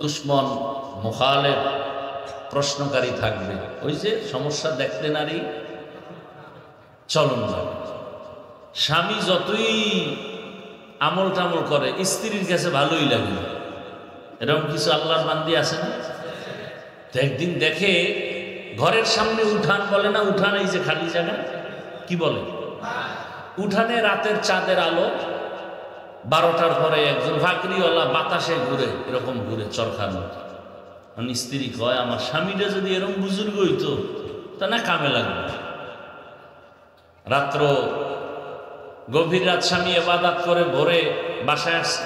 দুশ্মন মুখালেফ প্রশ্নকারী থাকবে। ওই যে সমস্যা দেখতে নারী চলন যাবে। স্বামী যতই আমল টামল করে স্ত্রীর কাছে ভালোই লাগে, এরকম কিছু আল্লাহর বান্দি আছে না? তো একদিন দেখে ঘরের সামনে উঠান, বলে না উঠান, এই যে খালি জায়গা কি বলে, উঠানে রাতের চাঁদের আলো, 12টার পরে একজন ভাকরিওয়ালা বাতাসে ঘুরে, এরকম ঘুরে চরখার মতো। মানে স্ত্রী কয়, আমার স্বামীটা যদি এরকম বুজুর্গ হইতো তা না কামে লাগবে। রাত্র গভীর রাত স্বামী ইবাদত করে ভোরে বাসায় আসছে,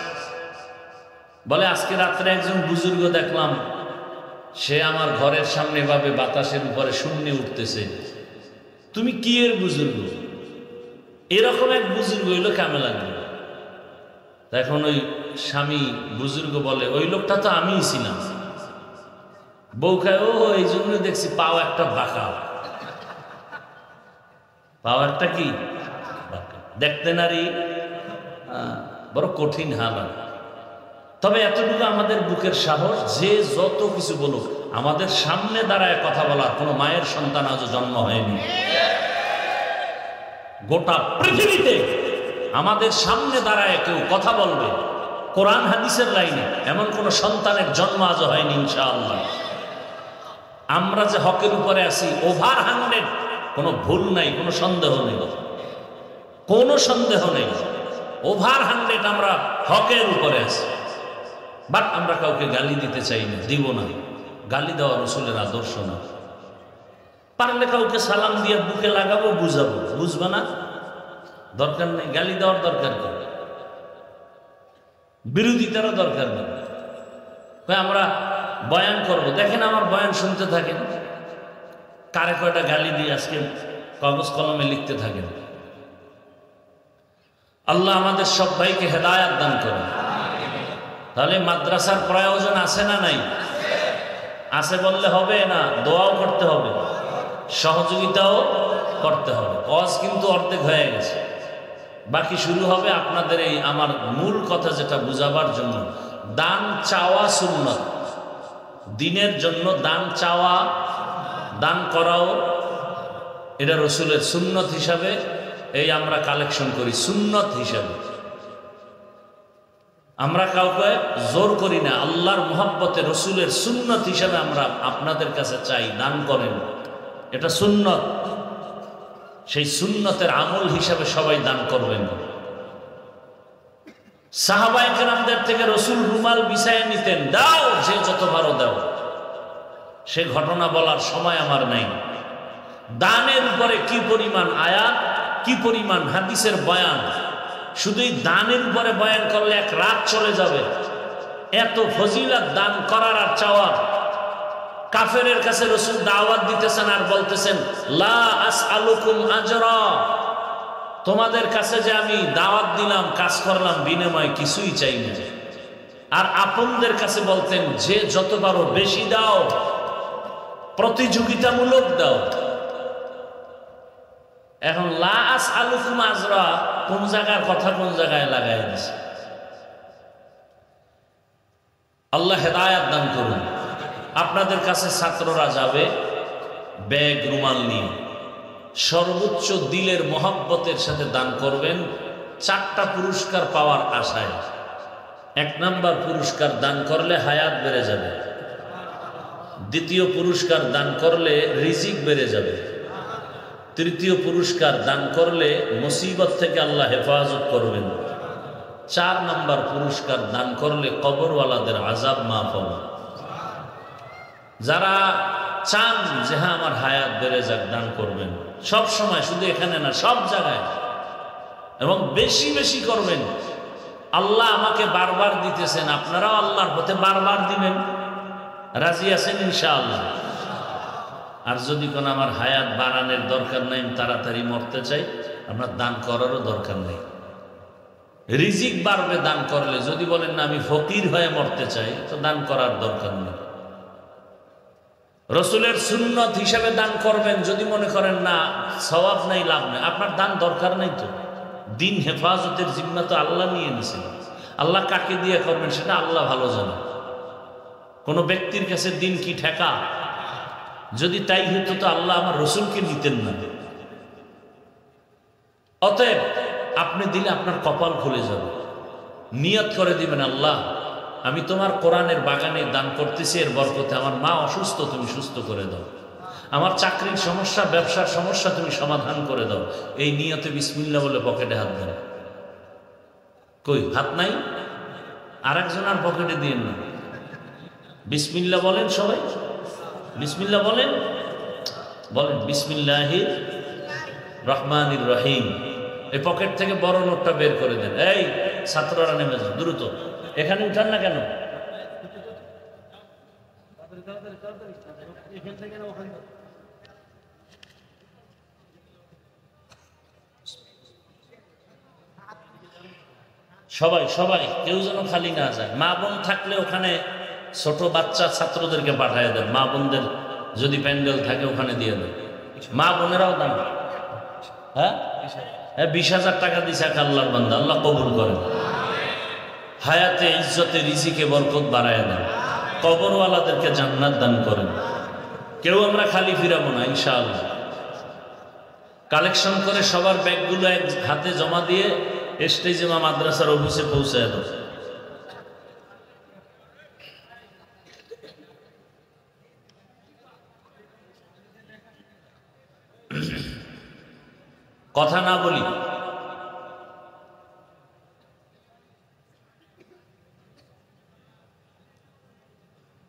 বলে আজকে রাত্রে একজন বুজুর্গ দেখলাম, সে আমার ঘরের সামনে এভাবে বাতাসের উপরে শূন্যে উঠতেছে। তুমি কি এর বুজুর্গ? এরকম এক বুজুর্গ হইলো কামে লাগবে। এখন ওই স্বামী বুজুর্গ বলে, ওই লোকটা তো আমিই ছিলাম। বউ খায়, ও এই জন্য দেখছি পাও একটা বাঁকা, পাও একটা কি দেখতে নারী, বড় কঠিন হালাত। তবে এতটুকু আমাদের বুকের সাহস, যে যত কিছু বলুক, আমাদের সামনে দাঁড়ায় কথা বলার কোনো মায়ের সন্তান আজও জন্ম হয়নি। গোটা পৃথিবীতে আমাদের সামনে দাঁড়ায় কেউ কথা বলবে কোরআন হাদিসের লাইনে, এমন কোন সন্তানের জন্ম আজও হয়নি ইনশাআল্লাহ। আমরা যে হকের উপরে আছি ওভার 100, কোনো ভুল নাই, কোনো সন্দেহ নেই, কোনো সন্দেহ নেই, ওভার 100 আমরা হকের উপরে আছি। বাট আমরা কাউকে গালি দিতে চাই না, দিব না। গালি দেওয়া রসুলের আদর্শ না। পারলে কাউকে সালাম দিয়ে বুকে লাগাবো, বুঝাবো, বুঝবে না, দরকার নেই। গালি দেওয়ার দরকার নেই, বিরোধিতারও দরকার নেই। আমরা বয়ান করবো, দেখেন আমার বয়ান শুনতে থাকেন, কারে কয়টা গালি দিয়ে আজকে কাগজ কলমে লিখতে থাকেন। আল্লাহ আমাদের সব ভাইকে হেদায়াত দান করেন। তাহলে মাদ্রাসার প্রয়োজন আছে না নাই? আছে বললে হবে না, দোয়াও করতে হবে, সহযোগিতাও করতে হবে। ওয়াজ কিন্তু অর্ধেক হয়ে গেছে, বাকি শুরু হবে আপনাদের এই আমার মূল কথা যেটা বুঝাবার জন্য। দান চাওয়া সুন্নত, দিনের জন্য দান চাওয়া, দান করাও এটা রসুলের সুন্নত হিসাবে এই আমরা কালেকশন করি, সুন্নত হিসাবে। আমরা কাউকে জোর করি না, আল্লাহর মুহাব্বতে রসুলের সুন্নত হিসাবে আমরা আপনাদের কাছে চাই দান করেন, এটা সুন্নত। সেই সুন্নতের আমল হিসাবে সবাই দান করবেন। সাহাবায়ে কেরামদের থেকে রসুল রুমাল বিছায় নিতেন, দাও যে যত পারো দাও। সে ঘটনা বলার সময় আমার নাই। দানের উপরে কি পরিমাণ আয়াত, কি পরিমাণ হাদিসের বয়ান, শুধুই দানের উপরে বয়ান করলে এক রাত চলে যাবে। এত ফজিলত দান করার আর চাওয়ার। কাফেরের কাছে রসুল দাওয়াত দিতেছেন আর বলতেছেন, লা আসআলুকুম আজরা, তোমাদের কাছে যে আমি দাওয়াত দিলাম, কাজ করলাম, বিনিময় কিছুই চাই না। আর আপনদের কাছে বলতেন, যে যত পারো বেশি দাও, প্রতিযোগিতামূলক দাও। এখন লা আসআলুকুম আজরা কোন জায়গার কথা কোন জায়গায় লাগাই দিছে। আল্লাহ হেদায়াত দান করুন। আপনাদের কাছে ছাত্ররা যাবে ব্যাগ রুমাল নিয়ে, সর্বোচ্চ দিলের মহব্বতের সাথে দান করবেন। 4টা পুরস্কার পাওয়ার আশায়। 1 নাম্বার পুরস্কার দান করলে হায়াত বেড়ে যাবে। 2য় পুরস্কার দান করলে রিজিক বেড়ে যাবে। 3য় পুরস্কার দান করলে মুসিবত থেকে আল্লাহ হেফাজত করবেন। 4 নাম্বার পুরস্কার দান করলে কবরওয়ালাদের আযাব মাফ হবে। যারা চান যে হ্যাঁ আমার হায়াত বেড়ে যাক, দান করবেন সব সময়, শুধু এখানে না, সব জায়গায়, এবং বেশি বেশি করবেন। আল্লাহ আমাকে বারবার দিতেছেন, আপনারাও আল্লাহর পথে বারবার দিবেন। রাজি আছেন ইনশাআল্লাহ? আর যদি কোনো আমার হায়াত বাড়ানোর দরকার নাই, তাড়াতাড়ি মরতে চাই, আপনার দান করারও দরকার নেই। রিজিক বাড়বে দান করলে। যদি বলেন না আমি ফকির হয়ে মরতে চাই, তো দান করার দরকার নেই। রসুলের সুন্নত হিসেবে দান করবেন। যদি মনে করেন না সওয়াব নাই, লাভ নাই, আপনার দান দরকার নাই। তো দিন হেফাজতের জিম্মা তো আল্লাহ নিয়ে নিছেন। আল্লাহ কাকে দিয়ে করবেন সেটা আল্লাহ ভালো জানে। কোনো ব্যক্তির কাছে দিন কি ঠেকা? যদি তাই হতো তো আল্লাহ আমার রসুলকে নিতেন না। অতএব আপনি দিলে আপনার কপাল খুলে যাবে। নিয়ত করে দিবেন, আল্লাহ আমি তোমার কোরআনের বাগানে দান করতেছি, এর বরকতে আমার মা অসুস্থ, তুমি সুস্থ করে দাও। আমার চাকরির সমস্যা, ব্যবসার সমস্যা তুমি সমাধান করে দাও। এই নিয়তে বিসমিল্লাহ বলে পকেটে হাত দেন। কই হাত নাই? আরেকজন আর পকেটে দিয়েন না। বিসমিল্লাহ বলেন সবাই, বিসমিল্লাহ বলেন, বলেন বিসমিল্লাহির রহমানির রহিম। এই পকেট থেকে বড় নোটটা বের করে দেন। এই ছাত্ররা নেমে যাও দ্রুত। এখানে উঠান না কেন? সবাই সবাই কেউ যেন খালি না যায়। মা বোন থাকলে ওখানে ছোট বাচ্চা ছাত্রদেরকে পাঠায় দেন। মা বোনদের যদি প্যান্ডেল থাকে ওখানে দিয়ে দেন। মা বোনেরাও দান। হ্যাঁ হ্যাঁ, 20,000 টাকা দিছে এক আল্লাহর বান্দা, আল্লাহ কবুল করেন। হায়াতে ইজ্জতে রিজিকে বরকত বাড়ায় দেন। কবরওয়ালাদেরকে জান্নাত দান করেন। কেউ আমরা খালি ফিরাবো না ইনশাআল্লাহ। কালেকশন করে সবার ব্যাগগুলো এক হাতে জমা দিয়ে স্টেজে মা মাদ্রাসার অফিসে পৌঁছায় দাও। কথা না বলি,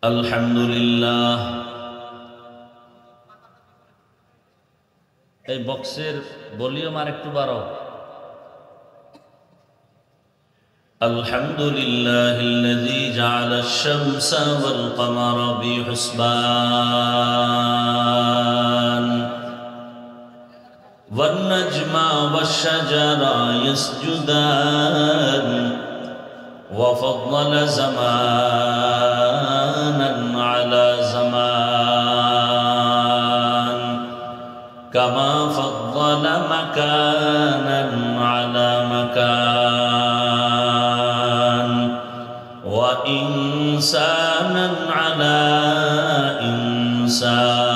আলহামদুলিল্লাহ। এই বক্সের ভলিউম আর একটু বাড়াও। আলহামদুলিল্লাহিল্লাযী জাআলাশ শামসা ওয়াল কমারা বিহুসবান ওয়ান নাজমা ওয়াশ শাজারা ইয়াসজুদান ওয়া ফাদ্দালা জামানান আলা জামান কামা ফাদ্দালা মাকানান আলা মাকান ওয়া ইনসানান আলা ইনসান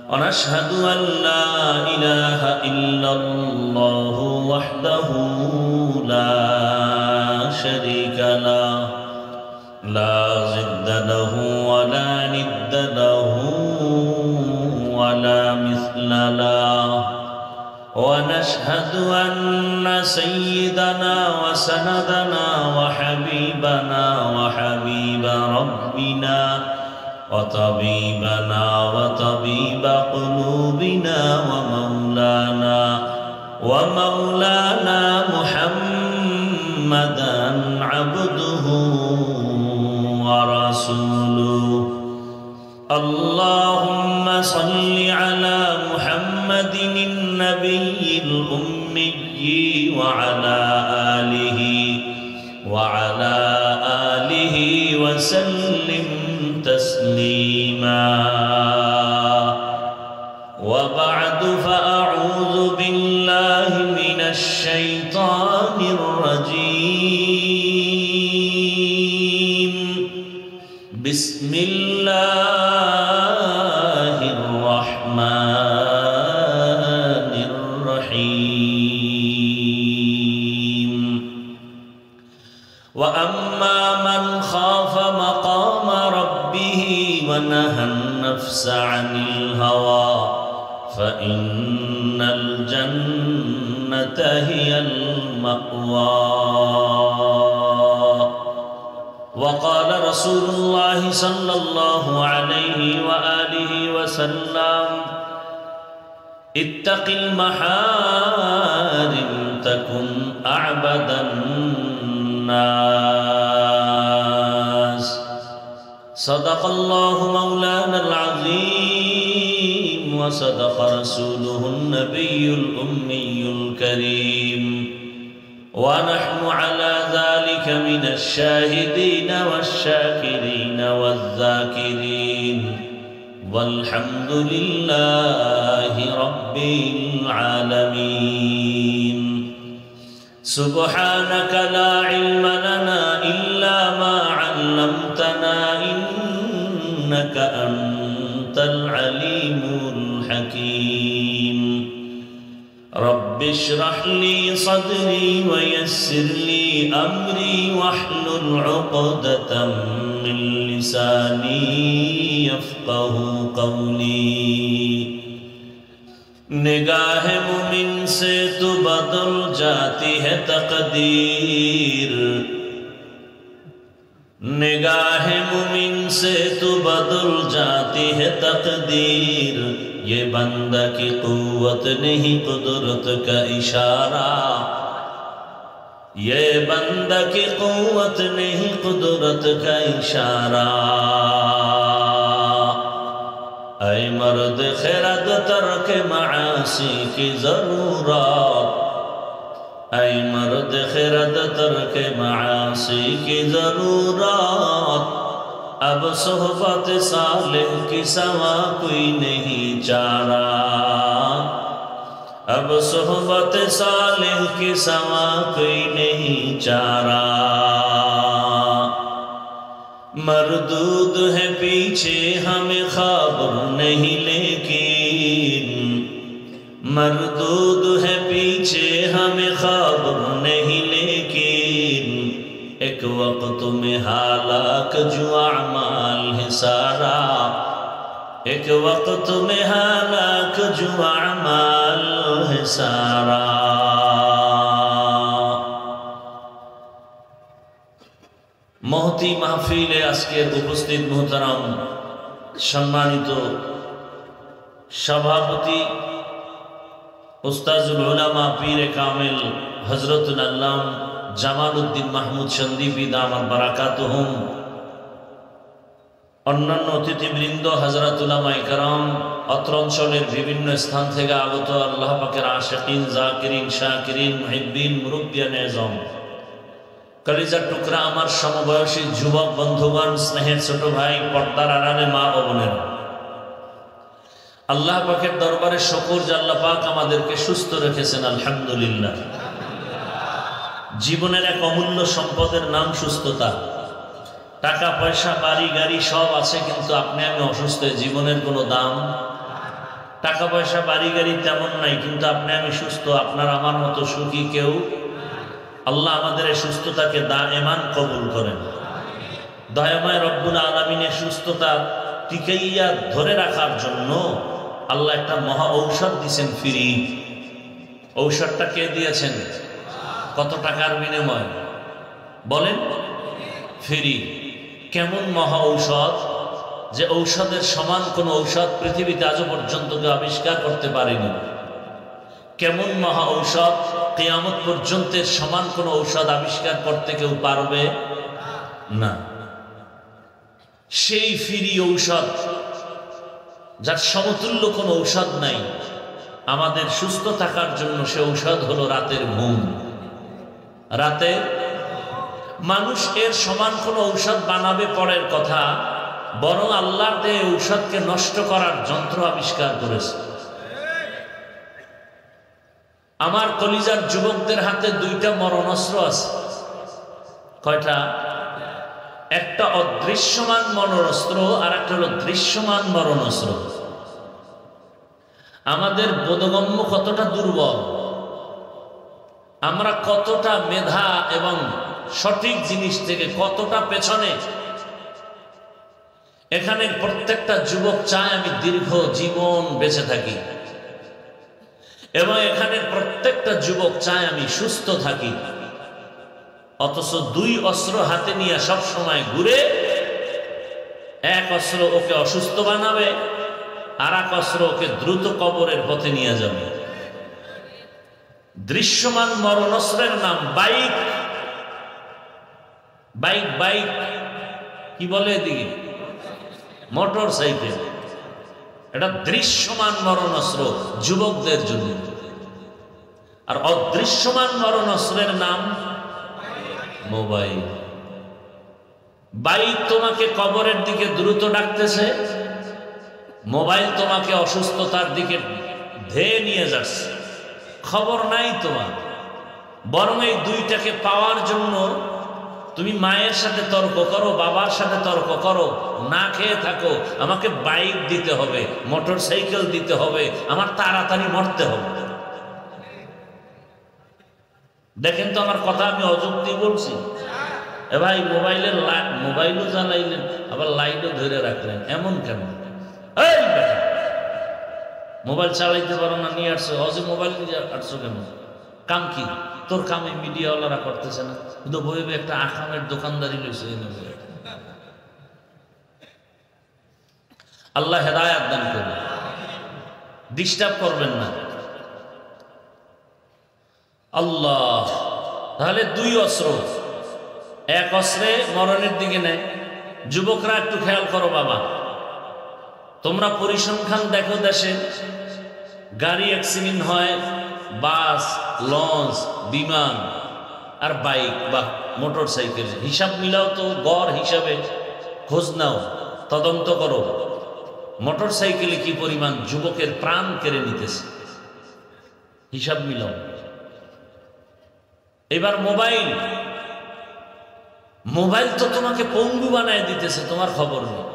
ওয়া নাশহাদু আন লা ইলাহা ইল্লাল্লাহু ওয়াহদাহু লা শারীকা লাহু লা জিদ্দা লাহু ওয়া লা নিদ্দা লাহু ওয়া লা মিসলা লাহু ওয়া নাশহাদু আন্না সাইয়্যিদানা ওয়া সানাদানা ওয়া হাবিবানা ওয়া হাবিবা রাব্বিনা ওয়া তাবিবানা ওয়া তাবিবা কুলুবিনা ওয়া মাওলানা মুহাম্মাদান আবদুহু ওয়া রাসূলুহু। আল্লাহুম্মা সাল্লি আলা মুহাম্মাদিন নাবিয়্যিল উম্মিয়্যি ওয়া আলা আলিহি ওয়া সাল্লিম তাসলিমা। ওয়া বা'দু ফাআউযু বিল্লাহি মিনাশ শাইতানির রাজীম। বিসমিল্লাহির রহমানির রহিম। ওয়া আম্মা মান খাফা মাকামা রাব্বিহি ওয়া নাহান নাফসা আনিল হাওয়া ফাইন্নাল জান্নাতা হিয়াল মাওয়া। وقال رسول الله صلى الله عليه وآله وسلم اتق المحارم تكن أعبد الناس. صدق الله مولانا العظيم وصدق رسوله النبي الأمي الكريم ونحن على ذلك من الشاهدين والشاكرين والذاكرين والحمد لله رب العالمين. سبحانك لا علم لنا إلا ما علمتنا علمتنا إنك أنت العليم الحكيم رب اشرح لي صدري ويسر لي أمري واحلل عقدة من لساني يفقه قولي निगाह मुमिन से तो बदल जाती है तकदीर निगाह मुमिन से तो बदल जाती है तकदीर ये बंदा की कुव्वत नहीं कुदरत का इशारा ये बंदा की कुव्वत नहीं कुदरत का इशारा ऐ मर्द खिरद तर्क मासी की जरूरत ऐ मर्द खिरद तर्क मासी की जरूरत अब सोहबत सालिह की सवा कोई नहीं चारा अब सोहबत सालिह की सवा कोई नहीं चारा मरदूद है पीछे हमें खबर नहीं लेकिन मरदूद है पीछे हमें खबर नहीं लेकिन एक वक्त में हालाक जो अमाल है सारा एक वक्त में हालाक जो अमाल है सारा महती महफिले आजकेर उपस्थित मोहतरम सम्मानित सभापति उस्ताजुल उलामा पीर कामिल हजरतुल अल्लाम জামালউদ্দিন মাহমুদ সন্দীপী দামাত বারাকাতুহুম অন্যান্য অতিথিবৃন্দ হযরত উলামায়ে কেরাম অত্র অঞ্চলের বিভিন্ন স্থান থেকে আগত আল্লাহ পাকের আশিকিন জাকিরিন শাকিরিন মুহিব্বিন মুরব্বিয়ান আযম কলিজার টুকরা আমার সমবয়সী যুবক বন্ধুগণ স্নেহের ছোট ভাই পর্দার আড়ালে মা ও বোনেরা আল্লাহ পাকের দরবারে শুকর যে আল্লাহ পাক আমাদেরকে সুস্থ রেখেছেন আলহামদুলিল্লাহ জীবনের এক অমূল্য সম্পদের নাম সুস্থতা টাকা পয়সা বাড়ি গাড়ি সব আছে কিন্তু আপনি আমি অসুস্থ জীবনের কোনো দাম টাকা পয়সা বাড়ি গাড়ি তেমন নাই কিন্তু আপনি আমি সুস্থ আপনার আমার মতো সুখী কেউ আল্লাহ আমাদের এই সুস্থতাকে দায়েমান কবুল করেন দয়াময় রব্বুল আলামিনের সুস্থতা টিকাইয়া ধরে রাখার জন্য আল্লাহ একটা মহা ঔষধ দিয়েছেন ফ্রি ঔষধটা কে দিয়েছেন কত টাকার বিনিময় বলেন ফ্রি কেমন মহা ঔষধ যে ঔষধের সমান কোন ঔষধ পৃথিবীতে আজও পর্যন্ত কেউ আবিষ্কার করতে পারেনি কেমন মহা ঔষধ কিয়ামত পর্যন্ত সমান কোন ঔষধ আবিষ্কার করতে কেউ পারবে না সেই ফ্রি ঔষধ যার সমতুল্য কোন ঔষধ নাই আমাদের সুস্থ থাকার জন্য সে ঔষধ হলো রাতের ঘুম রাতে মানুষ এর সমান কোন ঔষধ বানাবে পরের কথা বরং আল্লাহর দেয়া ঔষধকে নষ্ট করার যন্ত্র আবিষ্কার করেছে আমার কলিজার যুবকদের হাতে দুইটা মরণাস্ত্র আছে কয়টা একটা অদৃশ্যমান মরণাস্ত্র আর একটা হলো দৃশ্যমান মরণাস্ত্র আমাদের বোধগম্য কতটা দুর্বল আমরা কতটা মেধা এবং সঠিক জিনিস থেকে কতটা পেছনে এখানে প্রত্যেকটা যুবক চায় আমি দীর্ঘ জীবন বেঁচে থাকি এবং এখানে প্রত্যেকটা যুবক চায় আমি সুস্থ থাকি অথচ দুই অস্ত্র হাতে নিয়ে সব সময় ঘুরে এক অস্ত্র ওকে অসুস্থ বানাবে আর এক অস্ত্র ওকে দ্রুত কবরের পথে নিয়ে যাবে দৃশ্যমান মরণাস্ত্রের নাম বাইক বাইক বাইক কি বলে এদিকে মোটর সাইকেল এটা দৃশ্যমান মরণাস্ত্র যুবকদের জন্য আর অদৃশ্যমান মরণাস্ত্রের নাম মোবাইল বাইক তোমাকে কবরের দিকে দ্রুত ডাকতেছে মোবাইল তোমাকে অসুস্থতার দিকে ধেয়ে নিয়ে যাচ্ছে খবর নাই তোমার বরং এই দুইটাকে পাওয়ার জন্য তুমি মায়ের সাথে তর্ক করো, বাবার সাথে তর্ক করো, না খেয়ে থাকো, আমাকে বাইক দিতে হবে, মোটর সাইকেল দিতে হবে, আমার তাড়াতাড়ি মরতে হবে। দেখেন তো আমার কথা আমি অযুক্তি বলছি? এ ভাই, মোবাইলও জ্বালাইলেন, আবার লাইটও ধরে রাখলেন, এমন কেন? এই বেটা, মোবাইল চালাইতে পারো না, নিয়ে আসছো, হজে মোবাইল নিয়ে আসছো কেন? কাম কি তোর? কামে মিডিয়াওয়ালারা করতেছে না, কিন্তু বইবে একটা আকামের দোকানদারি লইছে। আল্লাহ হেদায়াত দান করুন, ডিস্টার্ব করবেন না। আল্লাহ, তাহলে দুই অস্ত্র, এক অস্ত্রে মরণের দিকে নেয়। যুবকরা একটু খেয়াল করো বাবা, তোমরা পরিসংখ্যান দেখো, দেশে গাড়ি অ্যাক্সিডেন্ট হয়, বাস, লঞ্চ, বিমান আর বাইক বা মোটর সাইকেল, হিসাব মিলাও তো, গড় হিসাবে খোঁজ নাও, তদন্ত করো, মোটর সাইকেলে কি পরিমাণ যুবকের প্রাণ কেড়ে নিতেছে, হিসাব মিলাও। এবার মোবাইল, মোবাইল তো তোমাকে পঙ্গু বানায় দিতেছে, তোমার খবর নেই।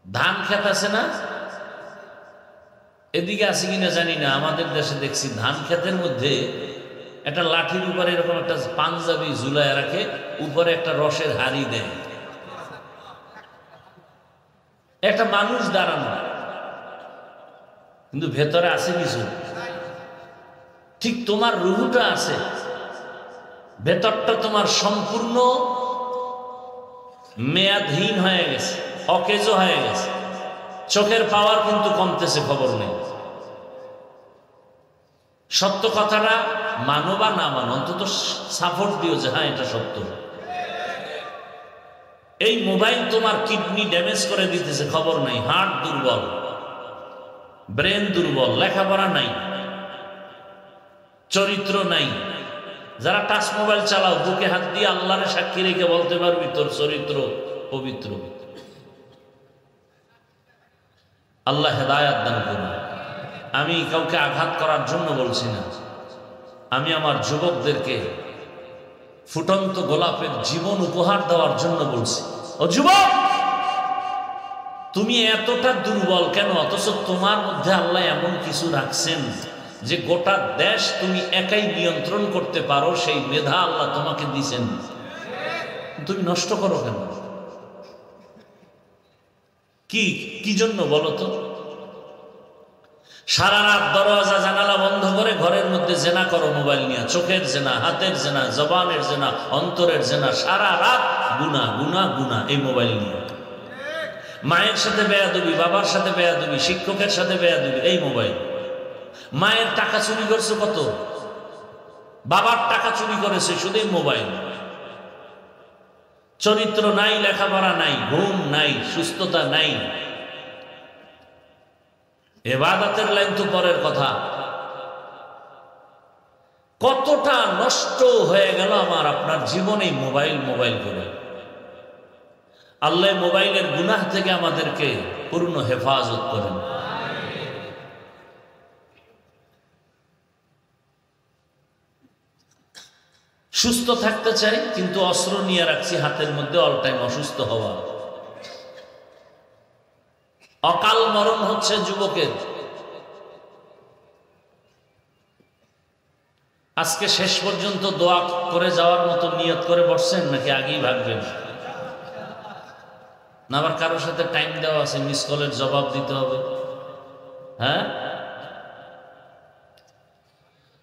ধান খেত আছে না, এদিকে আছে কিনা জানি না, আমাদের দেশে দেখছি ধান খেতের মধ্যে একটা লাঠির উপরে এরকম একটা পাঞ্জাবি ঝুলায় রাখে, উপরে একটা রসের হাড়ি দেয়, একটা মানুষ দাঁড়ানো, কিন্তু ভেতরে আছে কিছু। ঠিক তোমার রুহুটা আছে, ভেতরটা তোমার সম্পূর্ণ মেয়াদহীন হয়ে গেছে, অকেজো হয়ে গেছে, চোখের পাওয়ার কিন্তু কমতেছে, খবর নেই। সত্য কথাটা মানো বা না মানো, অন্তত সাপোর্ট দিও যে হ্যাঁ এটা সত্য। এই মোবাইল তোমার কিডনি ড্যামেজ করে দিতেছে, খবর নাই, হার্ট দুর্বল, ব্রেন দুর্বল, লেখাপড়া নাই, চরিত্র নাই। যারা টাচ মোবাইল চালাও, বুকে হাত দিয়ে আল্লাহরে সাক্ষী রেখে বলতে পারবি তোর চরিত্র পবিত্র। আল্লাহ হেদায়াত দান করুন। আমি কাউকে আঘাত করার জন্য বলছি না, আমি আমার যুবকদেরকে ফুটন্ত গোলাপের জীবন উপহার দেওয়ার জন্য বলছি। ও যুবক, তুমি এতটা দুর্বল কেন? অথচ তোমার মধ্যে আল্লাহ এমন কিছু রাখছেন যে গোটা দেশ তুমি একাই নিয়ন্ত্রণ করতে পারো, সেই মেধা আল্লাহ তোমাকে দিয়েছেন, তুমি নষ্ট করো কেন? কি জন্য বলো তো? সারা রাত দরওয়াজা জানালা বন্ধ করে ঘরের মধ্যে জেনা করো, মোবাইল নিয়ে, চোখের জেনা, হাতের জেনা, জবানের জেনা, অন্তরের জেনা, সারা রাত গুনাহ গুনাহ গুনাহ এই মোবাইল নিয়ে। মায়ের সাথে বেয়াদবি, বাবার সাথে বেয়াদবি, শিক্ষকের সাথে বেয়াদবি এই মোবাইল। মায়ের টাকা চুরি করছে কত, বাবার টাকা চুরি করেছে শুধু মোবাইল। চরিত্র নাই, লেখাপড়া নাই, ঘুম নাই, সুস্থতা নাই। ইবাদতের লাইন তো পরের কথা। কতটা নষ্ট হয়ে গেল আমার আপনার জীবনে মোবাইল মোবাইল করে। আল্লাহ মোবাইলের গুনাহ থেকে আমাদেরকে পূর্ণ হেফাজত করেন। সুস্থ থাকতে চাই, কিন্তু অস্ত্র নিয়ে রাখছি হাতের মধ্যে, অল টাইম অসুস্থ হওয়া। অকাল মরণ হচ্ছে যুবকের। আজকে শেষ পর্যন্ত দোয়া করে যাওয়ার মতো নিয়ত করে বসছেন নাকি আগেই ভাববেন? না আবার কারোর সাথে টাইম দেওয়া আছে, মিস কলের জবাব দিতে হবে? হ্যাঁ,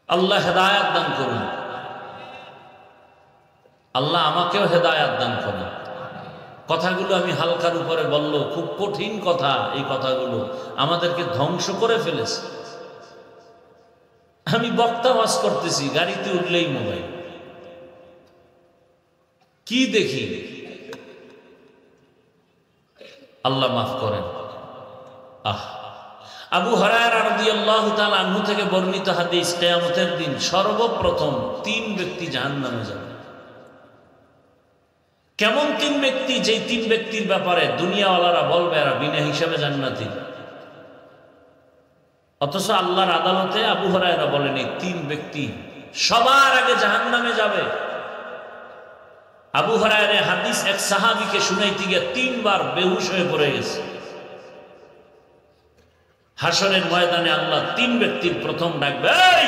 আল্লাহ হেদায়াত দান করুন। আল্লাহ আমাকেও হেদায়াত দান করুন। কথাগুলো আমি হালকার উপরে বলল, খুব কঠিন কথা। এই কথাগুলো আমাদেরকে ধ্বংস করে ফেলেছে। আমি বক্তা ওয়াজ করতেছি, গাড়িতে উঠলেই মোবাইল, কি দেখি? আল্লাহ মাফ করেন। আবু হুরায়রা রাদিয়াল্লাহু তাআলা আনহু থেকে বর্ণিত হাদিস, কিয়ামতের দিন সর্বপ্রথম 3 ব্যক্তি জাহান্নামে যাবে। কেমন 3 ব্যক্তি? যেই 3 ব্যক্তির ব্যাপারে দুনিয়াওয়ালারা বলবে এরা বিনা হিসাবে জান্নাতি, অথচ আল্লাহর আদালতে আবু হুরায়রা বলেন এই 3 ব্যক্তি সবার আগে জাহান্নামে যাবে। আবু হুরায়রা হাদিস এক সাহাবীকে শুনাইতে গিয়ে 3 বার বেহুশ হয়ে পড়ে গেছে। হাসরের ময়দানে আল্লাহ 3 ব্যক্তির প্রথম ডাকবে, এই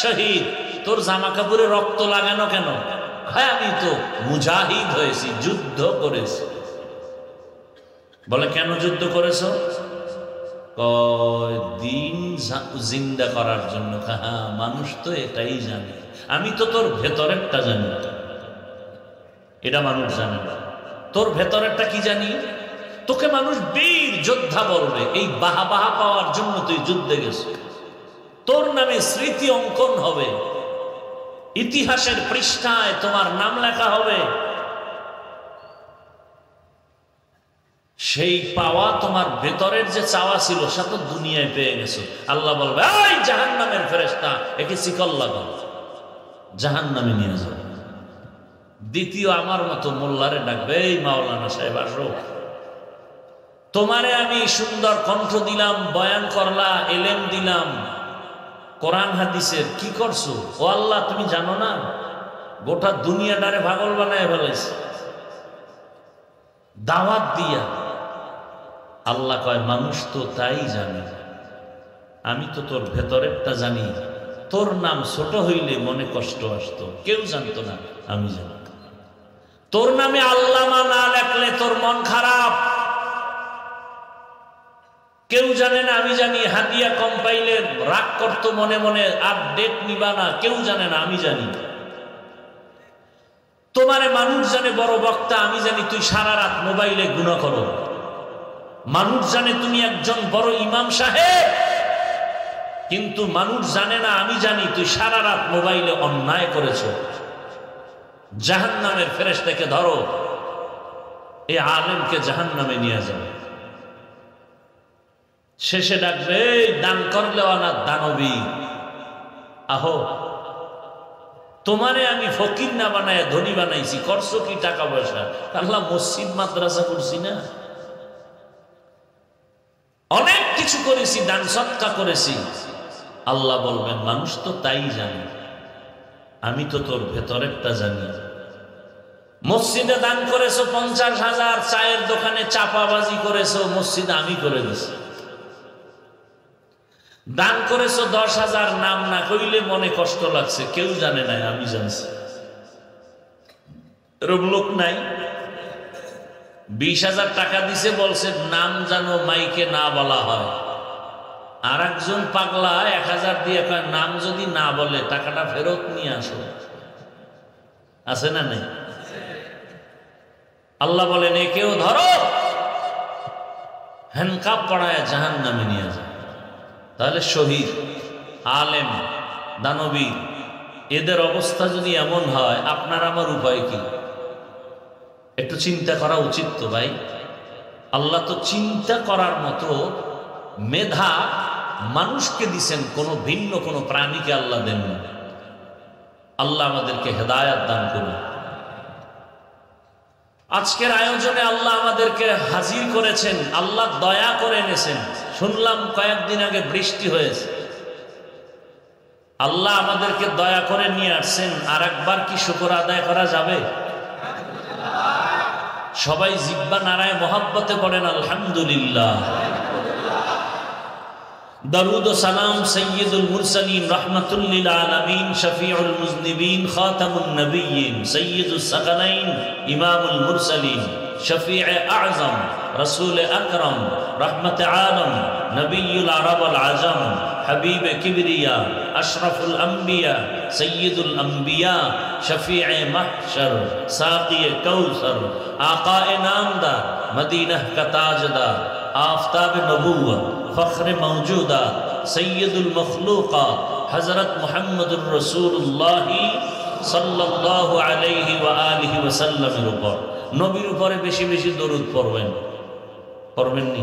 শহীদ, তোর জামা কাপড়ে রক্ত লাগানো কেন? হ্যাঁ, আমি তো মুজাহিদ হয়েছি, যুদ্ধ করেছি। বলে, কেন যুদ্ধ করেছো? দিন জিন্দা করার জন্য। হ্যাঁ, মানুষ তো এটাই জানে, আমি তো তোর ভেতরেরটা জানি, এটা মানুষ জানে না। তোর ভেতরেরটা কি জানি? তোকে মানুষ বীর যোদ্ধা বলবে, এই বাহা বাহা পাওয়ার জন্য তুই যুদ্ধে গেছ। তোর নামে স্মৃতি অঙ্কন হবে, ইতিহাসের পৃষ্ঠায় তোমার নাম লেখা হবে। সেই পাওয়া তোমার ভেতরের যে চাওয়া ছিল সে তো দুনিয়ায় পেয়ে গেছো। আল্লাহ বলবে, এই জাহান্নামের ফেরেশতা, একে শিকল লাগাও, জাহান্নামে নিয়ে যাও। দ্বিতীয় আমার মতো মোল্লারে ডাকবে, এই মাওলানা সাহেব আসো, তোমারে আমি সুন্দর কণ্ঠ দিলাম, বয়ান করলা, এলেম দিলাম কোরআন হাদিসের, কি করছো? ও আল্লাহ, তুমি জানো না গোটা দুনিয়াটারে পাগল বানায় ফেলেছে দাওয়াত দিয়া। আল্লাহ কয়, মানুষ তো তাই জানে, আমি তো তোর ভেতরেরটা জানি। তোর নাম ছোট হইলে মনে কষ্ট আসতো, কেউ জানতো না, আমি জানি। তোর নামে আল্লামা না লেখলে তোর মন খারাপ, কেউ জানে না, আমি জানি। হাদিয়া কম পাইলে রাগ করতো মনে মনে, আর ডেট নিবা না, কেউ জানে না, আমি জানি। তোমারে মানুষ জানে বড় বক্তা, আমি জানি তুই সারা রাত মোবাইলে গুনাহ করো। মানুষ জানে তুমি একজন বড় ইমাম সাহেব, কিন্তু মানুষ জানে না, আমি জানি তুই সারা রাত মোবাইলে অন্যায় করেছ। জাহান্নামের ফেরেশতাকে ধরো, এই আলেমকে জাহান্নামে নিয়ে যাও। শেষে ডাকবে, এই দান করলেওয়ালা দানবী, আহো, তোমারে আমি ফকির না বানায় ধনী বানাইছি, করছো কি টাকা পয়সা? আল্লাহ, মসজিদ মাদ্রাসা করছি না, অনেক কিছু করেছি, দান সৎকা করেছি। আল্লাহ বলবেন, মানুষ তো তাই জানে, আমি তো তোর ভেতরেরটা জানি। মসজিদে দান করেছো 50,000, চায়ের দোকানে চাপাবাজি করেছো, মসজিদে আমি করে দিছি। দান করেছো 10,000, নাম না কইলে মনে কষ্ট লাগছে, কেউ জানে না, আমি জানছি। এরকম লোক নাই? 20,000 টাকা দিছে, বলছে নাম জানো মাইকে না বলা হয়। আর একজন পাগলা 1,000 দিয়ে কয়, নাম যদি না বলে টাকাটা ফেরত নিয়ে আসো। আছে না নাই? আল্লাহ বলেন, একেও ধরো, হ্যান্ডকাপ পড়ায় জাহান্নামে নিয়ে যায়। তাহলে শহীদ, আলেম, দানবী, এদের অবস্থা যদি এমন হয়, আপনার আমার উপায় কি? একটু চিন্তা করা উচিত তো ভাই। আল্লাহ তো চিন্তা করার মতো মেধা মানুষকে দিছেন, কোনো ভিন্ন কোনো প্রাণীকে আল্লাহ দেন না। আল্লাহ আমাদেরকে হেদায়েত দান করুন। আজকের আয়োজনে আল্লাহ আমাদেরকে হাজির করেছেন, আল্লাহ দয়া করে এনেছেন। শুনলাম কয়েকদিন আগে বৃষ্টি হয়েছে, আল্লাহ আমাদেরকে দয়া করে নিয়ে আসছেন। আর একবার কি শুকর আদায় করা যাবে? সবাই জিব্বা নারায় মহাব্বতে পড়েন আলহামদুলিল্লাহ। দরুদ ও সালাম সৈয়দুল মুরসালিন রাহমাতুল লিল আলামিন শফিউল মুজনিবিন খাতামুন নবিয়্যিন সৈয়দুস সাকালাইন ইমামুল মুরসালিন শফিয়ে আযম রাসূল আকরাম রহমতে আলম নবিয়ুল আরব আল আজম হাবিব কিবরিয়া আশরাফুল আম্বিয়া সৈয়দুল আম্বিয়া শফিয়ে মাহশর সাকিয়ে কৌসর আকায়ে নামদার মদিনাহ কা তাজদার आफताब नबूवत फ़ख्र मौजूदात सैयदुल मखलूक़ात हज़रत मुहम्मदुर रसूलुल्लाह सल्लल्लाहु अलैहि व आलिहि वसल्लमेর উপর, নবীর উপরে বেশি বেশি দরুদ পড়বেন। পড়বেন নি?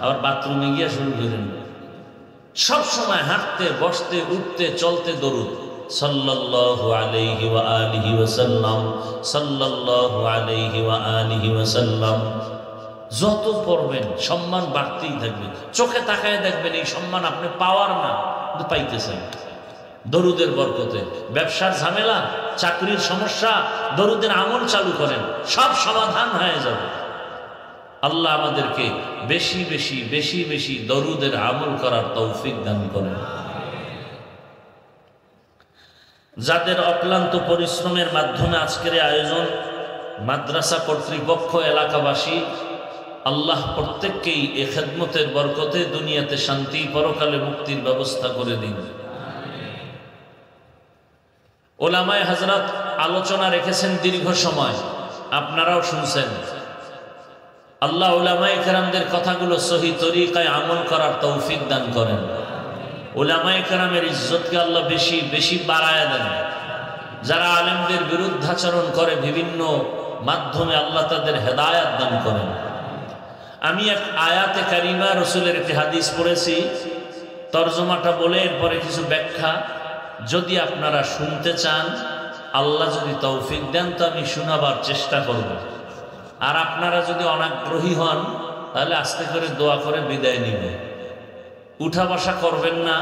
আবার বাথরুমে গিয়ে শুরু করেন, সব সময় হাঁটতে বসতে উঠতে চলতে দরুদ সাল্লাল্লাহু আলাইহি ওয়া আলিহি ওয়াসাল্লাম, সাল্লাল্লাহু আলাইহি ওয়া আলিহি ওয়াসাল্লাম। যত পড়বেন সম্মান বাড়তেই থাকবে। চোখে তাকায় দেখবেন এই সম্মান আপনি পাওয়ার না, কিন্তু পাইতেছেন। দরুদের বরকতে। ব্যবসার ঝামেলা, চাকরির সমস্যা, দরুদের আমল চালু করেন, সব সমাধান হয়ে যাবে। আল্লাহ আমাদেরকে বেশি বেশি বেশি বেশি দরুদের আমল করার তৌফিক দান করেন। যাদের অক্লান্ত পরিশ্রমের মাধ্যমে আজকের আয়োজন, মাদ্রাসা কর্তৃপক্ষ, এলাকাবাসী, আল্লাহ প্রত্যেককেই এ খেদমতের বরকতে দুনিয়াতে শান্তি, পরকালে মুক্তির ব্যবস্থা করে দিন। ওলামায়ে হযরত আলোচনা রেখেছেন দীর্ঘ সময়, আপনারাও শুনছেন। আল্লাহ উলামায়ে কেরামদের কথাগুলো সহি তরিকায় আমল করার তৌফিক দান করেন। উলামায়ে কেরামের ইজ্জতকে আল্লাহ বেশি বেশি বাড়ায় দেন। যারা আলেমদের বিরুদ্ধাচরণ করে বিভিন্ন মাধ্যমে আল্লাহ তাদের হেদায়াত দান করেন। আমি এক আয়াতে কারিমা, রসুলের একটি হাদিস পড়েছি, তরজমাটা বলে এরপরে কিছু ব্যাখ্যা যদি আপনারা শুনতে চান, আল্লাহ যদি তৌফিক দেন তো আমি শোনাবার চেষ্টা করব। আর আপনারা যদি অনাগ্রহী হন তাহলে আস্তে করে দোয়া করে বিদায় নিব। উঠা বসা করবেন না,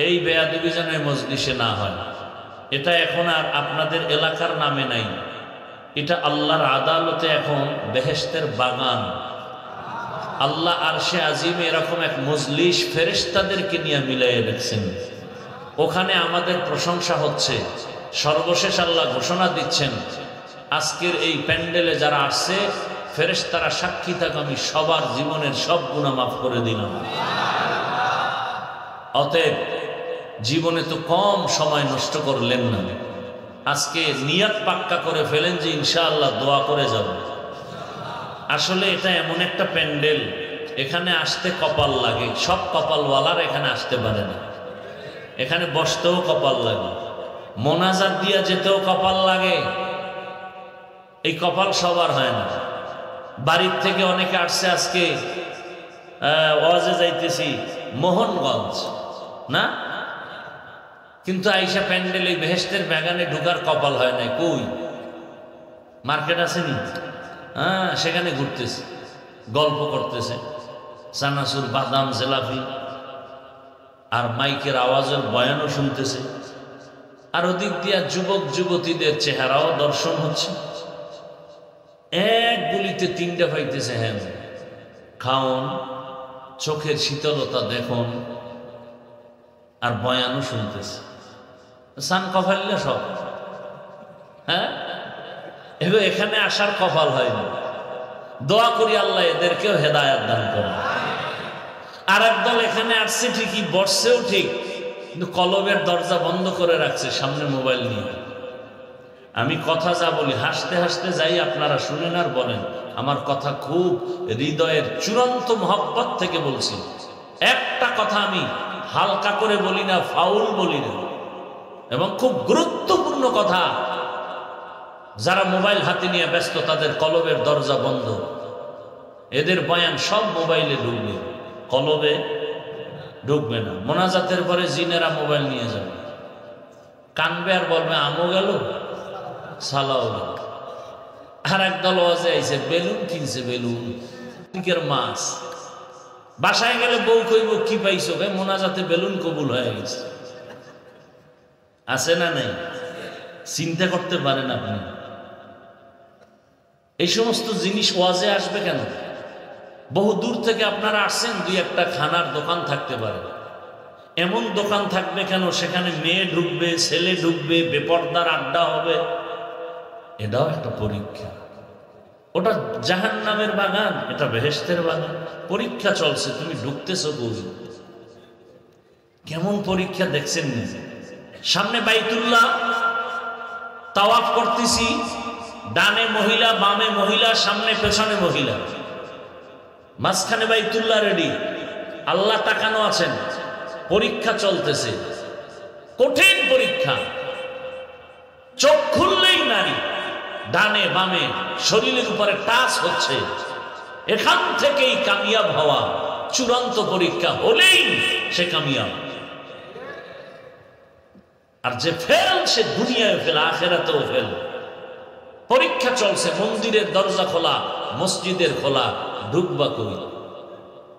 এই বেয়াদবি যেন মজলিসে না হয়। এটা এখন আর আপনাদের এলাকার নামে নাই, এটা আল্লাহর আদালতে এখন বেহেশতের বাগান। আল্লাহ আরশে আজিমে এরকম এক মজলিস ফেরেশতাদেরকে নিয়ে মিলাইয়ে রেখেছেন, ওখানে আমাদের প্রশংসা হচ্ছে। সর্বশেষ আল্লাহ ঘোষণা দিচ্ছেন, আজকের এই প্যান্ডেলে যারা আসছে ফেরেশতারা সাক্ষী থাক, আমি সবার জীবনের সব গুনাহ মাফ করে দিলাম। অতএব জীবনে তো কম সময় নষ্ট করলেন না, আজকে নিয়ত পাক্কা করে ফেলেন যে ইনশাআল্লাহ দোয়া করে যাব। আসলে এটা এমন একটা প্যান্ডেল, এখানে আসতে কপাল লাগে, সব কপালওয়ালার এখানে আসতে পারে না। এখানে বসতেও কপাল লাগে, মোনাজাত দিয়া যেতেও কপাল লাগে, এই কপাল সবার হয় না। বাড়ির থেকে অনেকে আসছে, আজকে ওয়াজে যাইতেছি মোহনগঞ্জ না, কিন্তু আইসা প্যান্ডেল এই বেহেশতের বাগানে ঢুকার কপাল হয় নাই। কই মার্কেট আসেনি? হ্যাঁ, সেখানে ঘুরতেছে, গল্প করতেছে, চানাচুর, বাদাম, জিলাপি, আর মাইকের আওয়াজের বয়ানও শুনতেছে। আর ওদিক দিয়া যুবক যুবতীদের চেহারাও দর্শন হচ্ছে। এক গুলিতে তিনটা পাইতেছে, হ্যাঁ, খাওন, চোখের শীতলতা দেখুন, আর বয়ানও শুনতেছে। সান কপাল্লা সব, হ্যাঁ, এগুলো এখানে আসার কপাল হয়নি। দোয়া করি আল্লাহ এদেরকেও হেদায়াত দান করে। আর একদল এখানে আসছে ঠিকই, বসছেও ঠিক, কিন্তু কলবের দরজা বন্ধ করে রাখছে, সামনে মোবাইল নিয়ে। আমি কথা যা বলি হাসতে হাসতে যাই, আপনারা শুনেন আর বলেন। আমার কথা খুব হৃদয়ের চূড়ান্ত মহব্বত থেকে বলছি। একটা কথা আমি হালকা করে বলি না, ফাউল বলি না, এবং খুব গুরুত্বপূর্ণ কথা। যারা মোবাইল হাতে নিয়ে ব্যস্ত তাদের কলবের দরজা বন্ধ। এদের বয়ান সব মোবাইলে ঢুকবে, কলবে ঢুকবে না। মোনাজাতের পরে জিনেরা মোবাইল নিয়ে যাবে, কানবে আর বলবে আমও গেল, সালাও গেল। আর একদল ওয়াজে আইছে, বেলুন কিনছে, বেলুন, মাছ। বাসায় গেলে বউ কইব কি পাইছো? ভাই মোনাজাতে বেলুন কবুল হয়ে গেছে। আছে না নাই? চিন্তা করতে পারেন আপনি। এই সমস্ত জিনিস ওয়াজে আসবে কেন? বহু দূর থেকে আপনারা আসছেন, দুই একটা খানার দোকান থাকতে পারে। এমন দোকান থাকবে কেন সেখানে মেয়ে ঢুকবে, ছেলে ঢুকবে, বেপরদার আড্ডা হবে। এটাও একটা পরীক্ষা। ওটা জাহান্নামের বাগান, এটা বেহেশতের বাগান। পরীক্ষা চলছে, তুমি ঢুকতেছো বুঝ। কেমন পরীক্ষা দেখছেন নিজে? সামনে বাইতুল্লাহ, তাওয়াফ করতেছি, ডানে মহিলা, বামে মহিলা, সামনে পেছনে মহিলা, মাঝখানে বাইতুল্লাহ রেডি, আল্লাহ তাকানো আছেন, পরীক্ষা চলতেছে, কঠিন পরীক্ষা। চোখ খুললেই নারী, ডানে বামে শরীরের উপরে টাচ হচ্ছে। এখান থেকেই কামিয়াব হওয়া, চূড়ান্ত পরীক্ষা হলেই সে কামিয়াব। আর যে ফেল, সে দুনিয়ায় ফেল, আখেরাতেও ফেল। পরীক্ষা চলছে, মন্দিরের দরজা খোলা, মসজিদের খোলা, ঢুকবা কই?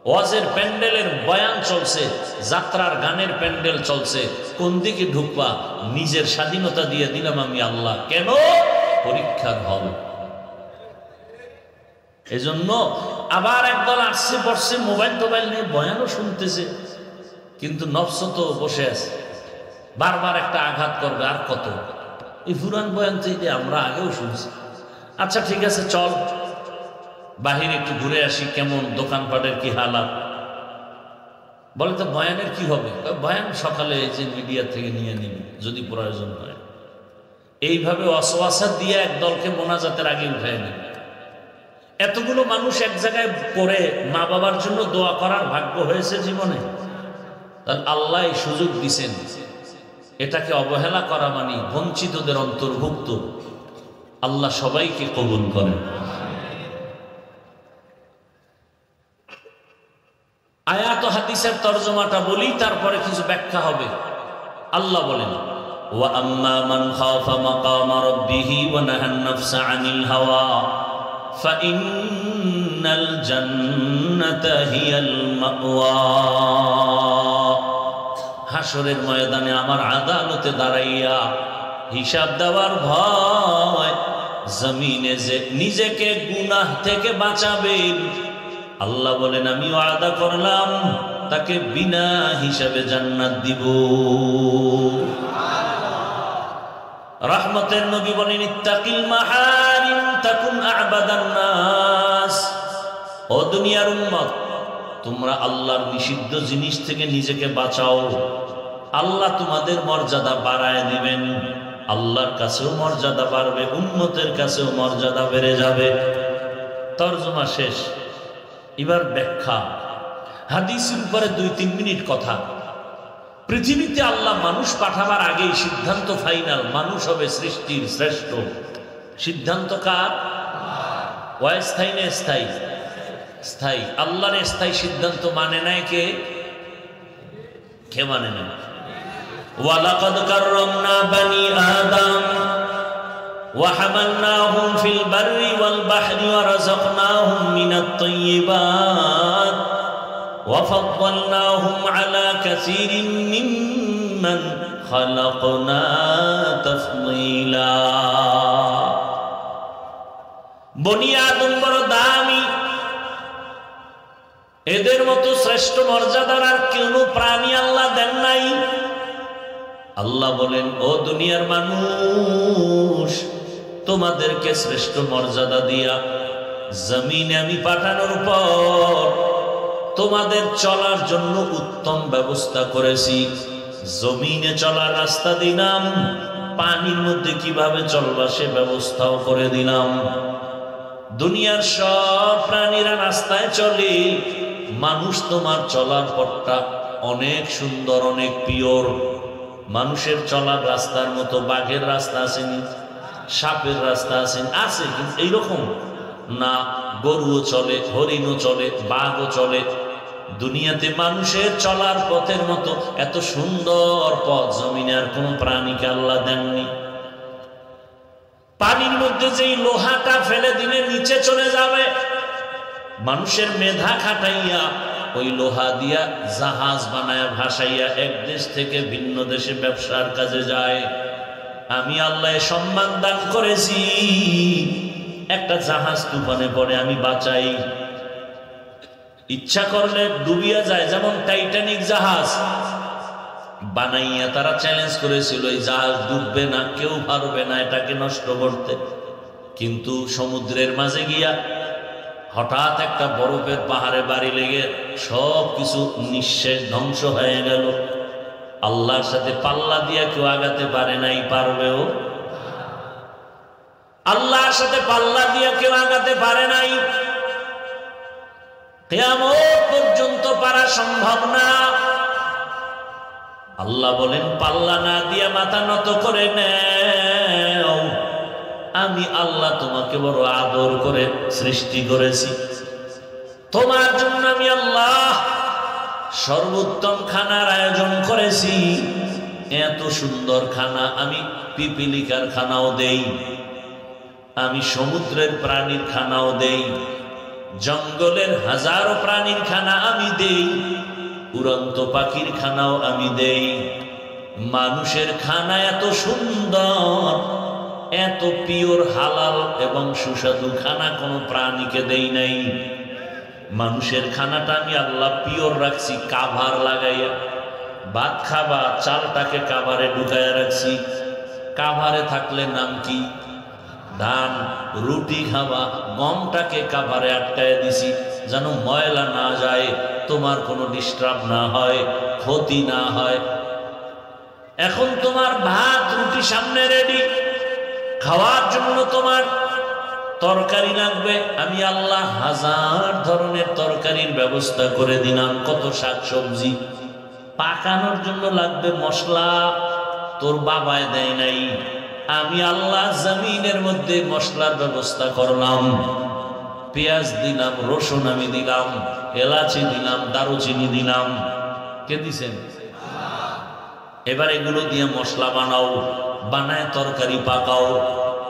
ওয়াজের প্যান্ডেলের বয়ান চলছে, যাত্রার গানের প্যান্ডেল চলছে, কোন দিকে ঢুকবা? নিজের স্বাধীনতা দিয়ে দিলাম আমি আল্লাহ। কেন? পরীক্ষার হল। এজন্য আবার একদল আসছে পড়ছে, মোবাইল টোবাইল নিয়ে বয়ানও শুনতেছে, কিন্তু নফস তো বসে আছে, বারবার একটা আঘাত করবে। আর কত? এই পুরান বয়ান থেকে আমরা আগেও শুনছি। আচ্ছা ঠিক আছে, চল বাহিরে একটু ঘুরে আসি, কেমন দোকানপাটের কি হালাত। বলে তো বয়ানের কি হবে? বয়ান সকালে এই যে মিডিয়া থেকে নিয়ে নিবি যদি প্রয়োজন হয়। এইভাবে ওয়াসওয়াসা দিয়ে একদলকে মোনাজাতের আগে উঠায় নিবি। এতগুলো মানুষ এক জায়গায় পড়ে মা বাবার জন্য দোয়া করার ভাগ্য হয়েছে জীবনে, তার আল্লাহ এই সুযোগ দিছেন। এটাকে অবহেলা করা মানে বঞ্চিতদের অন্তর্ভুক্ত। আল্লাহ সবাইকে কবুল করেন। আয়াত ও হাদিসের তরজমাটা বলি, তারপরে কিছু ব্যাখ্যা হবে। আল্লাহ বলেন, ওয়া আম্মা মান খাফা মাকামা রাব্বিহি ওয়া নাহান নাফসা আনিল হাওয়া ফাইন্নাল জান্নাতা হিয়াল মাওয়া। হাসরের ময়দানে আমার আদালতে দাঁড়াইয়া হিসাব দেওয়ার ভয়, জমিনে যে নিজেকে গুনাহ থেকে বাঁচাবেন, আল্লাহ বলেন আমি ওয়াদা করলাম তাকে বিনা হিসাবে জান্নাত দিব। রহমতের নবী বলেন, ইত্তাকিল মাহারিম তাকুন আ'বাদান নাস। ও দুনিয়ার উম্মত, তোমরা আল্লাহর নিষিদ্ধ জিনিস থেকে নিজেকে বাঁচাও, আল্লাহ তোমাদের মর্যাদা বাড়ায় দিবেন। আল্লাহর কাছেও মর্যাদা বাড়বে, উম্মতের কাছেও মর্যাদা বেড়ে যাবে। তরজমা শেষ। এবার ব্যাখ্যা। হাদিসের উপরে 2-3 মিনিট কথা। পৃথিবীতে আল্লাহ মানুষ পাঠাবার আগেই সিদ্ধান্ত ফাইনাল, মানুষ হবে সৃষ্টির শ্রেষ্ঠ। সিদ্ধান্ত কার? অস্থায়ী না স্থায়ী? স্থায়ী। আল্লাহর স্থায়ী সিদ্ধান্ত মানে নাই কে? কে মানে না? ওয়ালাকাদ কাররামনা বানি আদম ওয়া হামালনাহুম ফিল বাররি ওয়াল বাহরি ওয়া রাযাকনাহুম মিনাত তাইয়্যিবাত ওয়া ফাদ্দালনাহুম আলা কাসীরিন মিম্মান খালাকনা তাফদীলা। বনি আদম বড় দামি, এদের মতো শ্রেষ্ঠ মর্যাদার আর কোন প্রাণী আল্লাহ দেন নাই। আল্লাহ বলেন, ও দুনিয়ার মানুষ, তোমাদেরকে শ্রেষ্ঠ মর্যাদা দিয়া জমিনে আমি পাঠানোর পর তোমাদের চলার জন্য উত্তম ব্যবস্থা করেছি। জমিনে চলার রাস্তা দিলাম, পানির মধ্যে কিভাবে চলবা সে ব্যবস্থাও করে দিলাম। দুনিয়ার সব প্রাণীরা রাস্তায় চলে, মানুষ তোমার চলার পথটা অনেক সুন্দর, অনেক পিওর। মানুষের চলার রাস্তার মতো বাঘের রাস্তা আসেনি, সাপের রাস্তা আসেনি, আছে কিন্তু এইরকম না। গরুও চলে, হরিণও চলে, বাঘও চলে। দুনিয়াতে মানুষের চলার পথের মতো এত সুন্দর পথ জমিনে আর কোন প্রাণীকে আল্লাহ দেননি। পানির মধ্যে যেই লোহাটা ফেলে দিলে নিচে চলে যাবে, মানুষের মেধা খাটাইয়া ওই লোহা দিয়া জাহাজ বানায় ভাসাইয়া এক দেশ থেকে ভিন্ন দেশে ব্যবসার কাজে যায়। আমি আল্লাহ সম্মান দান করেছি, একটা জাহাজ তুফানে পড়ে আমি বাঁচাই, ইচ্ছা করলে ডুবিয়া যায়। যেমন টাইটানিক জাহাজ বানাইয়া তারা চ্যালেঞ্জ করেছিল, এই জাহাজ ডুববে না, কেউ পারবে না এটাকে নষ্ট করতে। কিন্তু সমুদ্রের মাঝে গিয়া হঠাৎ একটা বরফের পাহাড়ে বাড়ি লেগে সব কিছু নিঃশেষ ধ্বংস হয়ে গেল। আল্লাহর সাথে পাল্লা দিয়া কেউ আগাতে পারে নাই, পারবেও? আল্লাহর সাথে পাল্লা দিয়া কেউ আগাতে পারে নাই, কিয়ামত পর্যন্ত পারা সম্ভব না। আল্লাহ বলেন, পাল্লা না দিয়া মাথা নত করে নেও, আমি আল্লাহ তোমাকে বড় আদর করে সৃষ্টি করেছি। তোমার জন্য আমি আল্লাহ সর্বোত্তম খানার আয়োজন করেছি। এত সুন্দর খানা আমি পিপিলিকার খানাও দেই, আমি সমুদ্রের প্রাণীর খানাও দেই। জঙ্গলের হাজারো প্রাণীর খানা আমি দেই, উড়ন্ত পাখির খানাও আমি দেই। মানুষের খানা এত সুন্দর, এত পিওর হালাল এবং সুস্বাদু খানা কোনো প্রাণীকে দেই নাই। মানুষের খানাটা আমি আল্লাহ পিওর রাখছি, কাভার লাগাইয়া। ভাত খাবা, চালটাকে কাভারে ঢুকাইয়া রাখছি। কাভারে থাকলে নাম কি? ধান। রুটি খাবা, গমটাকে কাভারে আটকায় দিছি যেন ময়লা না যায়, তোমার কোনো ডিস্টার্ব না হয়, ক্ষতি না হয়। এখন তোমার ভাত রুটি সামনে রেডি, খাওয়ার জন্য তোমার তরকারি লাগবে, আমি আল্লাহ হাজার ধরনের তরকারির ব্যবস্থা করে দিলাম। কত শাকসবজি, পাকানোর জন্য লাগবে মশলা, তোর বাবায় দেয় নাই, আমি আল্লাহ জমিনের মধ্যে মশলার ব্যবস্থা করলাম। পেঁয়াজ দিলাম, রসুন আমি দিলাম, এলাচি দিলাম, দারুচিনি দিলাম। কে দিছেন? এবার এগুলো দিয়ে মশলা বানাও, বানায় তরকারি পাকাও।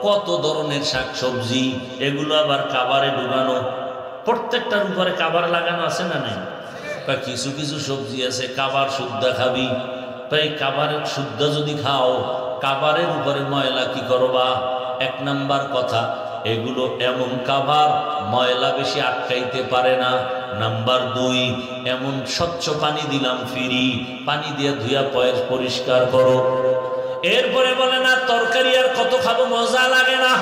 কত ধরনের শাকসবজি, এগুলো আবার কাবারে ঢুকানো। প্রত্যেকটার উপরে কাবার লাগানো আছে না নাই? বা কিছু কিছু সবজি আছে কাবার শুদ্ধা খাবি, তাই কাবারের শুদ্ধা যদি খাও, কাবারের উপরে ময়লা কি করবা? এক নাম্বার কথা, এগুলো এমন কাবার ময়লা বেশি আটকাইতে পারে না। নাম্বার দুই, এমন স্বচ্ছ পানি দিলাম ফ্রি, পানি দিয়ে ধুয়া পরিষ্কার করো। এরপরে বলে না তরকারি আর কত খাবো, মজা লাগে না?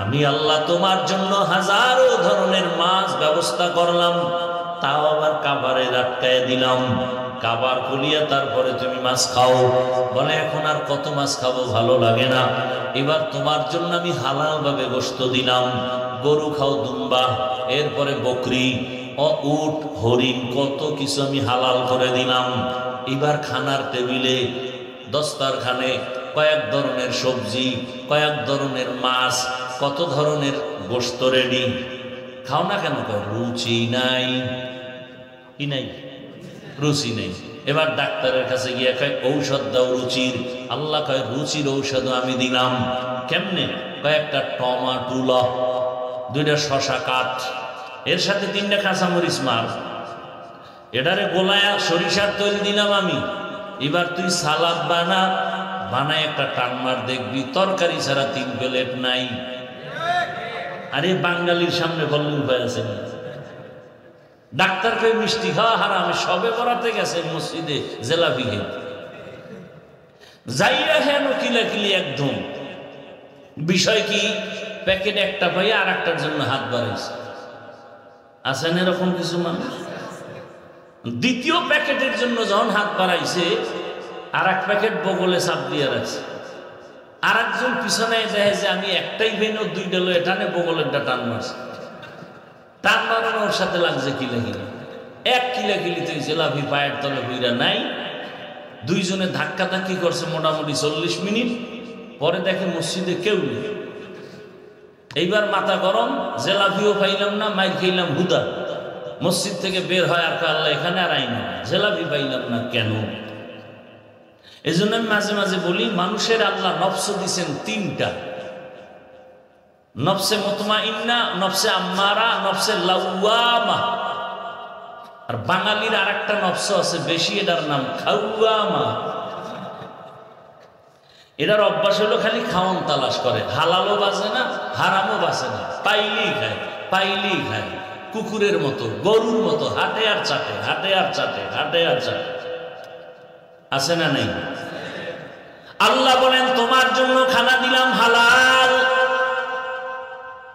আমি আল্লাহ তোমার জন্য হাজারো ধরনের মাছ ব্যবস্থা করলাম, তাও আবার কাবারে আটকায় দিলাম। কাবার খুলিয়া তারপরে তুমি মাছ খাও। বলে এখন আর কত মাছ খাবো, ভালো লাগে না। এবার তোমার জন্য আমি হালাল ভাবে গোশত দিলাম। গরু খাও, দুম্বা, এরপরে বকরি, উট, হরিণ, কত কিছু আমি হালাল করে দিলাম। এবার খানার টেবিলে দস্তারখানে কয়েক ধরনের সবজি, কয়েক ধরনের মাছ, কত ধরনের গোশত রেডি। খাও না কেন? রুচি নাই। কি নাই? রুচি নেই। এবার ডাক্তারের কাছে গিয়ে কয় ঔষধ দাও রুচির। আল্লাহ কয় রুচির ঔষধ আমি দিলাম। কেমনে? কয়েকটা টমাটো ল, 2টা শশা কাট, এর সাথে 3টা কাঁচামরিচ মার, এটারে গোলায়া সরিষার তৈল দিলাম আমি। এবার তুই সালাদ বানায় একটা টান মার, দেখবি তরকারি ছাড়া 3 প্লেট নাই। আরে বাঙালির সামনে বললে উপায় আছে না? ডাক্তারকে মিষ্টি খাওয়া হারামে, সবে পড়াতে গেছে মসজিদে জেলাপি খেয়ে, যাইয়া হেন কিলাকিলি একদম। বিষয় কি? প্যাকেট একটা পাইয়া আর একটার জন্য হাত বাড়াইছে। আছেন এরকম কিছু মানুষ? দ্বিতীয় প্যাকেটের জন্য যখন হাত বাড়াইছে, আর এক প্যাকেট বগলে চাপ দিয়ে রাখছে। আর একজন পিছনে দেখে যে আমি একটাই ভেনো 2টা লো, টানে বগলেরটা টান মারছে। টান মারানোর সাথে লাগছে কিলাকিলি। এক কিলাকিলিতে জেলাপি পায়ের তলে বইরা নাই। দুইজনে ধাক্কাধাক্কি করছে মোটামুটি 40 মিনিট। পরে দেখে মসজিদে কেউ নেই। এইবার মাথা গরম, জেলাপিও পাইলাম না, মাইর খাইলাম হুদা। মসজিদ থেকে বের হয় আর আল্লাহ এখানে আর আইন, জেলাপি পাইলাম না কেন? এই জন্য আমি মাঝে মাঝে বলি, মানুষের আল্লাহ নফস দিছেন 3টা, নফসে মুতমাইন্না, নফসে আম্মারা, নফসে লাওয়ামা। আর বাঙালির আর একটা নফস আছে বেশি, এটার নাম খাওয়ামা। এটার অভ্যাস হলো খালি খাওয়ান তালাশ করে, হালালও বাঁচে না, হারামও বাঁচে না, পাইলেই খায়, পাইলেই খায়। কুকুরের মতো, গরুর মতো, হাটে আর চাটে, হাটে আর চাটে, হাটে আর চাটে। আছে না নেই? আল্লাহ বলেন তোমার জন্য খানা দিলাম হালাল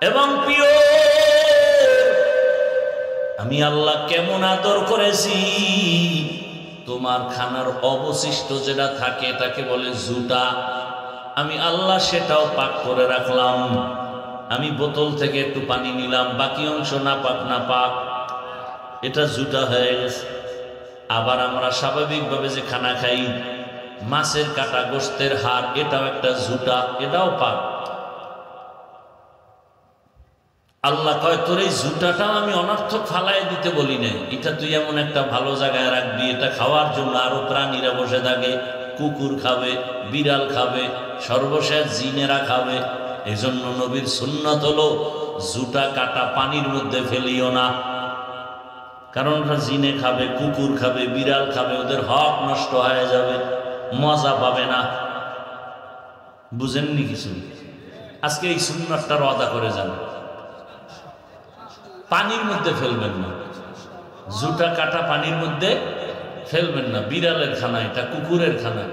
এবং পিওর। আমি আল্লাহ কেমন আদর করেছি। তোমার খানার অবশিষ্ট যেটা থাকে তাকে বলে জুটা, আমি আল্লাহ সেটাও পাক করে রাখলাম। আমি বোতল থেকে একটু পানি নিলাম, বাকি অংশ না পাক না পাক, এটা জুটা হয়ে গেছে। আবার আমরা স্বাভাবিকভাবে যে খানা খাই, মাছের কাটা, গোশতের হাড়, এটাও একটা জুটা, এটাও পাক। আল্লাহ কয় তোর এই জুটাটাও আমি অনর্থক ফালাই দিতে বলি নাই, এটা তুই এমন একটা ভালো জায়গায় রাখবি, এটা খাওয়ার জন্য আরো প্রাণীরা বসে থাকে, কুকুর খাবে, বিড়াল খাবে, সর্বশেষ জিনেরা খাবে। এই জন্য নবীর সুন্নত হলো জুতা কাটা পানির মধ্যে ফেলিও না, কারণ ওরা জিনে খাবে, কুকুর খাবে, বিড়াল খাবে, ওদের হক নষ্ট হয়ে যাবে, মজা পাবে না। বুঝেননি কিছু? আজকে এই সুন্নাতটার ওয়াদা করে যান, পানির মধ্যে ফেলবেন না, জুতা কাটা পানির মধ্যে ফেলবেন না। বিড়ালের খানা এটা, কুকুরের খানা,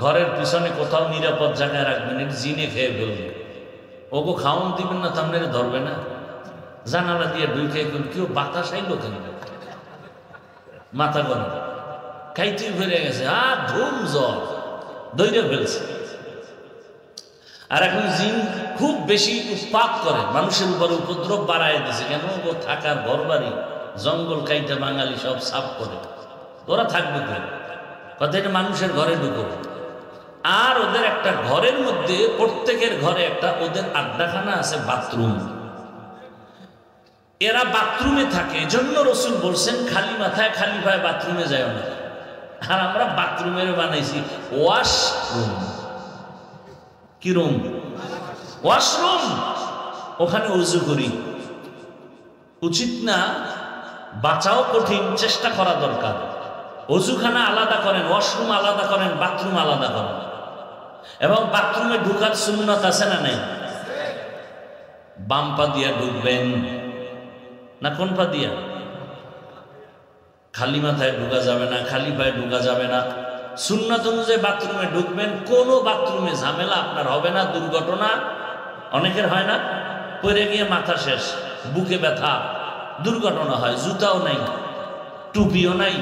ঘরের পিছনে কোথাও নিরাপদ জায়গায় রাখবেন, এটা জিনে খেয়ে ফেলবে। ওগো খাওয়ান দিবেন না, তামনে ধরবে না। জানালা দিয়ে ঢুকে কেউ বাতাস আইলো কেন, মাথা গরম, খাইতে ফেরে গেছে, ধুম জ্বর দইরে ফেলছে। আর এখন জিন খুব বেশি উৎপাত করে, মানুষের উপরে উপদ্রব বাড়ায় দিছে। কেন? ও থাকার ঘর বাড়ি জঙ্গল কাইটা বাঙালি সব সাফ করে, ওরা থাকবে কেন? কথা এটা মানুষের ঘরে ঢুকো। আর ওদের একটা ঘরের মধ্যে, প্রত্যেকের ঘরে একটা ওদের আড্ডাখানা আছে, বাথরুম। এরা বাথরুমে থাকে, এজন্য রসুল বলছেন খালি মাথায় খালি পায়ে বাথরুমে যায় না। আর আমরা বাথরুমের বানাইছি ওয়াশরুম। কি রুম? ওয়াশরুম। ওখানে উজু করি, উচিত না? বাঁচাও কঠিন, চেষ্টা করা দরকার। অজুখানা আলাদা করেন, ওয়াশরুম আলাদা করেন, বাথরুম আলাদা করেন। এবং বাথরুমে ঢুকার সুন্নত আছে না নাই? বাম পা দিয়া ঢুকবেন না কোন পা দিয়া? খালি মাথায় ঢুকা যাবে না, খালি পায়ে ঢুকা যাবে না। সুন্নাত অনুযায়ী বাথরুমে ঢুকবেন। কোনো বাথরুমে ঝামেলা আপনার হবে না, দুর্ঘটনা অনেকের হয় না, পড়ে গিয়ে মাথা শেষ, বুকে ব্যথা, দুর্ঘটনা হয়। জুতাও নাই, টুপিও নাই,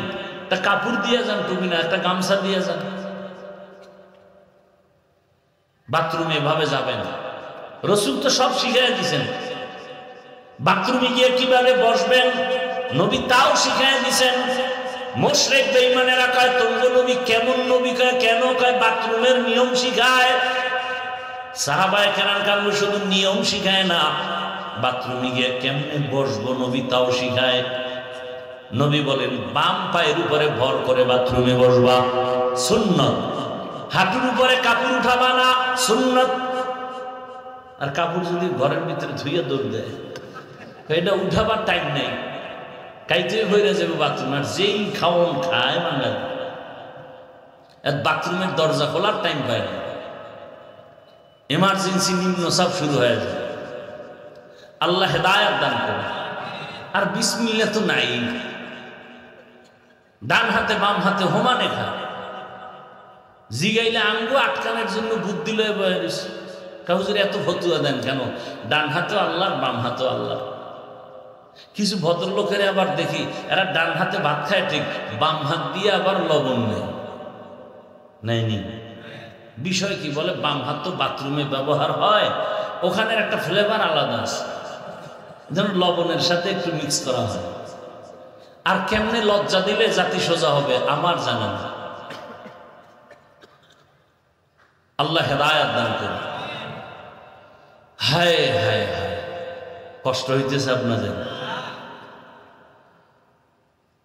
একটা কাপড় দিয়ে যান, টুপি না একটা গামছা দিয়ে যান। বাথরুমে এভাবে যাবেন। রসুল তো সব শিখাই দিয়েছেন। বাথরুমে গিয়ে কিভাবে বসবেন নবী তাও শিখাই দিয়েছেন। মুশরিক বেঈমানেরা কয় তোমরা নবী কেমন নবী, কয় কেন? কয় বাথরুমের নিয়ম শিখায়। সাহাবায়ে কেরাম কামু শুধু নিয়ম শিখায় না, বাথরুমে গিয়ে কেমনে বসবো নবী তাও শিখায়। নবী বলেন বাম পায়ের উপরে ভর করে বাথরুমে বসবা, সুন্নত। হাঁটুর উপরে কাপড় উঠাবা না, সুন্নত। আর কাপড় যদি ঘরের ভিতরে ধুইয়া দৌড় দেয়, এটা উঠাবার টাইম নেই, কাইতে হয়ে যাবে বাথরুম। আর যেই খাওয়ন খায় বাঙালি, বাথরুমের দরজা খোলার টাইম পায় না, এমার্জেন্সি নিম্নচাপ শুরু হয়ে যায়। আল্লাহ হেদায়েত দান করে। আর বিসমিল্লাহ তো নাই, ডান হাতে বাম হাতে হোমানে খা। জিগাইলে আঙ্গু আটকানোর জন্য বুদ্ধি লয়ে বয়ে দিস। কাউজুর এত ফতুয়া দেন কেন? ডান হাতেও আল্লাহ, বাম হাতেও আল্লাহ। কিছু ভদ্রলোকের আবার দেখি এরা ডান হাতে ভাত খায় ঠিক, বাম হাত দিয়ে আবার লবণ নেয়নি। বিষয় কি? বলে বাম হাত তো বাথরুমে ব্যবহার হয়, ওখানের একটা ফ্লেভার আলাদা আছে, যেন লবণের সাথে একটু মিক্স করা হয়। আর কেমনে লজ্জা দিলে জাতি সোজা হবে আমার জানা না। আল্লাহ হেদায়েত দান করুন। হায় হায় হায়, কষ্ট হইতেছে আপনাদের।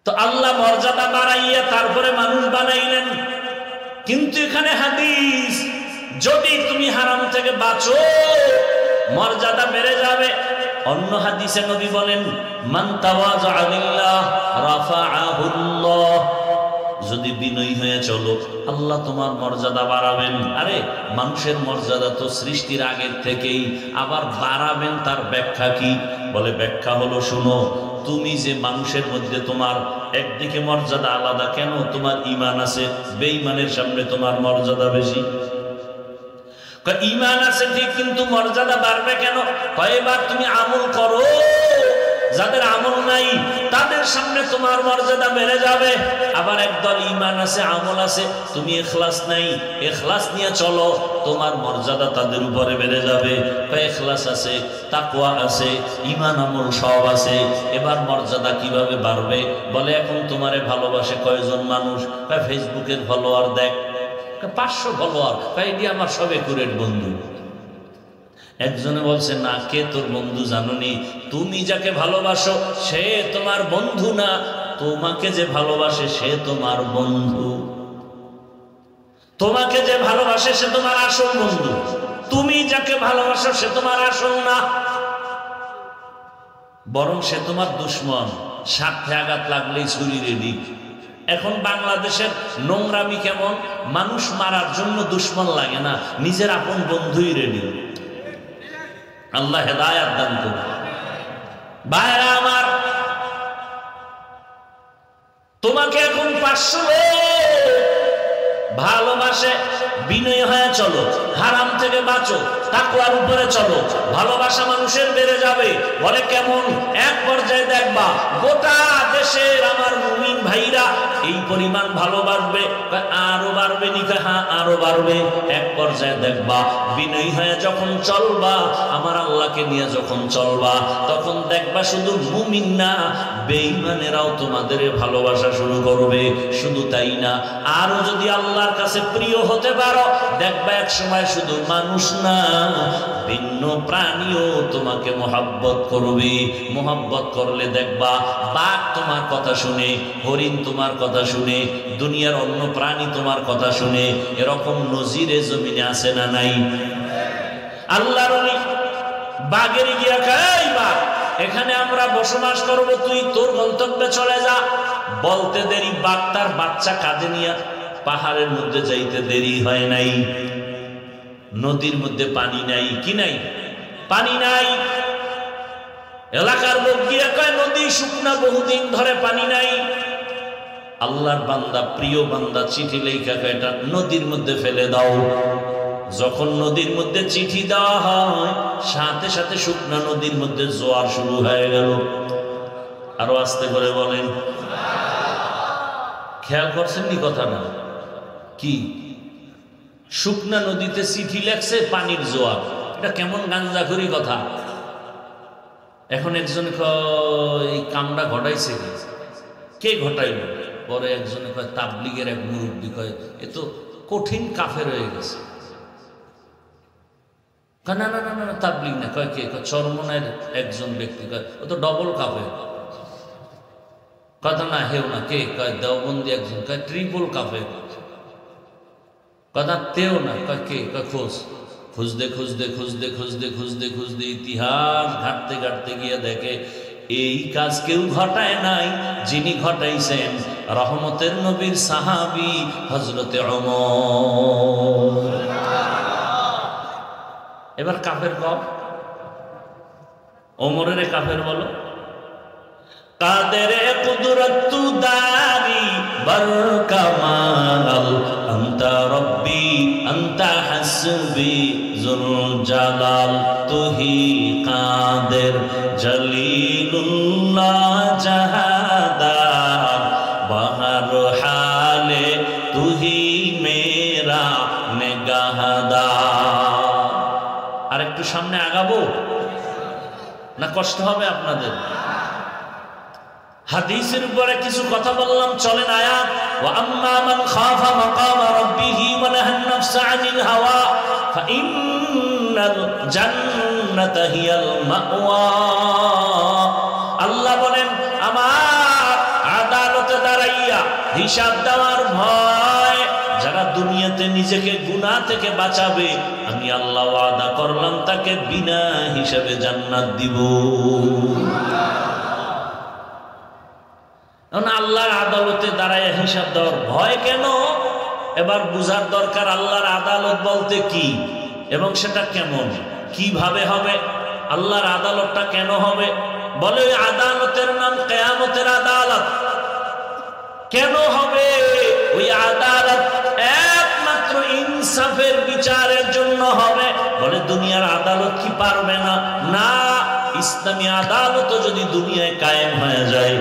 তো আল্লাহ মর্যাদা বাড়াইয়া তারপরে মানুষ বানাইলেন। কিন্তু এখানে হাদিস, যদি তুমি হারাম থেকে বাঁচো মর্যাদা বেড়ে যাবে। অন্য হাদিসে নবী বলেন মান তাওয়াযা লিল্লাহ রাফাআহুল্লাহ, যদি বিনয়ী হয়ে চলো আল্লাহ তোমার মর্যাদা বাড়াবেন। আরে মানুষের মর্যাদা তো সৃষ্টির আগের থেকেই, আবার বাড়াবেন তার ব্যাখ্যা কি? বলে ব্যাখ্যা হলো শুনো, তুমি যে মানুষের মধ্যে তোমার একদিকে মর্যাদা আলাদা, কেন? তোমার ঈমান আছে, বেঈমানের সামনে তোমার মর্যাদা বেশি। ঈমান আছে ঠিক, কিন্তু মর্যাদা বাড়বে কেন? কয়েকবার তুমি আমল করো, যাদের আমল নাই তাদের সামনে তোমার মর্যাদা বেড়ে যাবে। আবার একদল ঈমান আছে, আমল আছে, তুমি ইখলাস নাই, ইখলাস নিয়ে চলো, তোমার মর্যাদা তাদের উপরে বেড়ে যাবে। ইখলাস আছে, তাকওয়া আছে, ঈমান আমল সব আছে, এবার মর্যাদা কিভাবে বাড়বে? বলে এখন তোমারে ভালোবাসে কয়জন মানুষ? ফেসবুকের ফলোয়ার দেখ, 500 ফলোয়ার, এটি আমার সব একুরেট বন্ধু। একজনে বলছে না, কে তোর বন্ধু জানোনি? তুমি যাকে ভালোবাসো সে তোমার বন্ধু না, তোমাকে যে ভালোবাসে সে তোমার বন্ধু। তোমাকে যে ভালোবাসে সে তোমার আসল বন্ধু, তুমি যাকে ভালোবাসো সে তোমার আসল না। বরং সে তোমার দুশ্মন, স্বার্থে আঘাত লাগলেই ছুরি রেডি। এখন বাংলাদেশের নোংরামি কেমন, মানুষ মারার জন্য দুশ্মন লাগে না, নিজের আপন বন্ধুই রেডি। আল্লাহ হেদায়াত দান করুন। ভাইরা আমার, তোমাকে এখন 500 লোক ভালোবাসে, বিনয় হয়ে চলো, হারাম থেকে বাঁচো, তাকওয়ার উপরে চলো, ভালোবাসা মানুষের বেড়ে যাবে। বলে কেমন? এক পর্যায়ে দেখবা গোটা দেশের আমার মুমিন ভাইরা এই পরিমাণ ভালোবাসবে, আরো বাড়বে নিকা, হ্যাঁ আরো বাড়বে। এক পর্যায়ে দেখবা বিনয়ী হয়ে যখন চলবা, আমার আল্লাহকে নিয়ে যখন চলবা, তখন দেখবা শুধু মুমিন না, বেঈমানেরাও তোমাদের ভালোবাসা শুরু করবে। শুধু তাই না, আরো যদি আল্লাহর কাছে প্রিয় হতে পারো, দেখবা এক সময় শুধু মানুষ না, ভিন্ন প্রাণীও তোমাকে মোহাব্বত করবে। মোহাব্বত করলে দেখবা বাঘ তোমার কথা শুনে, হরিণ তোমার কথা শুনে, দুনিয়ার অন্য প্রাণী তোমার কথা শুনে। এরকম নজিরে জমিনে আছে না নাই? আল্লাহর ওলি বাঘের গিয়া খাই, বাঘ এখানে আমরা বসবাস করব, তুই তোর গন্তব্যে চলে যা। বলতে দেরি, বাঘ তার বাচ্চা কাঁধে নিয়ে পাহাড়ের মধ্যে যাইতে দেরি হয় নাই। নদীর মধ্যে পানি নাই, কি নাই? পানি নাই। এলাকার লোক গিয়া কয় নদী শুকনা, বহুদিন ধরে পানি নাই। আল্লাহর বান্দা, প্রিয় বান্দা চিঠি লেখা কয় এটা নদীর মধ্যে ফেলে দাও। যখন নদীর মধ্যে চিঠি দেওয়া হয়, সাথে সাথে শুকনা নদীর মধ্যে জোয়ার শুরু হয়ে গেল। আরো আস্তে করে বলেন, খেয়াল করছেন নি কথাটা? কি শুকনা নদীতে চিঠি লেখছে, পানির জোয়ার, এটা কেমন গাঞ্জাখুরি কথা। এখন একজন এই কামটা ঘটাইছে কে ঘটাইল? পরে একজনে কয় তাবলিগের এক মুরব্বী, কয় এ তো কঠিন কাফের হয়ে গেছে। না না না না, তাবলিগ না। কয় কে? চরমনের একজন ব্যক্তি। কয় ও তো ডবল কাফের। কথা না, হেও না। কে? কয় দেওবন্দি একজন। কয় ট্রিপল কাফের। কথা তেও না। কয় কে? কয় খোঁজ। খুঁজতে খুঁজতে খুঁজতে খুঁজতে খুঁজতে খুঁজতে ইতিহাস ঘাটতে ঘাটতে গিয়ে দেখে এই কাজ কেউ ঘটায় নাই, যিনি ঘটাইছেন রহমতের নবীর সাহাবী হযরতে ওমর। এবার কাফের কম, ওমরের কাফের বলো। কাদেরে কুদরতু দারি বরকামাল, আনতা রব্বি আনতা হাসবি যুল জালাল, তুহি কাদের জলিলুল্লাহ জাহাদার, বাহর হালে তুহি মেরা নেগাহদার। আর একটু সামনে আগাবো না? কষ্ট হবে আপনাদের? হাদিসের উপরে কিছু কথা বললাম, চলেন আয়াত। ওয়া আম্মা মান খাফা মাকামা রাব্বিহি ওয়া নাহান নাফসা আনিল হাওয়া ফাইন্নাল জান্নাতা হিয়াল মাওয়া। আল্লাহ বলেন, আমার আদালতে দাঁড়াইয়া হিসাব দেওয়ার ভয় যারা দুনিয়াতে নিজেকে গুনাহ থেকে বাঁচাবে, আমি আল্লাহ ওয়াদা করলাম তাকে বিনা হিসাবে জান্নাত দিব। আল্লাহর আদালতে দাঁড়ায় হিসাব দেওয়ার ভয় কেন? এবার বুঝার দরকার আল্লাহর আদালত বলতে কি এবং সেটা কেমন, কিভাবে হবে। আল্লাহর আদালতটা কেন হবে? বলে ওই আদালতের নাম কিয়ামতের আদালত। কেন হবে ওই আদালত? একমাত্র ইনসাফের বিচারের জন্য হবে। বলে দুনিয়ার আদালত কি পারবে না? না, ইসলামী আদালত যদি দুনিয়ায় কায়েম হয়ে যায়,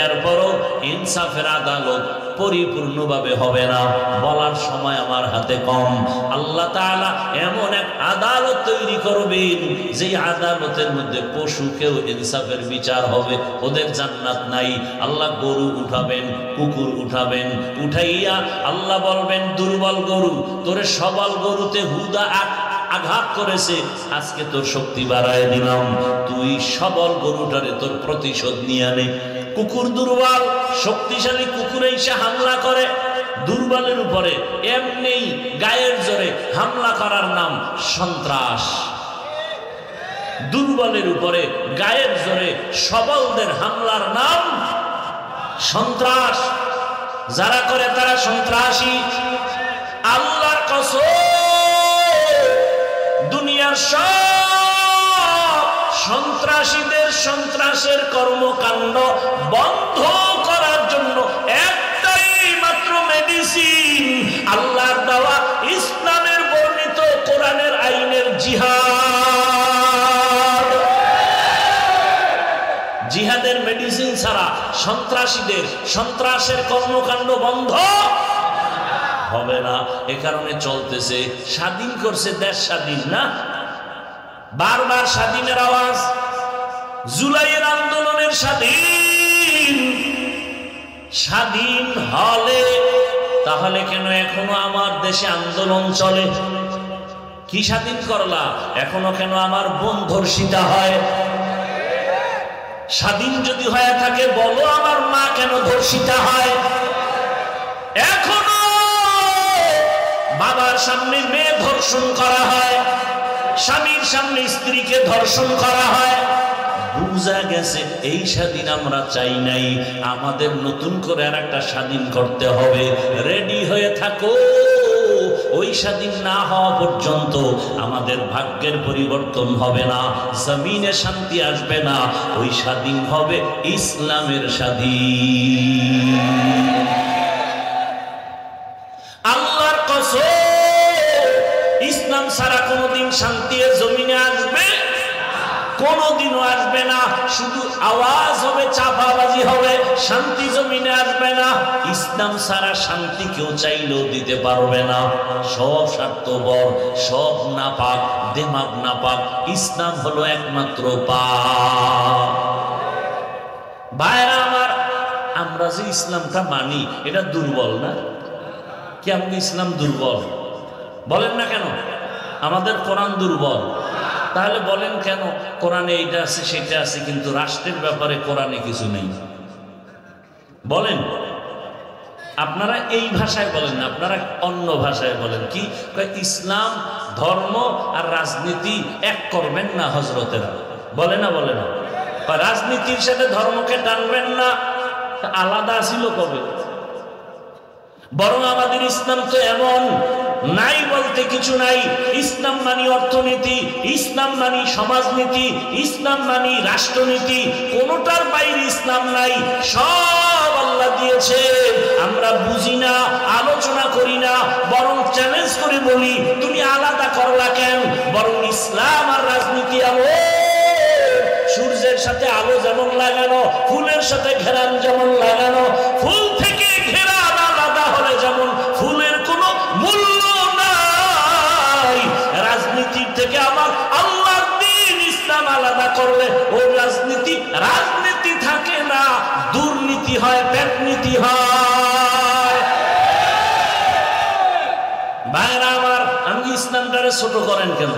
এরপরও ইনসাফের আদালত পরিপূর্ণভাবে হবে না। বলার সময় আমার হাতে কম। আল্লাহ তাআলা এমন এক আদালত তৈরি করবেন যে আদালতের মধ্যে পশুকেও ইনসাফের বিচার হবে। ওদের জান্নাত নাই। আল্লাহ গরু উঠাবেন, কুকুর উঠাবেন, উঠাইয়া আল্লাহ বলবেন দুর্বল গরু, তোরে সবল গরুতে হুদা আঘাত করেছে, আজকে তোর শক্তি বাড়ায় দিলাম, তুই সবল গরুটারে তোর প্রতিশোধ নিয়ে আনে। কুকুর দুর্বল, শক্তিশালী কুকুরে এসে হামলা করে দুর্বলের উপরে, এমনি গায়ের জোরে হামলা করার নাম সন্ত্রাস। দুর্বলের উপরে গায়ের জোরে সবলদের হামলার নাম সন্ত্রাস। যারা করে তারা সন্ত্রাসী। আল্লাহর কসম, দুনিয়ার সব সন্ত্রাসীদের সন্ত্রাসের কর্মকাণ্ড বন্ধ করার জন্য একটাই মাত্র মেডিসিন, আল্লাহর দেওয়া ইসলামের বর্ণিত কোরআনের আইনের জিহাদ। জিহাদের মেডিসিন ছাড়া সন্ত্রাসীদের সন্ত্রাসের কর্মকাণ্ড বন্ধ হবে না। এ কারণে চলতেছে, স্বাধীন করছে দেশ, স্বাধীন না, বারবার স্বাধীনের আওয়াজ, জুলাইয়ের আন্দোলনের স্বাধীন। স্বাধীন হলে তাহলে কেন এখনো আমার দেশে আন্দোলন চলে? কি স্বাধীন করলা? এখনো কেন আমার বোন ধর্ষিতা হয়? স্বাধীন যদি হয়ে থাকে বলো, আমার মা কেন ধর্ষিতা হয়? এখনো বাবার সামনে মেয়ে ধর্ষণ করা হয়, স্বামীর সামনে স্ত্রীকে ধর্ষণ করা হয়। বুঝা গেছে এই স্বাধীন আমরা চাই নাই, আমাদের নতুন করে আর একটা স্বাধীন করতে হবে। রেডি হয়ে থাকো, ওই স্বাধীন না হওয়া পর্যন্ত আমাদের ভাগ্যের পরিবর্তন হবে না, জমিনে শান্তি আসবে না। ওই স্বাধীন হবে ইসলামের স্বাধীন। আল্লাহর কসম, ইসলাম ছাড়া কোনোদিন শান্তি জমিনে আসবে? কোনোদিনও আসবে না। শুধু আওয়াজ হবে, চাপাবাজি হবে, শান্তি জমিনে আসবে না। ইসলাম ছাড়া শান্তি কেউ চাইলেও দিতে পারবে না। সব স্বার্থপর, সব নাপাক, দেমাগ নাপাক। ইসলাম হলো একমাত্র পাক। ভাইরা আমার, আমরা যে ইসলামটা মানি এটা দুর্বল না? কেমন ইসলাম দুর্বল? বলেন না কেন? আমাদের কোরআন দুর্বল। তাহলে বলেন কেন কোরআনে এইটা আছে সেটা আছে, কিন্তু রাষ্ট্রের ব্যাপারে কোরআনে কিছু নেই? বলেন। আপনারা এই ভাষায় বলেন না, আপনারা অন্য ভাষায় বলেন। কি ইসলাম ধর্ম আর রাজনীতি এক করবেন না হজরতেরা? বলে না? বলে না? রাজনীতির সাথে ধর্মকে টানবেন না। আলাদা ছিল কবে? বরং আমাদের ইসলাম তো এমন, নাই বলতে কিছু নাই। ইসলাম মানি অর্থনীতি, ইসলাম মানি সমাজনীতি, ইসলাম মানি রাষ্ট্রনীতি, কোনোটার বাইরে ইসলাম নাই। সব আল্লাহ দিয়েছে, আমরা বুঝি না, আলোচনা করি না, বরং চ্যালেঞ্জ করে বলি তুমি আলাদা করলা কেন? বরং ইসলাম আর রাজনীতি আলো। সূর্যের সাথে আলো যেমন লাগানো, ফুলের সাথে ঘেরান যেমন লাগানো, ফুল থেকে ঘেরান আলাদা হলে যেমন ফুলের কোনো মূল্য নাই, রাজনীতির থেকে আমার আল্লাহর দ্বীন ইসলাম আলাদা করলে ওই রাজনীতি রাজনীতি থাকে না, দুর্নীতি হয়, পেটনীতি হয়। ভাইরা আমার, আমি ইসলামটারে ছোট করেন কেন?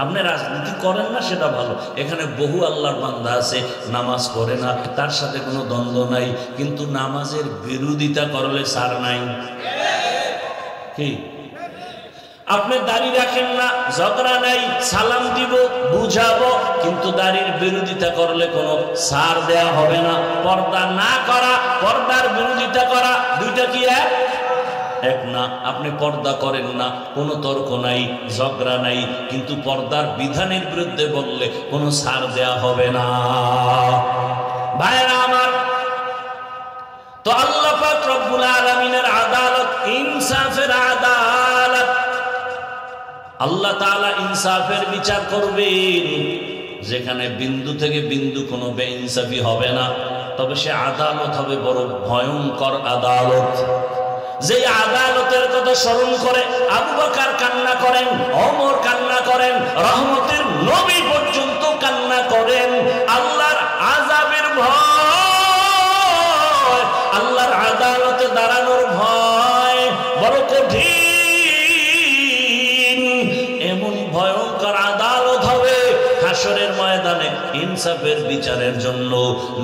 আপনি রাজনীতি করেন না সেটা ভালো, এখানে বহু আল্লাহর বান্দা আছে নামাজ পড়ে না, তার সাথে কোনো দ্বন্দ্ব নাই, কিন্তু নামাজের বিরোধিতা করলে ছাড় নাই। কি আপনি দাড়ি রাখেন না, ঝগড়া নাই, সালাম দিব, বুঝাবো, কিন্তু দাড়ির বিরোধিতা করলে কোনো ছাড় দেয়া হবে না। পর্দা না করা, পর্দার বিরোধিতা করা, দুইটা কি এক না? আপনি পর্দা করেন না, কোনো তর্ক নাই, ঝগড়া নাই, কিন্তু পর্দার বিধানের বিরুদ্ধে বললে কোনো ছাড় দেয়া হবে না। ভাইরা আমার, তো আল্লাহ পাক রব্বুল আলামিনের আদালত, ইনসাফের আদালত, আল্লাহ তাআলা ইনসাফের বিচার করবেন, যেখানে বিন্দু থেকে বিন্দু কোনো বেইনসাফি হবে না। তবে সে আদালত হবে বড় ভয়ঙ্কর আদালত। যে আদালতের কথা স্মরণ করে আবু বকর কান্না করেন, ওমর কান্না করেন, রহমতের নবী পর্যন্ত কান্না করেন। আল্লাহর আযাবের ভয়, আল্লাহর আদালতে দাঁড়ানোর ভয় বড় কঠিন। এমন ভয়ঙ্কর আদালত হবে হাসরের ময়দানে, ইনসাফের বিচারের জন্য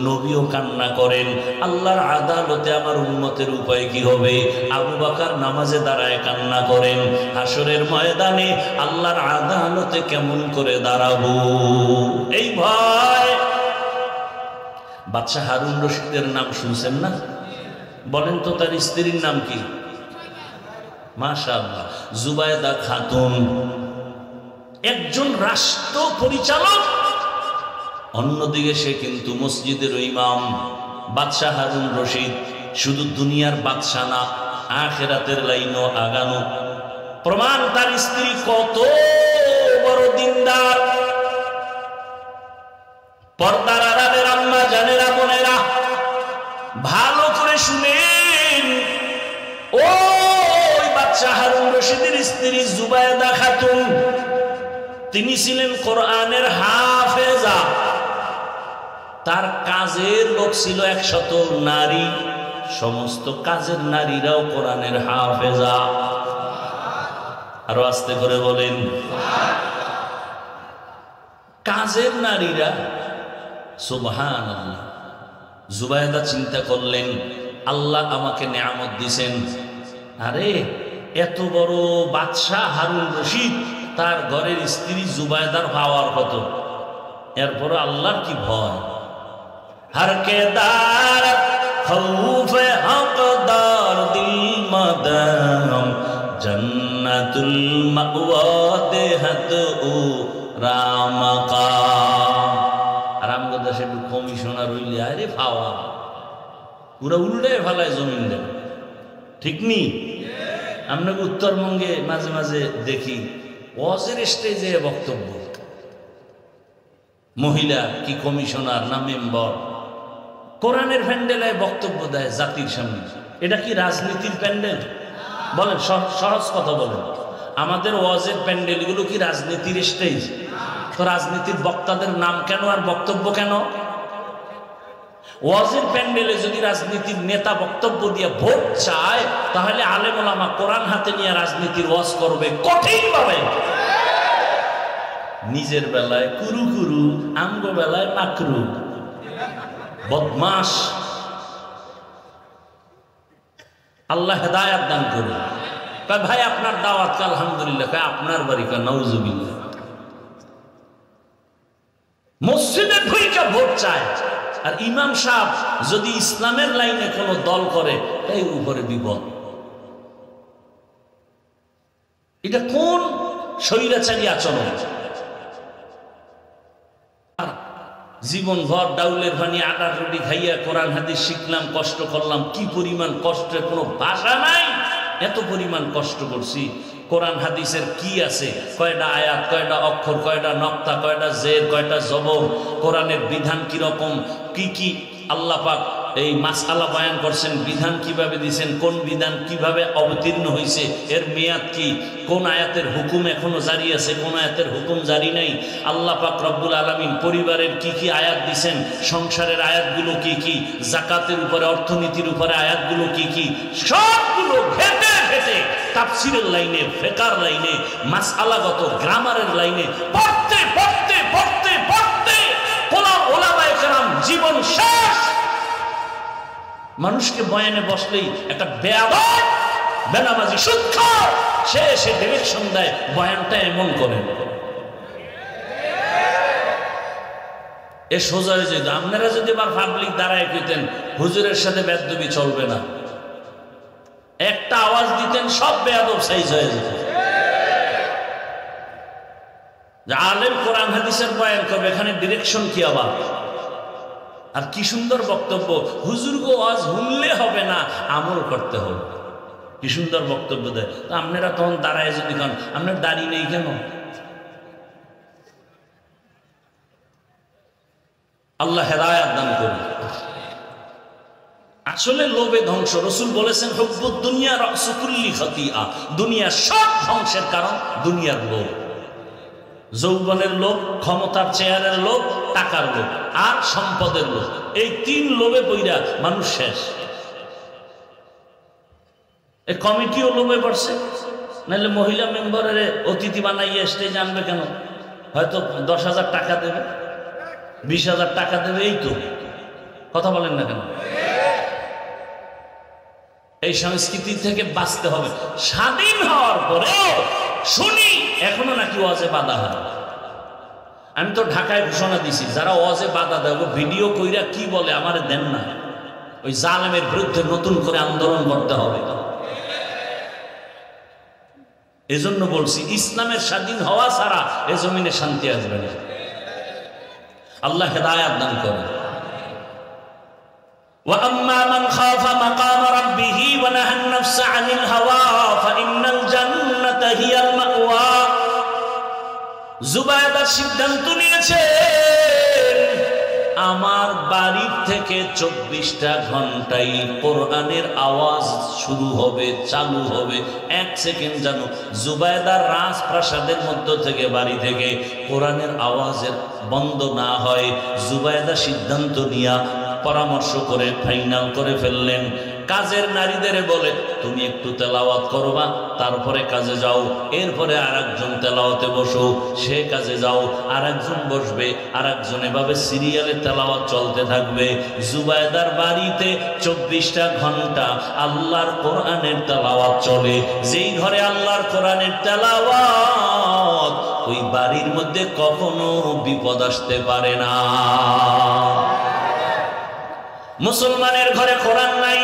নবীও কান্না করেন, আল্লাহর আদালতে আমার উম্মতের উপায় কি হবে? আবু বকর নামাজে দাঁড়ায় কান্না করেন, হাসরের ময়দানে আল্লাহর আদালতে কেমন করে দাঁড়াবো এই ভয়। বাদশাহ হারুন রশিদের নাম শুনছেন না? বলেন তো তার স্ত্রীর নাম কি? মাশাআল্লাহ, জুবায়দা খাতুন। একজন রাষ্ট্র পরিচালক, অন্যদিকে সে কিন্তু মসজিদের ইমাম। বাদশাহ হারুন রশিদ শুধু দুনিয়ার বাদশাহ না, আখিরাতের লাইনও আগানো। প্রমাণ তার স্ত্রী কত বড় দিনদার। পর্দার আড়ালের আম্মা জানেরা, বোনেরা, ভালো করে শুনেন। ওই বাদশাহ হারুন রশিদের স্ত্রী জুবায়দা খাতুন, তিনি ছিলেন কোরআনের হাফেজা। তার কাজের লোক ছিল 100 নারী। সমস্ত কাজের নারীরাও কোরআনের হাফেজা। আরো আস্তে করে বলেন, কাজের নারীরা। সুবহানাল্লাহ। জুবায়দা চিন্তা করলেন, আল্লাহ আমাকে নেয়ামত দিছেন, আরে এত বড় বাদশাহ হারুন রশিদ, তার ঘরের স্ত্রী জুবায়দার পাওয়ার কত। এরপর আল্লাহর কি ভয়। हर के दार खौफ हकदार दिल मदम जन्नतुल मअवा देहत उ रामका। রামগদা সেটু কমিশনার হইলে আরে পাওয়া পুরা উল্টে ফেলায় জমিন দেন, ঠিক নি? আপনাকে উত্তরবঙ্গে মাঝে মাঝে দেখি ওয়াজের স্টেজে বক্তব্য, মহিলা কি কমিশনার না মেম্বার কোরআনের প্যান্ডেলে বক্তব্য দেয় জাতির সামনে। এটা কি রাজনীতির প্যান্ডেল? বলেন, সহজ কথা বলেন। আমাদের ওয়াজের প্যান্ডেল এগুলো কি রাজনীতির স্টেজ? তো রাজনীতির বক্তাদের নাম কেন আর বক্তব্য কেন? ওয়াজের প্যান্ডেলে যদি রাজনীতির নেতা বক্তব্য দিয়ে ভোট চায়, তাহলে আলেম ওলামা কোরআন হাতে নিয়ে রাজনীতির ওয়াজ করবে কঠিন ভাবে। নিজের বেলায় কুরু কুরু, আমগো বেলায় মাকরু, বদমাস। আল্লাহ হেদায়াত দান করুন। ভাই আপনার দাওয়াত, আলহামদুলিল্লাহ। আপনার বাড়ি কা নাউজুবিল্লাহ। মসজিদে ঢুইকা ভোট চায়, আর ইমাম সাহেব যদি ইসলামের লাইনে কোনো দল করে, এই উপরে বিপদ। এটা কোন স্বৈরাচারী আচরণ? জীবন ভর ডাউলের ভানি আটার রুটি খাইয়া কোরআন হাদিস শিখলাম, কষ্ট করলাম। কি পরিমাণ কষ্টের কোনো ভাষা নাই। এত পরিমাণ কষ্ট করছি। কোরআন হাদিসের কি আছে, কয়টা আয়াত, কয়টা অক্ষর, কয়টা নক্তা, কয়টা জের, কয়টা জবর, কোরআনের বিধান কিরকম, কি কি আল্লাহ পাক এই মাসআলা বয়ান করছেন, বিধান কিভাবে দিয়েছেন, কোন বিধান কিভাবে অবতীর্ণ হয়েছে, এর মেয়াদ কি, কোন আয়াতের হুকুম এখনো জারি আছে, কোন আয়াতের হুকুম জারি নাই। আল্লাহ পাক রব্বুল আলামিন পরিবারের কি কি আয়াত দিয়েছেন, সংসারের আয়াতগুলো কি কি, জাকাতের উপরে, অর্থনীতির উপরে আয়াতগুলো কি কি, সবগুলো ঘেটে ঘেটে তাফসীরের লাইনে, ফিকহের লাইনে, মাসআলাগত গ্রামারের লাইনে পড়তে পড়তে পড়তে পড়তে কোরআন ওলামায়ে কেরাম জীবন শেষ। মানুষকে বয়ানে বসলেই একটা বেয়াদব, বেনামাজি, সুদখোর, সে এসে ডিরেকশন দেয়, বয়ানটা এমন করেন। এ সোজা হয়ে যেত। আপনারা যদি আবার পাবলিক দাঁড়ায় কইতেন হুজুরের সাথে বেয়াদবি চলবে না, একটা আওয়াজ দিতেন সব বেয়াদব সাইজ হয়ে যেত। আলেম কোরআন হাদিসের বয়ান করবে, এখানে ডিরেকশন কি আবার? আর কি সুন্দর বক্তব্য। হুজুর গো আজ শুনলে হবে না, আমল করতে হবে। কি সুন্দর বক্তব্য দেয়। তো আপনারা তখন দাঁড়ায় যদি খান, আপনার দাড়ি নেই কেন? আল্লাহ হেদায়াত দান করুন। আসলে লোভে ধ্বংস। রাসূল বলেছেন হুব্বুদ দুনিয়া রাসু কুল্লি খাতিয়া, দুনিয়া সব ধ্বংসের কারণ দুনিয়ার লোভ। যৌবনের লোভ, ক্ষমতার চেয়ারের লোভ, টাকার লোভ আর সম্পদের লোভ। এই তিন লোভে পইরা মানুষ শেষ। এই কমিটিও লোভে পড়ছে, নাহলে মহিলা মেম্বারের অতিথি বানাইয়ে স্টেজে আনবে কেন? হয়তো 10,000 টাকা দেবে। 20,000 টাকা দেবে, এই তো কথা বলেন না কেন? এই সংস্কৃতি থেকে বাঁচতে হবে। স্বাধীন হওয়ার পরেও শুনি এখনো নাকি ওয়াজে বাধা হয়। আমি তো ঢাকায় ঘোষণা দিছি, যারা ওয়াজে বাধা দেব ভিডিও কইরা কি বলে আমারে দেন না, ওই জালেমের বিরুদ্ধে নতুন করে আন্দোলন করতে হবে। এজন্য বলছি ইসলামের স্বাধীন হওয়া ছাড়া এ জমিনে শান্তি আসবে না। আল্লাহ হেদায়েত দান করেন। وَأَمَّا مَنْ خَافَ مَقَامَ رَبِّهِ وَنَهَى النَّفْسَ عَنِ الْهَوَى فَإِنَّ الْجَنَّةَ هِيَ الْمَأْوَى। জুবায়দা সিদ্ধান্ত নিয়েছেন, আমার বাড়ির থেকে 24টা ঘন্টাই কোরআনের আওয়াজ শুরু হবে, চালু হবে। 1 সেকেন্ড যেন জুবায়দার রাজপ্রাসাদের মধ্য থেকে, বাড়ি থেকে কোরআনের আওয়াজের বন্ধ না হয়। জুবায়দা সিদ্ধান্ত নিয়া পরামর্শ করে ফাইনাল করে ফেললেন। কাজের নারীদের বলে তুমি একটু তেলাওয়াত করবা, তারপরে কাজে যাও। এরপরে আরেকজন তেলাওয়াতে বসো, সে কাজে যাও, আরেকজন বসবে, আরেকজন, এভাবে সিরিয়ালে তেলাওয়াত চলতে থাকবে। জুবায়দার বাড়িতে 24টা ঘন্টা আল্লাহর কোরআনের তেলাওয়াত চলে। যেই ঘরে আল্লাহর কোরআনের তেলাওয়াত, ওই বাড়ির মধ্যে কখনো বিপদ আসতে পারে না। মুসলমানের ঘরে কোরআন নাই,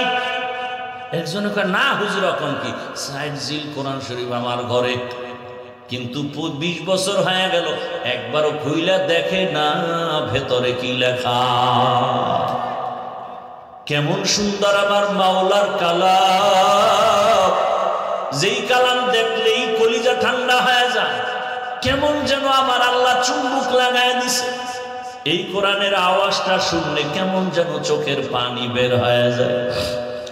একজনে কয় না হুজুর এখন কি সাইড জিল কোরআন শরীফ আমার ঘরে, কিন্তু 20 বছর হয়ে গেল একবারও খুইলা দেখে না ভেতরে কি লেখা। কেমন সুন্দর আমার মাওলার কালাম, যেই কালাম দেখলেই কলিজা ঠান্ডা হয়ে যায়। কেমন যেন আমার আল্লাহ চুম্বুক লাগায় দিছে। এই কোরআনের আওয়াজটা শুনলে কেমন যেন চোখের পানি বের হয়ে যায়।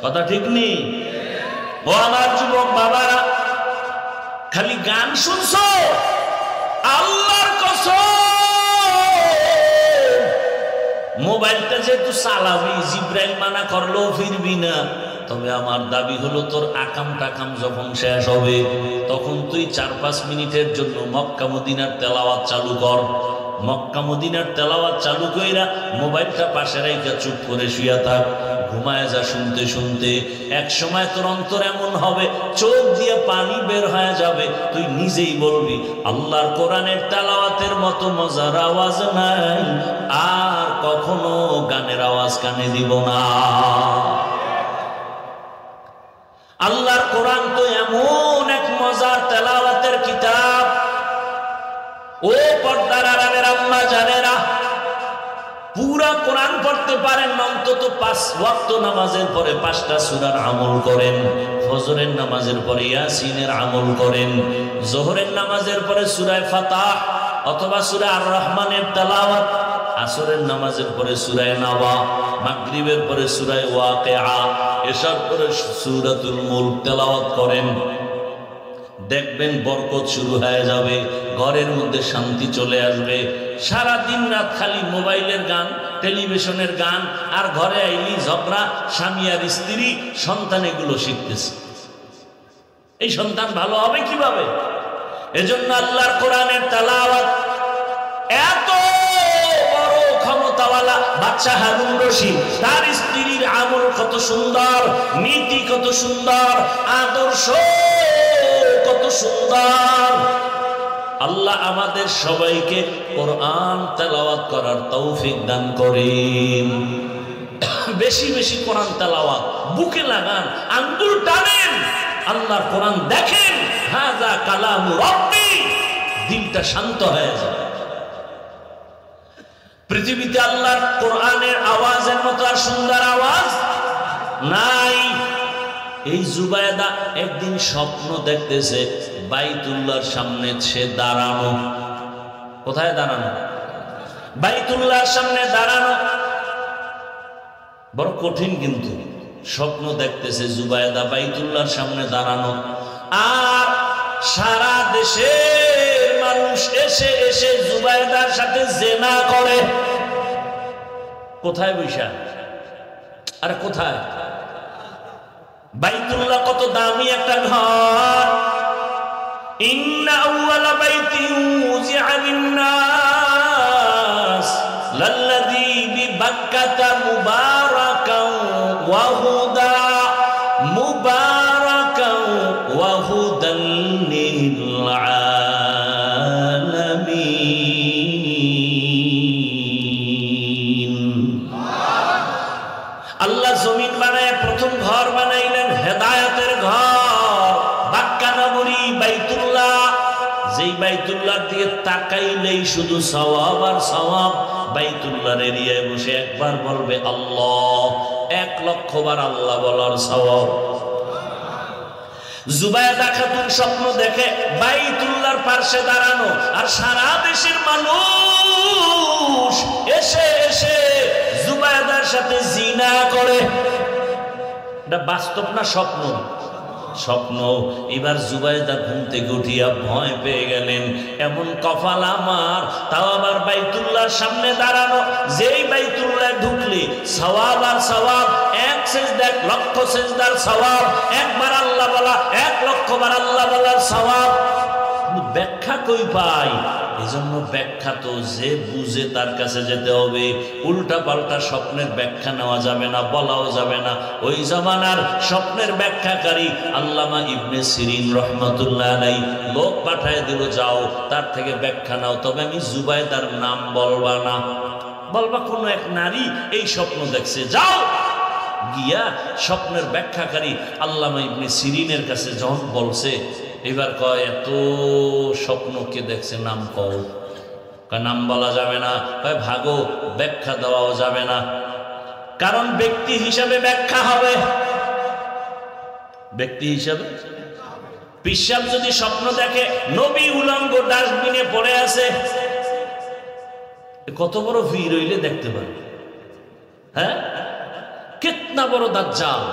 কথা ঠিক নেই? ও আমার যুবক বাবারা, খালি গান শুনছো? আল্লাহর কসম, মোবাইলটা যেহেতু চালাবি, জিব্রাইল মানা করলেও ফিরবি না। তবে আমার দাবি হলো, তোর আকাম টাকাম যখন শেষ হবে, তখন তুই 4-5 মিনিটের জন্য মক্কা মদিনার তেলাওয়াত চালু কর। মক্কা মদিনার তেলাওয়াত চালু কইরা মোবাইলটা পাশে রাইখা চুপ করে শুয়া থাক, ঘুমায় যা শুনতে শুনতে। এক সময় তোর অন্তর এমন হবে, চোখ দিয়ে পানি বের হয়ে যাবে, তুই নিজেই বলবি আল্লাহর কোরআনের তেলাওয়াতের মতো মজার আওয়াজ নাই, আর কখনো গানের আওয়াজ কানে দিব না। আল্লাহর কোরআন তো এমন এক মজার তেলাওয়াতের কিতাব। ও পর্দার আড়ালের আম্মা জানেরা, পুরা কোরআন পড়তে পারেন, অন্তত 5 ওয়াক্ত নামাজের পরে 5টা সূরার আমল করেন, ফজরের নামাজের পরে ইয়াসিনের আমল করেন, জোহরের নামাজের পরে সূরা ফাতাহ অথবা সূরা আর রহমানের তেলাওয়াত, আসরের নামাজের পরে সূরা নাবা, মাগরিবের পরে সূরা ওয়াকিআ, এশার পরে সূরাতুল মুলক তেলাওয়াত করেন। দেখবেন বরকত শুরু হয়ে যাবে, ঘরের মধ্যে শান্তি চলে আসবে। সারা দিন রাত খালি মোবাইলের গান, টেলিভিশনের গান, আর ঘরে আইলি ঝগড়া, স্বামী আর স্ত্রী, সন্তান এগুলো শিখতেছে। এই সন্তান ভালো হবে কিভাবে? এজন্য আল্লাহর কোরআনের তেলাওয়াত এত বড় ক্ষমতাওয়ালা বাদশা হারুন রশিদ, তার স্ত্রীর আমল কত সুন্দর, নীতি কত সুন্দর, আদর্শ কত সুন্দর। আল্লাহ আমাদের সবাইকে কোরআন তেলাওয়াত করার তৌফিক দান করেন। বেশি বেশি কোরআন তেলাওয়াত, বুকে লাগান, আঙ্গুল টানেন, আল্লাহর কোরআন দেখেন, হাযা কালামু রাব্বি, দিলটা শান্ত হয়ে যাবে। পৃথিবীতে আল্লাহর কোরআনের আওয়াজের মতো আর সুন্দর আওয়াজ নাই। এই জুবায়দা একদিন স্বপ্ন দেখতেছে, বাইতুল্লাহর সামনে সে দাঁড়ানো। কোথায় দাঁড়ানো? বাইতুল্লাহর সামনে দাঁড়ানো বড় কঠিন, কিন্তু স্বপ্ন দেখতেছে জুবায়দা বাইতুল্লাহর সামনে দাঁড়ানো, আর সারা দেশের মানুষ এসে এসে জুবায়দার সাথে জিনা করে। কোথায় বৈশা? আর কোথায়? বাইতুল্লাহ কত দামি একটা ঘর। ইন্না আউওয়ালা বাইতিন উযিআ লিন-নাস লাল্লাযী বিবাক্কাতা মুবারাকাও ওয়া হুদা মুবারাকাও ওয়া হুদাল লিল আলামিন। আল্লাহ জমিন বানায় প্রথম ঘর বানাইলেন হেদায়েতের ঘর, বাক্কা নগরী বাইতুল্লাহ। যেই বাইতুল্লাহ দিয়ে তাকাইলেই শুধু সওয়াব আর সওয়াব। বাইতুল্লাহর এরিয়ায় বসে একবার বলবে আল্লাহ, 1,00,000 বার আল্লাহ বলার সওয়াব। জুবায়দা খাতুন স্বপ্ন দেখে বাইতুল্লাহর পাশে দাঁড়ানো, আর সারা দেশের মানুষ এসে এসে জুবায়দার সাথে জিনা করে। এটা বাস্তব না স্বপ্ন? স্বপ্ন। এবার জুবায়দা ঘুম থেকে উঠিয়া ভয় পেয়ে গেলেন, এমন কপাল আমার, তাও আবার বাইতুল্লাহর সামনে দাঁড়ানো। যেই বাইতুল্লাহ ঢুকলি সওয়াব আর সওয়াব, 1 সেজদা 1,00,000 সেজদার সওয়াব, একবার আল্লাহ বলা 1,00,000 বার আল্লাহ বলার সওয়াব। ব্যাখ্যা কই পাই? এজন্য ব্যাখ্যা তো যে বুঝে তার কাছে যেতে হবে। উল্টা পাল্টা স্বপ্নের ব্যাখ্যা নেওয়া যাবে না, বলাও যাবে না। ওই জামানার স্বপ্নের ব্যাখ্যাকারী আল্লামা ইবনে সিরিন রহমাতুল্লাহ আলাইহি লোক পাঠায় দিল, যাও তার থেকে ব্যাখ্যা নাও, তবে আমি জুবায়দার নাম বলবা না, বলবা কোন এক নারী এই স্বপ্ন দেখছে। যাও গিয়া স্বপ্নের ব্যাখ্যাকারী আল্লামা ইবনে সিরিনের কাছে যখন বলছে, এবার কয় এত স্বপ্ন কে দেখছে, নাম কও। কয় নাম বলা যাবে না। কয় ভাগো, ব্যাখ্যা দেওয়াও যাবে না, কারণ ব্যক্তি হিসাবে ব্যাখ্যা হবে। ব্যক্তি হিসাবে পিশাব যদি স্বপ্ন দেখে নবী উলঙ্গ ডাস্টবিনে পড়ে আছে, কত বড় ভিড় হইলে দেখতে পারে? হ্যাঁ, কিতনা বড় দাজ্জাল।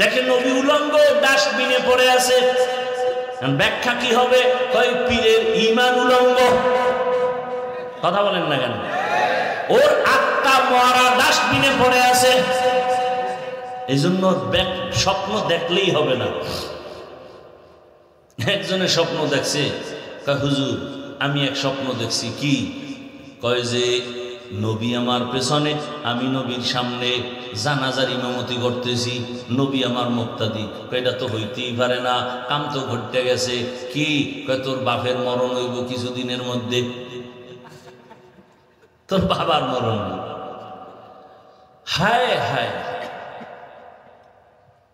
দেখে নবী উলঙ্গ ডাস্টবিনে পড়ে আছে, ব্যাখ্যা কি হবে? কয় পীরের ঈমান উলঙ্গ। কথা বলেন না কেন? ওর আত্মা মরা ডাস্টবিনে পড়ে আছে। এই জন্য স্বপ্ন দেখলেই হবে না। একজনের স্বপ্ন দেখছে, কয় হুজুর আমি এক স্বপ্ন দেখছি। কি? কয় যে নবী আমার পেছনে, আমি নবীর সামনে জানাজার ইমামতি করতেছি, নবী আমার মুক্তাদি। এটা তো হইতেই পারে না, কাম তো ঘটতে গেছে। কি? কয় তোর বাপের মরণ হইব কিছুদিনের মধ্যে। তোর বাবার মরণ? হায় হায়,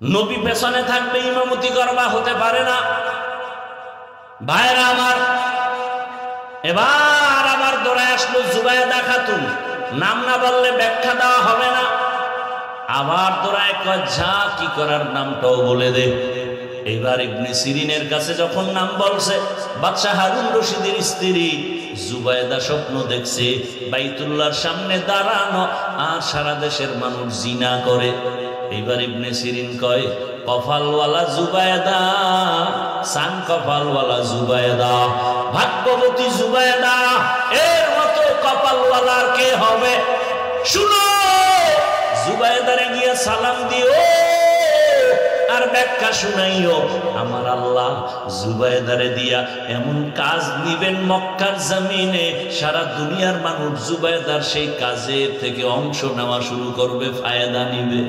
নবী পেছনে থাকবে, ইমামতি করবা, হতে পারে না। ভাইরা আমার, এবার আবার দৌড়ায় আসলো জুবায়দা খাতুন। নাম না বললে ব্যাখ্যা দেওয়া হবে না। আবার দৌড়ায় কয় যা কি করার নামটাও বলে দে। এবার ইবনে সিরিনের কাছে যখন নাম বলছে, বাদশাহ হারুন রশিদের স্ত্রী জুবায়দা স্বপ্ন দেখছে বাইতুল্লাহর সামনে দাঁড়ানো, আর সারা দেশের মানুষ জিনা করে। এইবার ইবনে সিরিন কয় কপালওয়ালা জুবায়দা, সান কপালওয়ালা জুবায়দা, ভাগ্যবতী জুবায়দা, এর মতো কপালওয়ালার কে হবে? শুনো, জুবায়দারে গিয়ে সালাম দিও আর ব্যাখ্যা শুনাইও। আমার আল্লাহ জুবায়দারে দিয়া এমন কাজ নিবেন মক্কার জমিনে, সারা দুনিয়ার মানুষ জুবায়দার সেই কাজের থেকে অংশ নেওয়া শুরু করবে, ফায়দা নিবে।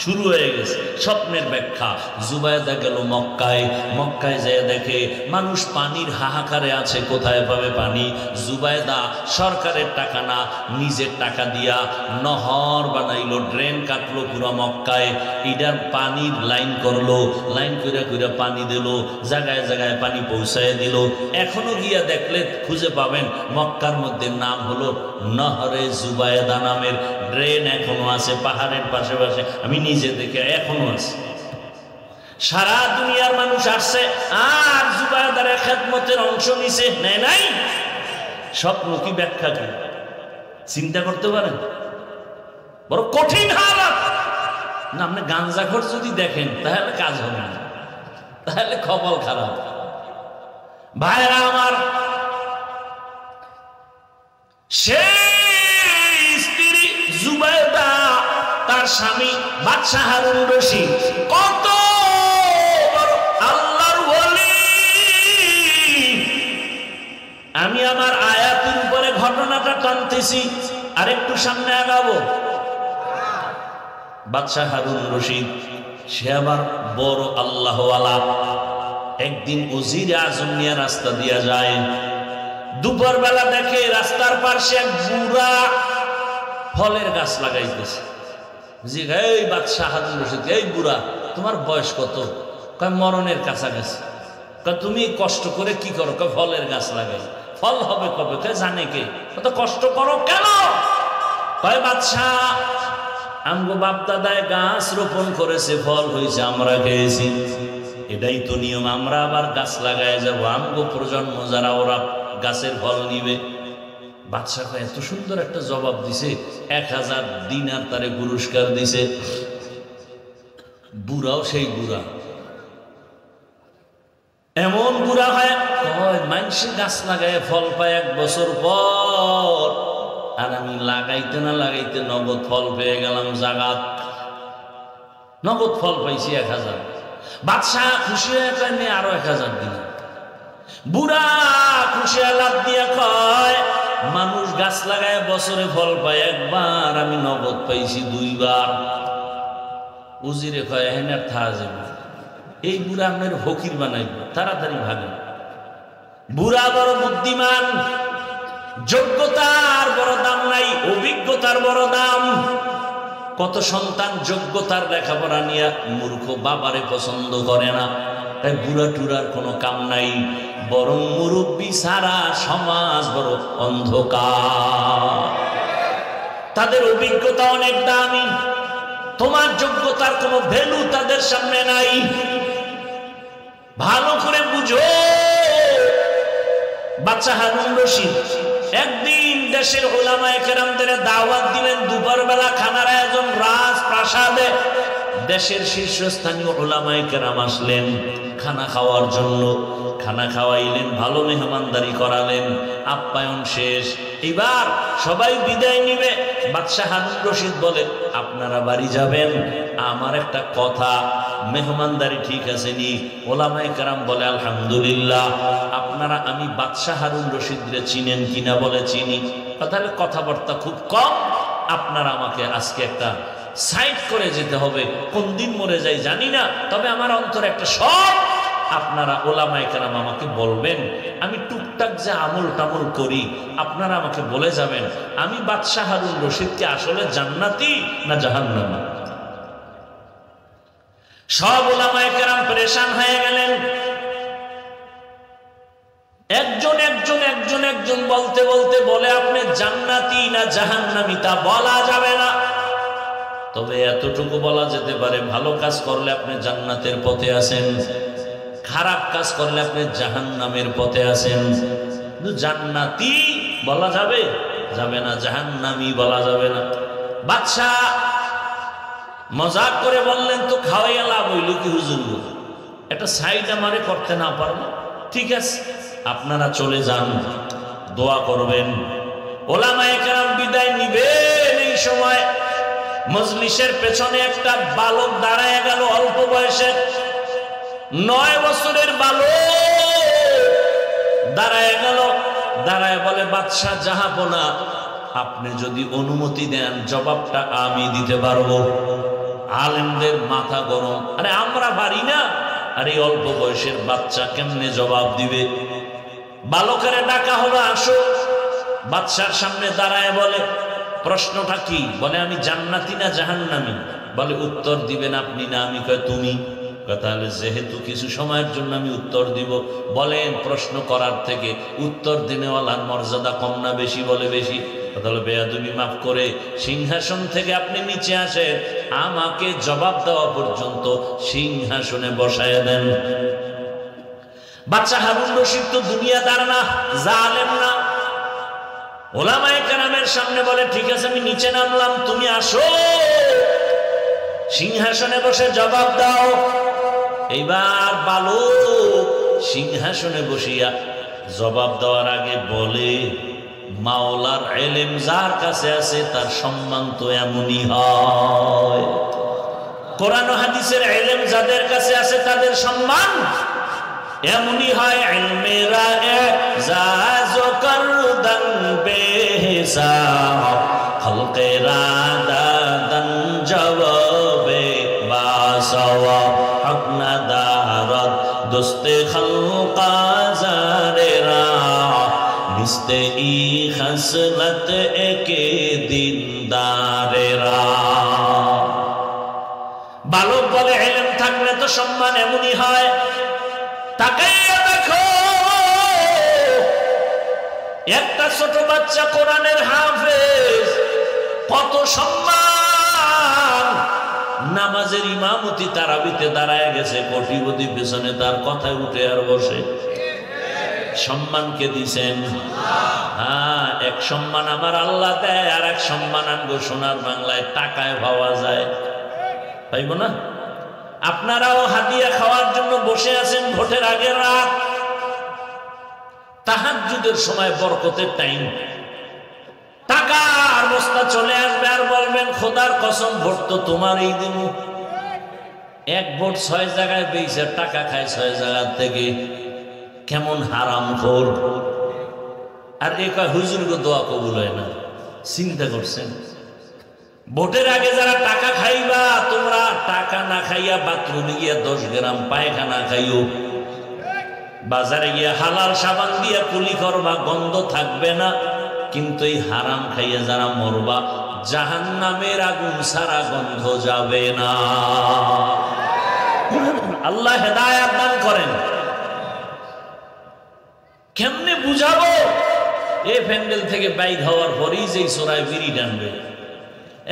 শুরু হয়ে গেছে স্বপ্নের ব্যাখ্যা। জুবায়দা গেল মক্কায়, মক্কায় যেয়ে দেখে মানুষ পানির হাহাকারে আছে, কোথায় পাবে পানি? জুবায়দা সরকারের টাকা না, নিজের টাকা দিয়া নহর বানাইলো, ড্রেন কাটলো পুরো মক্কায়। এটার পানির লাইন করলো, লাইন করে করে পানি দিল, জায়গায় জায়গায় পানি পৌঁছায় দিল। এখনো গিয়া দেখলে খুঁজে পাবেন মক্কার মধ্যে নাম হলো নহরে জুবায়দা নামের ড্রেন এখনো আছে পাহাড়ের পাশে পাশে, আমি নিজে দেখে এখনো আছে। সারা দুনিয়ার মানুষ আসছে আর জুবায়দার খেদমতের অংশ নিছে, নেয় নাই? স্বপ্ন কি ব্যাখ্যা কি চিন্তা করতে পারেন? বড় কঠিন হালাত না। আপনি গাঞ্জাখোর যদি দেখেন তাহলে কাজ হবে না, তাহলে কপাল খারাপ। ভাইরা আমার, সেই স্ত্রী জুবায়দা, তার স্বামী বাদশাহ হারুন রশিদ কত বড় আল্লাহর ওলি। আমি আমার আয়াতুল ঘোড়াটা টানতেছি, আর একটু সামনে আগাবো। বাদশাহ হারুন রশিদ সে আবার বড় আল্লাহওয়ালা। একদিন উজির আজম নিয়ে রাস্তা দিয়া যায়, দুপুর বেলা দেখে রাস্তার পাশে এক বুড়া ফলের গাছ লাগাইতেছে। জি, এই বাদশাহ হারুন রশিদ, এই বুড়া তোমার বয়স কত? কয় মরণের কাছাকাছি। কয় তুমি কষ্ট করে কি করো? কয় ফলের গাছ লাগাই। ফল হবে কবে? কয় জানে কে? কত কষ্ট করো কেন? কয় বাদশাহ আমগো বাপ দাদায় গাছ রোপণ করেছে, ফল হয়েছে, আমরা খেয়েছি, এটাই তো নিয়ম। আমরা আবার গাছ লাগায় যাবো, আমগো প্রজন্ম যারা ওরা গাছের ফল নিবে। বাদশাহ এত সুন্দর একটা জবাব দিছে, 1000 দিনার তারে পুরস্কার দিছে। বুড়াও সেই বুড়া, এমন বুড়া হয় কয় মানুষে গাছ লাগায় ফল পায় 1 বছর পর, আর আমি লাগাইতে না লাগাইতে নগদ ফল পেয়ে গেলাম। জাগাত নগদ ফল পাইছি 1000। বাদশাহ খুশি হয়ে কয় নে আরো 1000 দিন। বুড়া খুশি লাভ দিয়া কয় মানুষ গাছ লাগায় বছরে ফল পায় 1 বার, আমি নগদ পাইছি 2 বার। উজিরে কয় হেনার থা যাবে, এই বুড়া আপনার ফকির বানাইব, তাড়াতাড়ি ভাগেন। বুড়া বড় বুদ্ধিমান, যোগ্যতার বড় দাম নাই, অভিজ্ঞতার বড় দাম। কত সন্তান যোগ্যতার লেখাপড়া নিয়ে মূর্খ বাবারে পছন্দ করে না, তাই বুড়া টুরার কোনো কাম নাই, বরং মুরব্বী সারা সমাজ বড় অন্ধকার। তাদের অভিজ্ঞতা অনেক দামি, তোমার যোগ্যতার কোনো ভ্যালু তাদের সামনে নাই। ভালো করে বুঝো। বাদশাহ হারুন রশিদ একদিন দেশের উলামায়ে কেরামদের দাওয়াত দিলেন, দুপুর বেলা খানার আয়োজন রাজপ্রাসাদে। দেশের শীর্ষস্থানীয় উলামায়ে কেরাম আসলেন খানা খাওয়ার জন্য। খানা খাওয়াইলেন, ভালো মেহমানদারি করালেন, আপ্যায়ন শেষ। এবার সবাই বিদায় নিবে। বাদশাহ হারুন রশিদ বলে আপনারা বাড়ি যাবেন, আমার একটা কথা, মেহমানদারি ঠিক আছে নি? ওলামায়ে কেরাম বলে আলহামদুলিল্লাহ। আপনারা আমি বাদশাহ হারুন রশিদরে চিনেন কিনা? বলে চিনি। তাহলে কথাবার্তা খুব কম, আপনারা আমাকে আজকে একটা সাইড করে যেতে হবে, কোন দিন মরে যাই জানি না, তবে আমার অন্তরে একটা শখ, আপনারা ওলামায়ে কেরাম আমাকে বলবেন, আমি টুকটাক যে আমল টামল করি আপনারা আমাকে বলে যাবেন, আমি বাদশাহ হারুন রশিদকে আসলে জান্নাতি না জাহান্নামী। সব ওলামায়ে কেরাম পরেশান হয়ে গেলেন। একজন একজন একজন একজন বলতে বলতে বলে আপনি জান্নাতি না জাহান্নামী তা বলা যাবে না, তবে এতটুকু বলা যেতে পারে ভালো কাজ করলে আপনি জান্নাতের পথে আছেন, খারাপ কাজ করলে আপনি জাহান্নামের পথে আছেন। জান্নাতি বলা যাবে যাবে না, জাহান্নামী বলা যাবে না। বাদশাহ মজাক করে বললেন তো খাওয়াইয়া লাভ হইল কি হুজুর? একটা সাইড আমারে করতে না পারলো, ঠিক আছে আপনারা চলে যান, দোয়া করবেন। ওলামায়ে কেরাম বিদায় নিবেন। এই সময় মজলিসের পেছনে একটা বালক দাঁড়ায় গেল, অল্প বয়সের 9 বছরের বালক দাঁড়ায় গেল। দাঁড়ায় বলে বাদশাহ জাহাপনা, আপনি যদি অনুমতি দেন জবাবটা আমি দিতে পারবো। আলেমদের মাথা গরম, আরে আমরা পারি না, আর এই অল্প বয়সের বাচ্চা কেমনে জবাব দিবে? বালকের ডাকা হলো, আসো। বাদশার সামনে দাঁড়ায় বলে প্রশ্নটা কি? বলে আমি জান্নাতি না জাহান্নামী? বলে উত্তর দিবেন আপনি না আমি? কয় তুমি। তাহলে যেহেতু কিছু সময়ের জন্য আমি উত্তর দিব, বলেন প্রশ্ন করার থেকে উত্তর দিনেওয়ালার মর্যাদা কম না বেশি? বলে বেশি। তাহলে বেয়াদবি মাফ করে সিংহাসন থেকে আপনি নিচে আসেন, আমাকে জবাব দেওয়া পর্যন্ত সিংহাসনে বসায় দেন। বাদশাহ হারুন রশিদ তো দুনিয়াদার না, জালেম না। ওলামায়ে কেরামের সামনে বলে ঠিক আছে আমি নিচে নামলাম, তুমি আসো সিংহাসনে বসে জবাব দাও। এইবার বালক সিংহাসনে বসিয়া জবাব দেওয়ার আগে বলে মাওলার ইলম যার কাছে আছে তার সম্মান তো এমনই হয়। কোরআন ও হাদিসের ইলম যাদের কাছে আছে তাদের সম্মান এমনই হয়। ইলমেরা এজাজ করদান বে খলকেরা দাদান জবাবে বাসাওয়া হক না দারদ দোস্তে খলকা জারেরা নিস্তে ই খসলত একে দিনদারেরা। বালক বলে ইলম থাকলে তো সম্মান এমনই হয়। তাকাইয়া দেখো একটা ছোট বাচ্চা কোরআনের হাফেজ, কত সম্মান। নামাজের ইমামতি তারাবিতে দাঁড়ায় গেছে, কোটিপতি পেছনে তার কথায় উঠে আর বসে। সম্মানকে দিছেন। হ্যাঁ, এক সম্মান আমার আল্লাহ দেয়, আর এক সম্মান আনবো সোনার বাংলায় টাকায় পাওয়া যায়, পাইব না? আপনারাও হাদিয়া খাওয়ার জন্য বসে আছেন ভোটের আগের রাত, তাহাজ্জুদের সময় বরকতের টাইম, টাকা আর বস্তা চলে আসবে আর বলবেন খোদার কসম ভোট তো তোমারই দিব। এক ভোট 6 জায়গায় পেয়েছে, টাকা খায় 6 জায়গার থেকে। কেমন হারামখোর। আর এ কয় হুজুরকে দোয়া কবুল হয় না। চিন্তা করছেন? ভোটের আগে যারা টাকা খাইবা, তোমরা টাকা না খাইয়া বাথরুমে গিয়া 10 গ্রাম পায়খানা খাইও, বাজারে গিয়া হালাল সাবান দিয়া কুলি করবা, গন্ধ থাকবে না। কিন্তু এই হারাম খাইয়া যারা মরবা, জাহান্নামের আগুন সারা গন্ধ যাবে না। আল্লাহ হেদায়েত দান করেন। কেমনে বুঝাবো? এই প্যান্ডেল থেকে বাইর হওয়ার পরেই যে সোরায় বিড়ি টানবে,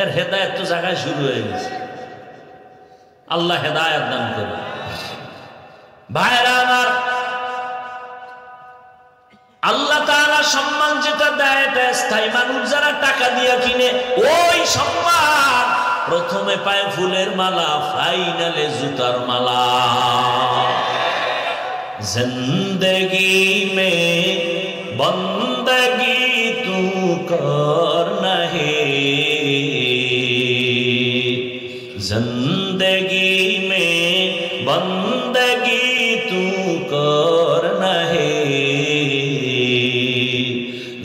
এর হেদায়েত তো জায়গায় শুরু হয়ে গেছে। আল্লাহ হেদায়েত দান করবে। ভাইরা আমার, আল্লাহ তাআলা সম্মান যেটা দেয় এটা স্থায়ী। মানুষ যারা টাকা দিয়ে কিনে, ওই সম্মান প্রথমে পায় ফুলের মালা, ফাইনালে জুতার মালা। জিন্দগি মে বন্দগি তু করনা হে, जिंदगी में बंदगी तू करना है,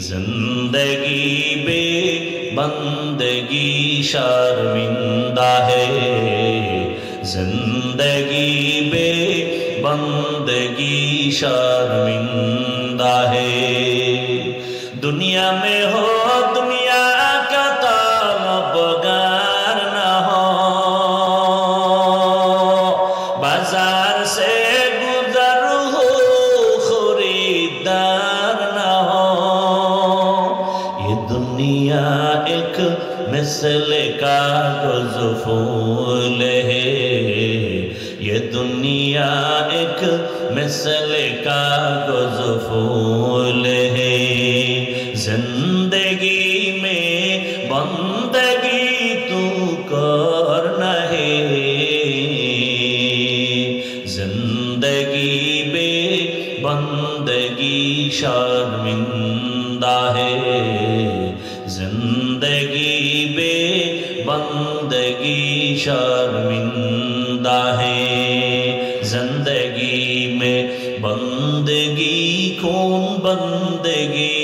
जिंदगी बे बंदगी शर्मिंदा है, जिंदगी बे बंदगी शर्मिंदा है। दुनिया में हो दुनिया का तलबगार न हो, बाजार से गुजर हो खरीदार न हो। ये दुनिया एक मिसल कागज फूल है, ये दुनिया एक मिसल कागज फूल है। जिंदगी में बंदगी तू करना है, जिंदगी में बंदगी शर्मिंदा है, जिंदगी में बंदगी शर्मिंदा है। जिंदगी में बंदगी कौन बंदगी,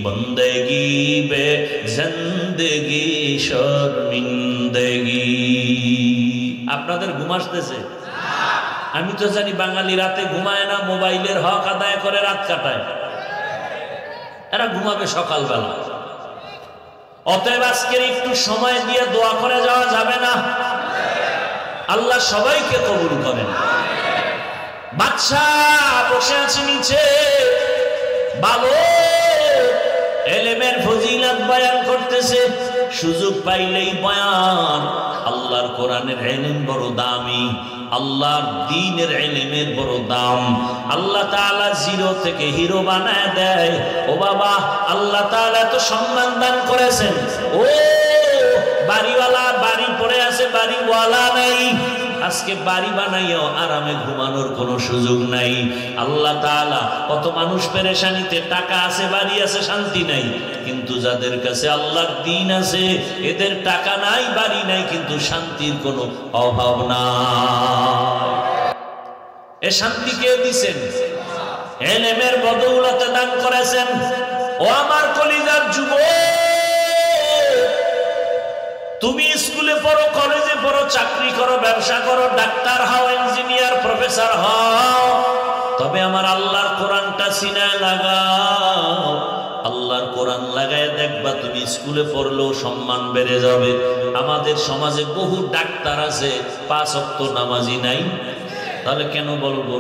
बंदगी बे जिंदगी शर्मिंदगी। আপনাদের ঘুম আসতেছে? আমি তো জানি বাঙালি রাতে ঘুমায় না, মোবাইলের হক আদায় করে রাত কাটায়। এরা ঘুমাবে সকালবেলা। অতএব আজকের একটু সময় দিয়ে দোয়া করে যাওয়া যাবে না? আল্লাহ সবাইকে কবুল করেন। বাদশা বসে আছে নিচে, বালক এলেমের ফজিলত বয়ান করতেছে। সুযোগ পাইলেই বয়ান। আল্লাহর কোরআনের ইলম বড় দামি, আল্লাহর দ্বীনের ইলমের বড় দাম। আল্লাহ তাআলা জিরো থেকে হিরো বানায় দেয়। ও বাবা, আল্লাহ তাআলা তো সম্মান দান করেছেন। ও বাড়িওয়ালা বাড়ি পড়ে আছে, বাড়িওয়ালা নাই। আজকে বাড়ি বানাইয়াও আরামে ঘুমানোর কোনো সুযোগ নাই। আল্লাহ তাআলা কত মানুষ পেরেশানিতে, টাকা আছে, বাড়ি আছে, শান্তি নাই। কিন্তু যাদের কাছে আল্লাহর দ্বীন আছে, এদের টাকা নাই, বাড়ি নাই, কিন্তু শান্তির কোনো অভাব নাই। এ শান্তি কে দিছেন? ইলমের বদৌলতে দান করেছেন। ও আমার কলিজার যুবক, তুমি স্কুলে পড়ো, কলেজে পড়ো, চাকরি করো, ব্যবসা করো, ডাক্তার হও, ইঞ্জিনিয়ার, প্রফেসর হও, তবে আমার আল্লাহর কোরআনটা সিনায় লাগাও। আল্লাহর কোরআন লাগায় দেখবা তুমি স্কুলে পড়লেও সম্মান বেড়ে যাবে। আমাদের সমাজে বহু ডাক্তার আছে, 5 ওয়াক্ত নামাজি নাই। তাহলে কেন বলবো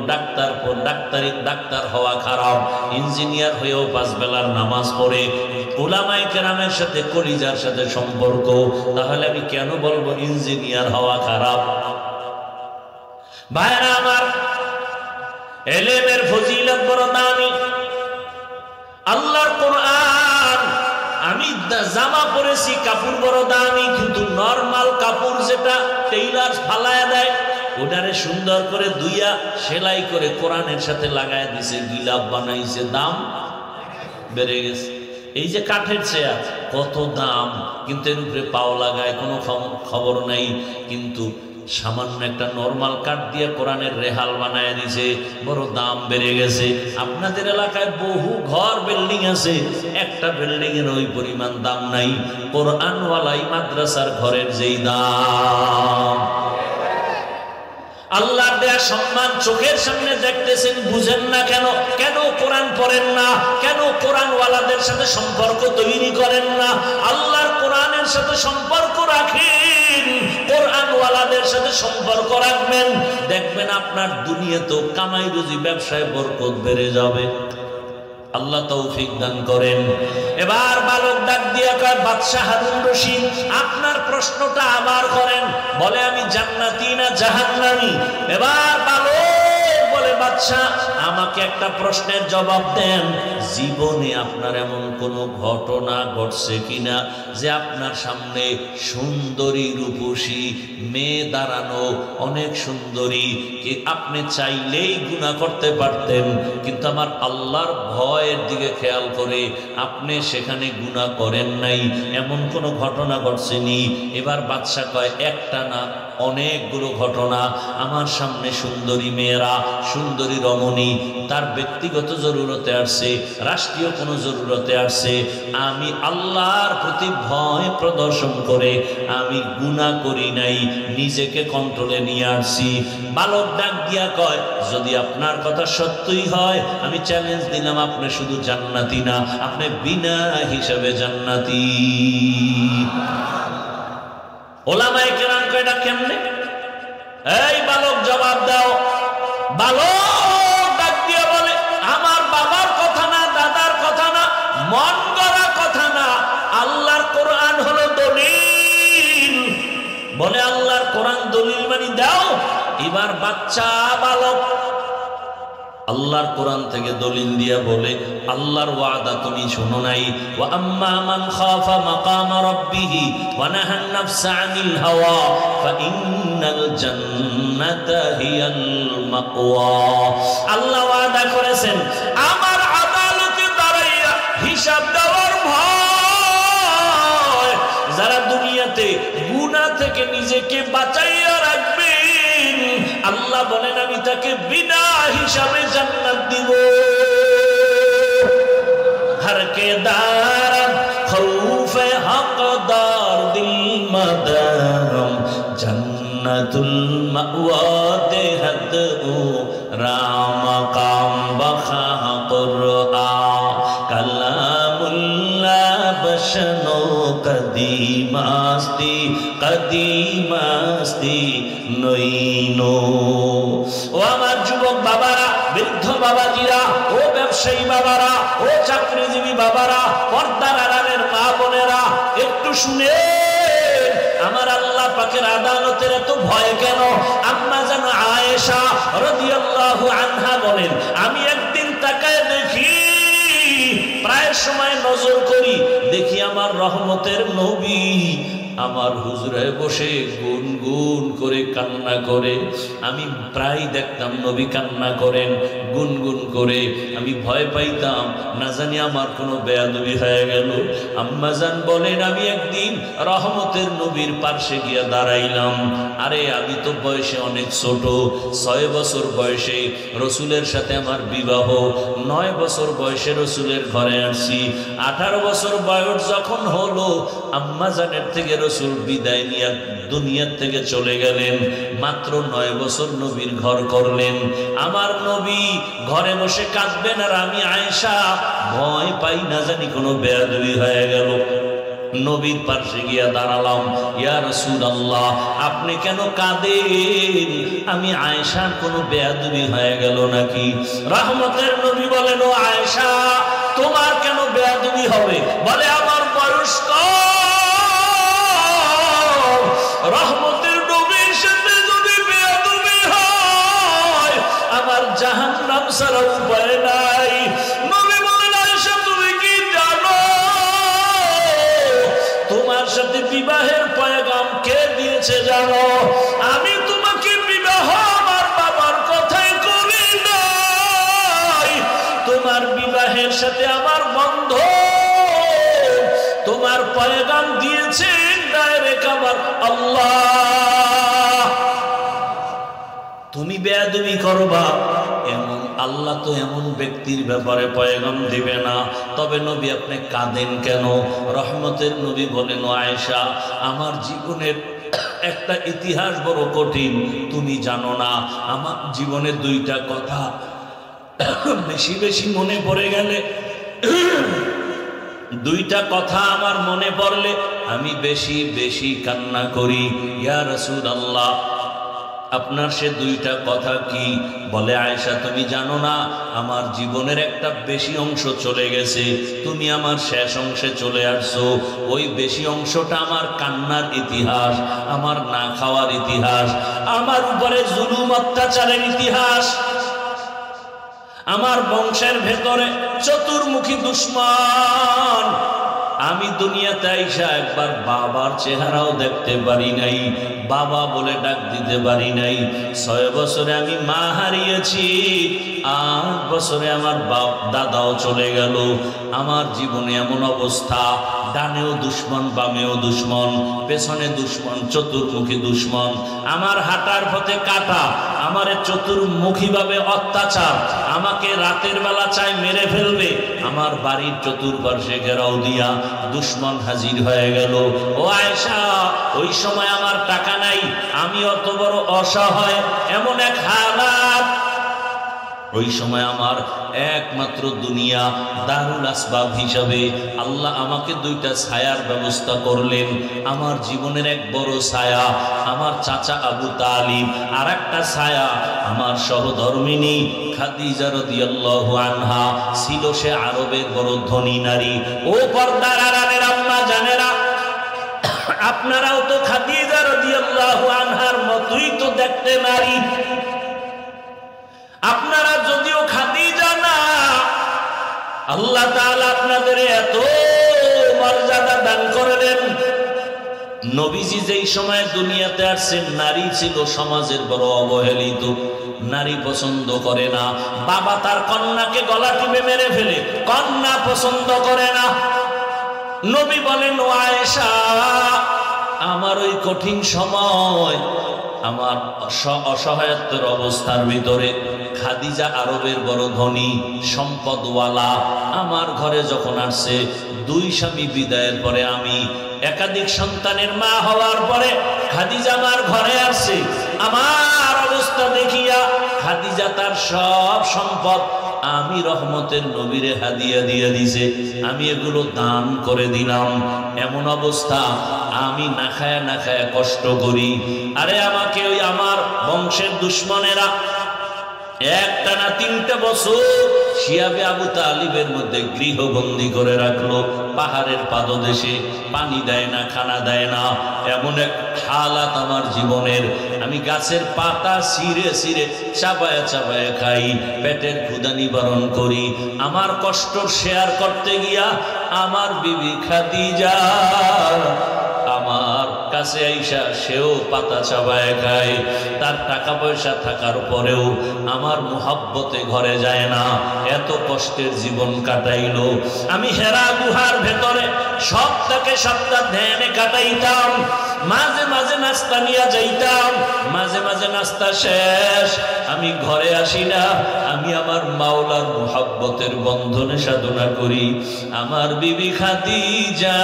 ডাক্তার হওয়া খারাপ? ইঞ্জিনিয়ার হয়েও 5 বেলার নামাজ পড়ে, উলামায়ে কেরামের সাথে কলিজার সাথে সম্পর্ক, তাহলে আমি কেন বলবো ইঞ্জিনিয়ার হওয়া খারাপ? ভাইরা আমার, ইলমের ফজিলত বড় দামি। আল্লাহর কোরআন, আমি জামা পরেছি, কাপড় বড় দামি, কিন্তু নরমাল কাপড় যেটা টেইলার ফালায় দেয়, ওটারে সুন্দর করে দুইয়া সেলাই করে কোরআনের সাথে লাগায় দিছে, গিলাপ বানাইছে, দাম বেড়ে গেছে। এই যে কাঠের চেয়ার, কত দাম, কিন্তু এর উপরে পাও লাগায়, কোনো খবর নাই। কিন্তু সামান্য একটা নরমাল কাঠ দিয়ে কোরআনের রেহাল বানায় দিছে, বড় দাম বেড়ে গেছে। আপনাদের এলাকায় বহু ঘর বিল্ডিং আছে, একটা বিল্ডিং এর ওই পরিমাণ দাম নাই। কোরআনওয়ালাই মাদ্রাসার ঘরের যেই দাম, আল্লাহর দেয়া সম্মান চোখের সামনে দেখতেছেন, বুঝেন না কেন? কেন কোরআন পড়েন না? কেন কোরআনওয়ালাদের সাথে সম্পর্ক তৈরি করেন না? আল্লাহর কোরআনের সাথে সম্পর্ক রাখেন, কোরআনওয়ালাদের সাথে সম্পর্ক রাখবেন, দেখবেন আপনার দুনিয়াতেও কামাই রুজি, ব্যবসায় বরকত বেড়ে যাবে। আল্লাহ তৌফিক দান করেন। এবার বালক ডাক দিয়া কয়, বাদশাহ হারুন রশিদ, আপনার প্রশ্নটা আবার করেন। বলে, আমি জান্নাতি না জাহান্নামী? এবার বালক বলে, বাদশাহ আমাকে একটা প্রশ্নের জবাব দেন। জীবনে আপনার এমন কোনো ঘটনা ঘটছে কিনা যে আপনার সামনে সুন্দরী রূপসী মেয়ে দাঁড়ানো, অনেক সুন্দরী, কি আপনি চাইলেই গুনাহ করতে পারতেন, কিন্তু আমার আল্লাহর ভয়ের দিকে খেয়াল করে আপনি সেখানে গুনাহ করেন নাই, এমন কোনো ঘটনা ঘটছেনি? এবার বাদশা কয়, একটা না, অনেকগুলো ঘটনা। আমার সামনে সুন্দরী মেয়েরা, সুন্দরী রমণী, তার ব্যক্তিগত জরুরতে আসছে, রাষ্ট্রীয় কোনো জরুরতে আসছে, আমি আল্লাহর প্রতি ভয় প্রদর্শন করে আমি গুনাহ করি নাই, নিজেকে কন্ট্রোলে নিয়ে আসছি। বালক ডাক দিয়া কয়, যদি আপনার কথা সত্যই হয়, আমি চ্যালেঞ্জ দিলাম, আপনি শুধু জান্নাতি না, আপনি বিনা হিসাবে জান্নাতি। ওলামায়ে কেরাম কয়, এটা কেমনে? এই বালক জবাব দাও। বালক ডাক দিয়া বলে, আমার বাবার কথা না, দাদার কথা না, মন গড়া কথা না, আল্লাহর কোরআন হলো দলিল। বলে, আল্লাহর কোরআন দলিল মানে দাও। এবার বাচ্চা বালক আল্লাহর কোরআন থেকে দলিল দিয়া বলে, আল্লাহর ওয়াদা তুমি শোনো নাই? ওয়া আম্মা মান খাফা মাকাম রাব্বিহি ওয়া নাহা আন-নাফসা আনিল হাওয়া ফাইন্নাল জান্নাতা হিয়াল মাওয়া। আল্লাহ ওয়াদা করেছেন, আমার আদালতে দাঁড়াইয়া হিসাব দেওয়ার ভয়, যারা দুনিয়াতে গুনাহ থেকে নিজেকে বাঁচাইয়া রাখবে, আল্লাহ বলেন আমি তাকে বিনা হিসাবে জান্নাত দিব। हर के दारम खौफे हकदार दिल मदरम जन्नतुल मअवा देहत ओ राम काम बखा कुरआन कलामुल्लाह बशनो कदीमास्ती कदीमास्ती नईनो। ও আমার যুবক বাবারা, বৃদ্ধ বাবাজিরা, ও ব্যবসায়ী বাবারা, ও চাকরিজীবী বাবারা, পর্দার আড়ালের মা বোনেরা, একটু শুনে, আমার আল্লাহ পাকের আদালতের এত ভয় কেন? আম্মা জান আয়েশা রাদিয়াল্লাহু আনহা বলেন, আমি একদিন তাকায় দেখি, প্রায় সময় নজর করি, দেখি আমার রহমতের নবী আমার হুজরায় বসে গুনগুন করে কান্না করে। আমি প্রায় দেখতাম নবী কান্না করেন গুনগুন করে। আমি ভয় পাইতাম না জানি আমার কোনো বেয়াদবি হয়ে গেল। আম্মাজান বলেন আমি একদিন রহমতের নবীর পার্শ্বে গিয়া দাঁড়াইলাম। আরে আমি তো বয়সে অনেক ছোট, 6 বছর বয়সে রসুলের সাথে আমার বিবাহ, 9 বছর বয়সে রসুলের ঘরে আসছি। 18 বছর বয়স যখন হলো আম্মাজানের থেকে রসুল বিদায় নিয়ে দুনিয়ার থেকে চলে গেলেন। মাত্র 9 বছর নবীর ঘর করলেন। আমার নবী ঘরে বসে কাঁদবেন আর আমি আয়েশা ভয় পাই না জানি কোনো বেয়াদবি হয়ে গেল। নবীর পাশে গিয়া দাঁড়ালাম, ইয়া রাসূলুল্লাহ আপনি কেন কাঁদেন? আমি আয়েশার কোনো বেয়াদবি হয়ে গেল নাকি? রহমতের নবী বলেন, ও আয়েশা তোমার কেন বেয়াদবি হবে? বলে আমার বয়স কম। রহমতের নবীর সাথে যদি বেয়াদবি হয় আমার জাহান্নাম ছাড়া উপায় নাই। নবী বলেন, আয়েশা তুমি কি জানো তোমার সাথে বিবাহের পয়গাম কে দিয়েছে জানো? আমি তোমাকে বিবাহ আমার বাবার কথাই করি নাই। তোমার বিবাহের সাথে আমার বন্ধ, তোমার পয়গাম দিয়েছেন ডাইরেক্ট আমার আল্লাহ। তুমি বেয়াদবি করবা এমন আল্লাহ তো এমন ব্যক্তির ব্যাপারে পয়গাম দিবে না। তবে নবী আপনি কাঁদেন কেন? রহমতের নবী বলেন, ও আয়েশা আমার জীবনের একটা ইতিহাস বড় কঠিন, তুমি জানো না। আমার জীবনে 2টা কথা বেশি বেশি মনে পড়ে গেলে, 2টা কথা আমার মনে পড়লে আমি বেশি বেশি কান্না করি। ইয়া রাসূলুল্লাহ আপনার সে 2টা কথা কি? বলে আয়েশা তুমি জানো না আমার জীবনের একটা বেশি অংশ চলে গেছে, তুমি আমার শেষ অংশে চলে আসছো। ওই বেশি অংশটা আমার কান্নার ইতিহাস, আমার না খাওয়ার ইতিহাস, আমার উপরে জুলুম অত্যাচারের ইতিহাস। আমার বংশের ভেতরে চতুর্মুখী দুশ্মন। আমি দুনিয়াতে আইসা একবার বাবার চেহারাও দেখতে পারি নাই, বাবা বলে ডাক দিতে পারি নাই। 6 বছরে আমি মা হারিয়েছি, 8 বছরে আমার দাদাও চলে গেল। আমার জীবনে এমন অবস্থা, ডানেও দুশ্মন বামেও দুশ্মন, পেছনে দুশ্মন, চতুর্মুখী দুশ্মন। আমার হাঁটার পথে কাটা, আমার চতুর্মুখীভাবে অত্যাচার, আমাকে রাতের বেলা চায় মেরে ফেলবে। আমার বাড়ির চতুর্পার্শ্বে ঘেরাও দিয়া দুশ্মন হাজির হয়ে গেল। ও আয়েশা ওই সময় আমার টাকা নাই, আমি অত বড় অসহায়, এমন এক হালাত। ওই সময় আমার একমাত্র দুনিয়া দারুল আসবাব হিসাবে আল্লাহ আমাকে 2টা ছায়ার ব্যবস্থা করলেন। আমার জীবনের এক বড় ছায়া আমার চাচা আবু তালিব, আর একটা ছায়া আমার সহধর্মিনী খাদিজা রাদিয়াল্লাহু আনহা। ছিল সে আরবের বড় ধনী নারী। ও পর্দার আড়ালের আম্মা জানেরা, আপনারাও তো খাদিজা রাদিয়াল্লাহু আনহার মতোই তো দেখতে নারী। আপনারা যদিও খাদিজা না, আল্লাহ তাআলা আপনাদের এত মর্যাদা দান করলেন। নবীজি যেই সময় দুনিয়াতে আসছেন নারী ছিল সমাজের বড় অবহেলিত, নারী পছন্দ করে না। বাবা তার কন্যাকে গলা টিপে মেরে ফেলে, কন্যা পছন্দ করে না। নবী বলেন, ও আয়েশা আমার ওই কঠিন সময়, আমার অসহায়ত্বের অবস্থার ভিতরে খাদিজা আরবের বড় ধনী সম্পদওয়ালা আমার ঘরে যখন আসছে, 2 স্বামী বিদায়ের পরে আমি একাধিক সন্তানের মা হওয়ার পরে খাদিজা আমার ঘরে আসছে। আমার অবস্থা দেখিয়া খাদিজা তার সব সম্পদ আমি রহমতের নবীরে হাদিয়া দিয়ে দিছে, আমি এগুলো দান করে দিলাম। এমন অবস্থা আমি না খায়া কষ্ট করি। আরে আমাকে ওই আমার বংশের দুশ্মনেরা একটানা 3টা বছর শিয়াবে আবু তালিবের মধ্যে গৃহবন্দী করে রাখলো। পাহাড়ের পাদদেশে পানি দেয় না, খানা দেয় না, এমন এক হালাত আমার জীবনের। আমি গাছের পাতা ছিঁড়ে ছিঁড়ে চাবায়া চাবায়া খাই, পেটের ক্ষুধা নিবারণ করি। আমার কষ্ট শেয়ার করতে গিয়া আমার বিবি খাদিজা আমার কাছে আইসা সেও পাতা চাবায় খায়। তার টাকা পয়সা থাকার পরেও আমার মুহাব্বতে ঘরে যায় না, এত কষ্টের জীবন কাটাইলো। আমি হেরা গুহার ভেতরে সপ্তাহ ধ্যানে কাটাইতাম, মাঝে মাঝে নাস্তা নিয়ে যাইতাম, মাঝে মাঝে নাস্তা শেষ আমি ঘরে আসি না, আমি আমার মাওলার মুহাব্বতের বন্ধনে সাধনা করি। আমার বিবি খাদিজা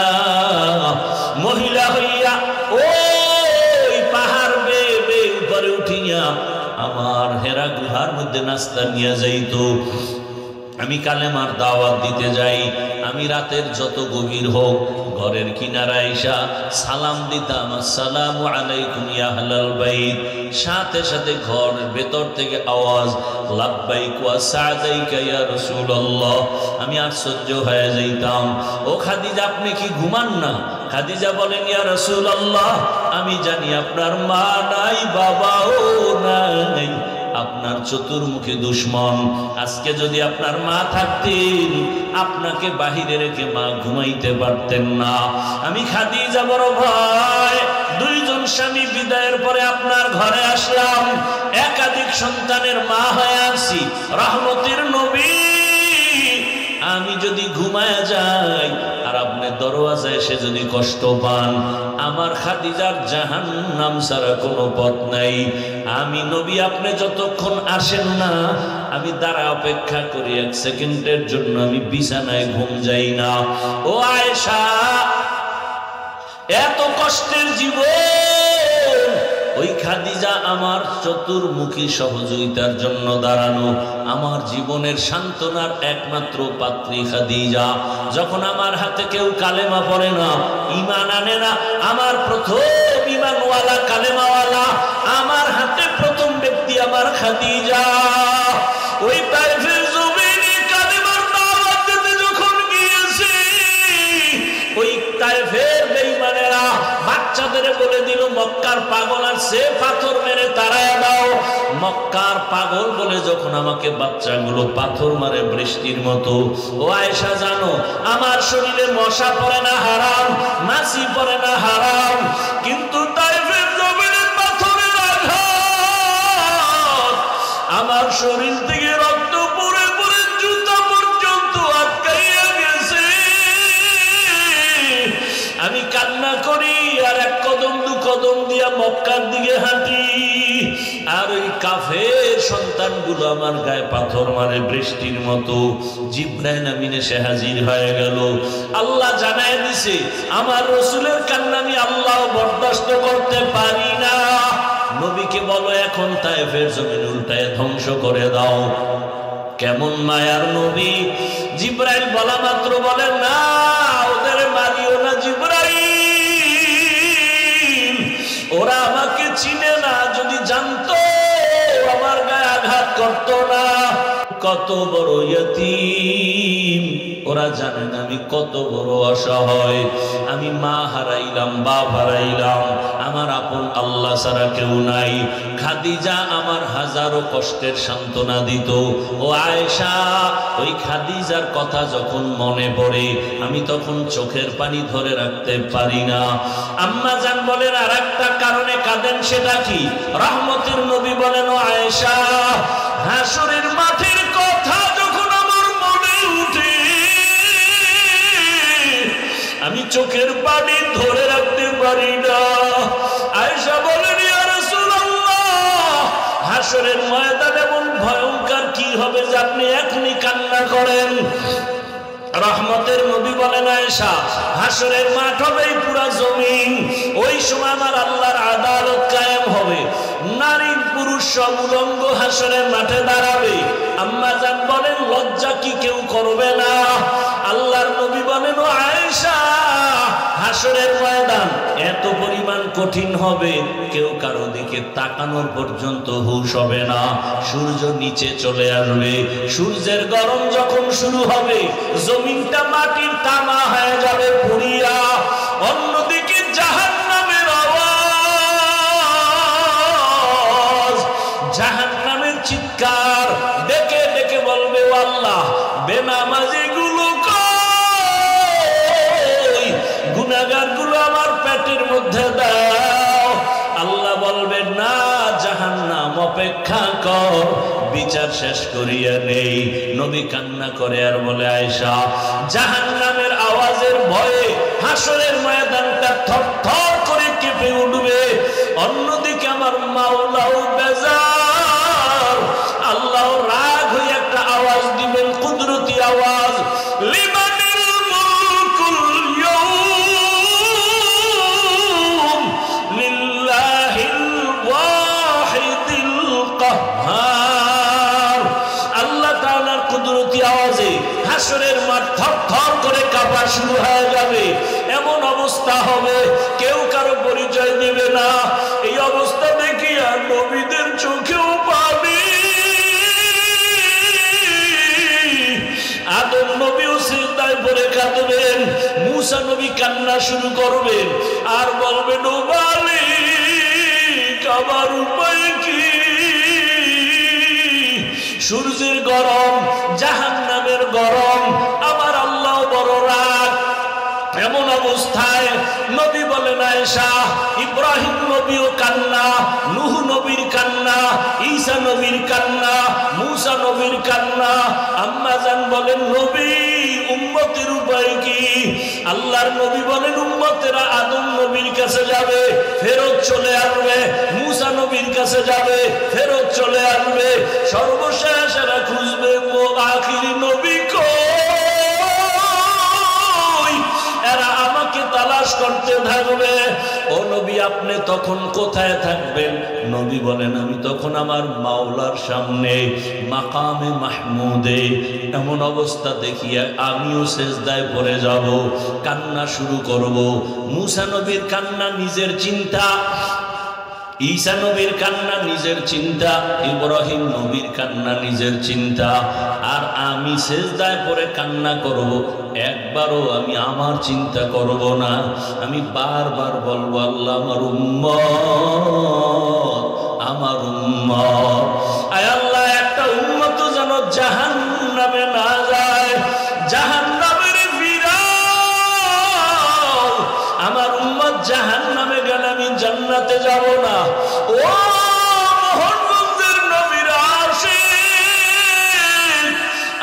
মহিলা হইয়া ওই পাহাড় বেয়ে উপরে উঠিয়া আমার হেরা গুহার মধ্যে নাস্তা নিয়ে যাইতো। আমি কালেমার দাওয়াত দিতে যাই, আমি রাতের যত গভীর হোক ঘরের কিনারায় আইসা সালাম দিতাম, আসসালামু আলাইকুম ইয়া আহলাল বাইত। সাথে সাথে ঘরের ভেতর থেকে আওয়াজ, লাব্বাইক ওয়া সাদাইকা ইয়া রাসূলুল্লাহ। আমি আশ্চর্য হয়ে যাইতাম, ও খাদিজা আপনি কি ঘুমান না? খাদিজা বলেন, ইয়া রাসূলুল্লাহ আমি জানি আপনার মা নাই, বাবাও নাই, আপনার চতুর্মুখী দুশ্মন। আজকে যদি আপনার মা থাকতেন আপনাকে বাহিরে রেখে মা ঘুমাইতে পারতেন না। আমি খাদিজা বড় ভয়, দুইজন স্বামী বিদায়ের পরে আপনার ঘরে আসলাম, একাধিক সন্তানের মা হয়ে আসি, রহমতের নবী। আমি যদি ঘুমায় যাই আর আপনি দরওয়াজায় এসে যদি কষ্ট পান, আমার খাদিজার জাহান্নাম ছাড়া কোনো পথ নাই। আমি নবী আপনি যতক্ষণ আসেন না আমি দাঁড়া অপেক্ষা করি, 1 সেকেন্ডের জন্য আমি বিছানায় ঘুম যাই না। ও আয়েশা, এত কষ্টের জীবন, ওই খাদিজা আমার চতুর্মুখী সহযোগিতার জন্য দাঁড়ানো, আমার জীবনের সান্ত্বনার একমাত্র পাত্রী খাদিজা। যখন আমার হাতে কেউ কালেমা পড়ে না, ঈমান আনে না, আমার প্রথম ঈমানওয়ালা কালেমাওয়ালা আমার হাতে প্রথম ব্যক্তি আমার খাদিজা। ওই তাইফের জমিনে কালেমার দাওয়াত দিতে যখন গিয়েছি, ওই তাইফের বেঈমানেরা বাচ্চাদের বলে দিল মক্কার পাগল আর সে পাথর মেরে তাড়ায় দাও। মক্কার পাগল বলে যখন আমাকে বাচ্চাগুলো পাথর মারে বৃষ্টির মতো। ও আয়েশা জানো, আমার শরীরে মশা পড়ে না হারাম, মাছি পড়ে না হারাম, কিন্তু তাইফের জমিনে পাথরের আঘাত আমার শরীর থেকে রক্ত পড়ে পড়ে জুতা পর্যন্ত আটকাইয়া গেছে। আমি কান্না করি আর 1 কদম 2 কদম দিয়া মক্কার দিকে হাঁটি, আর ওই কাফের সন্তানগুলো আমার গায়ে পাথর মারে বৃষ্টির মতো। জিবরাইল আমিন এসে হাজির হয়ে গেল। আল্লাহ জানায় দিছে আমার রাসূলের কান্না আমি আল্লাহ বরদাস্ত করতে পারি না। নবীকে বলো এখন তায়েফের জমিন উল্টায় ধ্বংস করে দাও। কেমন মায়ার নবী! জিবরাইল বলা মাত্র বলেন, না ওদের মারিও না জিবরাইল, ওরা আমাকে চিনে না, যদি জানতো আমার গায়ে আঘাত করতো না। কত বড় ইয়তীম, ওরা জানে না আমি কত বড় অসহায়। আমি মা হারাইলাম, বাপ হারাইলাম, আমার আপন আল্লাহ ছাড়া কেউ নাই। খাদিজা আমার হাজারো কষ্টের সান্ত্বনা দিত। ও আয়েশা, ওই খাদিজার কথা যখন মনে পড়ে আমি তখন চোখের পানি ধরে রাখতে পারি না। আম্মা জান বলেন আর একটা কারণে কাঁদেন, সেটা কি? রহমতের নবী বলেন, ও আয়েশা, হাসরের মাঠের কথা যখন আমার মনে উঠে আমি চোখের পানি ধরে রাখতে পারি না। আয়েশা বলেন, ইয়া রাসূলুল্লাহ, হাসরের ময়দান এমন ভয়ঙ্কর কি হবে যে আপনি এখনই কান্না করেন? রহমতের নবী বলেন, আয়েশা, হাসরের মাঠ হবে পুরা জমিন, ওই সময় আমার আল্লাহর আদালত কায়েম হবে, নারী পুরুষ সব উলঙ্গ হাসরের মাঠে দাঁড়াবে। আম্মা জান বলেন, লজ্জা কি কেউ করবে না? আল্লাহর নবী বলেন, ও আয়েশা, হাসরের ময়দান এত পরিমাণ কঠিন হবে কেউ কারো দিকে তাকানোর পর্যন্ত হুঁশ হবে না। সূর্য নিচে চলে আসবে, সূর্যের গরম যখন শুরু হবে জমিনটা মাটির তামা হয়ে যাবে পুড়িয়া। অন্যদিকে জাহান্নামের আওয়াজ, জাহান্নামের চিৎকার ডেকে ডেকে বলবে, ও আল্লাহ, বেনামাজি গুলো কই, গুনাহগার গুলো আমার পেটের মধ্যে দাও। অপেক্ষা কর, বিচার শেষ করিয়া নেই। নবী কান্না করে আর বলে, আয়েশা, জাহান্নামের আওয়াজের ভয়ে হাসরের ময়দানটা থরথর করে কেঁপে উঠবে। অন্যদিকে আমার মাওলাও বেজার, আল্লাহ রাগ হয়ে একটা আওয়াজ দিবেন, কুদরতি আওয়াজ, লিমানিল মুলকুল ইয়াউম লিল্লাহিল ওয়াহিদিল কাহ্হার। আল্লাহ তাআলার কুদরতি আওয়াজে হাসরের মাঠ থরথর করে কাঁপা শুরু হয়ে যাবে। এমন অবস্থা হবে কেউ কারো পরিচয় দিবে না। এই অবস্থা দেখিয়া নবীদের চোখেও পানি। আদম নবীও সিজদায় পড়ে কাঁদবেন, মুসা নবী কান্না শুরু করবেন আর বলবেন, ও মালিক, আমার উপায় কি? সূর্যের গরম, জাহান্নামের গরম, আমার আল্লাহ বড় রাগ। এমন অবস্থায় নবী বলেন, আয়েশা, ইব্রাহিম নবীও কান্না, নূহ নবীর কান্না, ঈসা নবীর কান্না, মুসা নবীর কান্না। আম্মা জান বলেন, নবী, উম্মতের উপায় কি? আল্লাহর নবী বলেন, উম্মতেরা আদম নবীর কাছে যাবে, ফেরত চলে আসবে, মুসা নবীর কাছে যাবে, ফেরত চলে আসবে, সর্বশেষ এরা খুঁজবে ও আখিরি নবী কই, এরা আমাকে তালাশ করতে থাকবে। ও নবী, আপনি তখন কোথায় থাকবেন? নবী বলেন, আমি তখন আমার মাওলার সামনে মাকামে মাহমুদে। এমন অবস্থা দেখিয়া আমিও সিজদায় পড়ে যাব, কান্না শুরু করব। মুসা নবীর কান্না নিজের চিন্তা, ঈসা নবীর কান্না নিজের চিন্তা, ইব্রাহিম নবীর কান্না নিজের চিন্তা, আর আমি সিজদায় পড়ে কান্না করব। একবারও আমি আমার চিন্তা করব না। আমি বারবার বলবো, আল্লাহ, আমার উম্মত, আমার উম্মত। আয় আল্লাহ, একটা উম্মত যেন জাহান্নামে না যায়, জাহান্নামের ফিরাও। আমার উম্মত জাহান্নামে গেলে আমি জান্নাতে যাব না। ও মোহনগঞ্জের নবীর আশিক,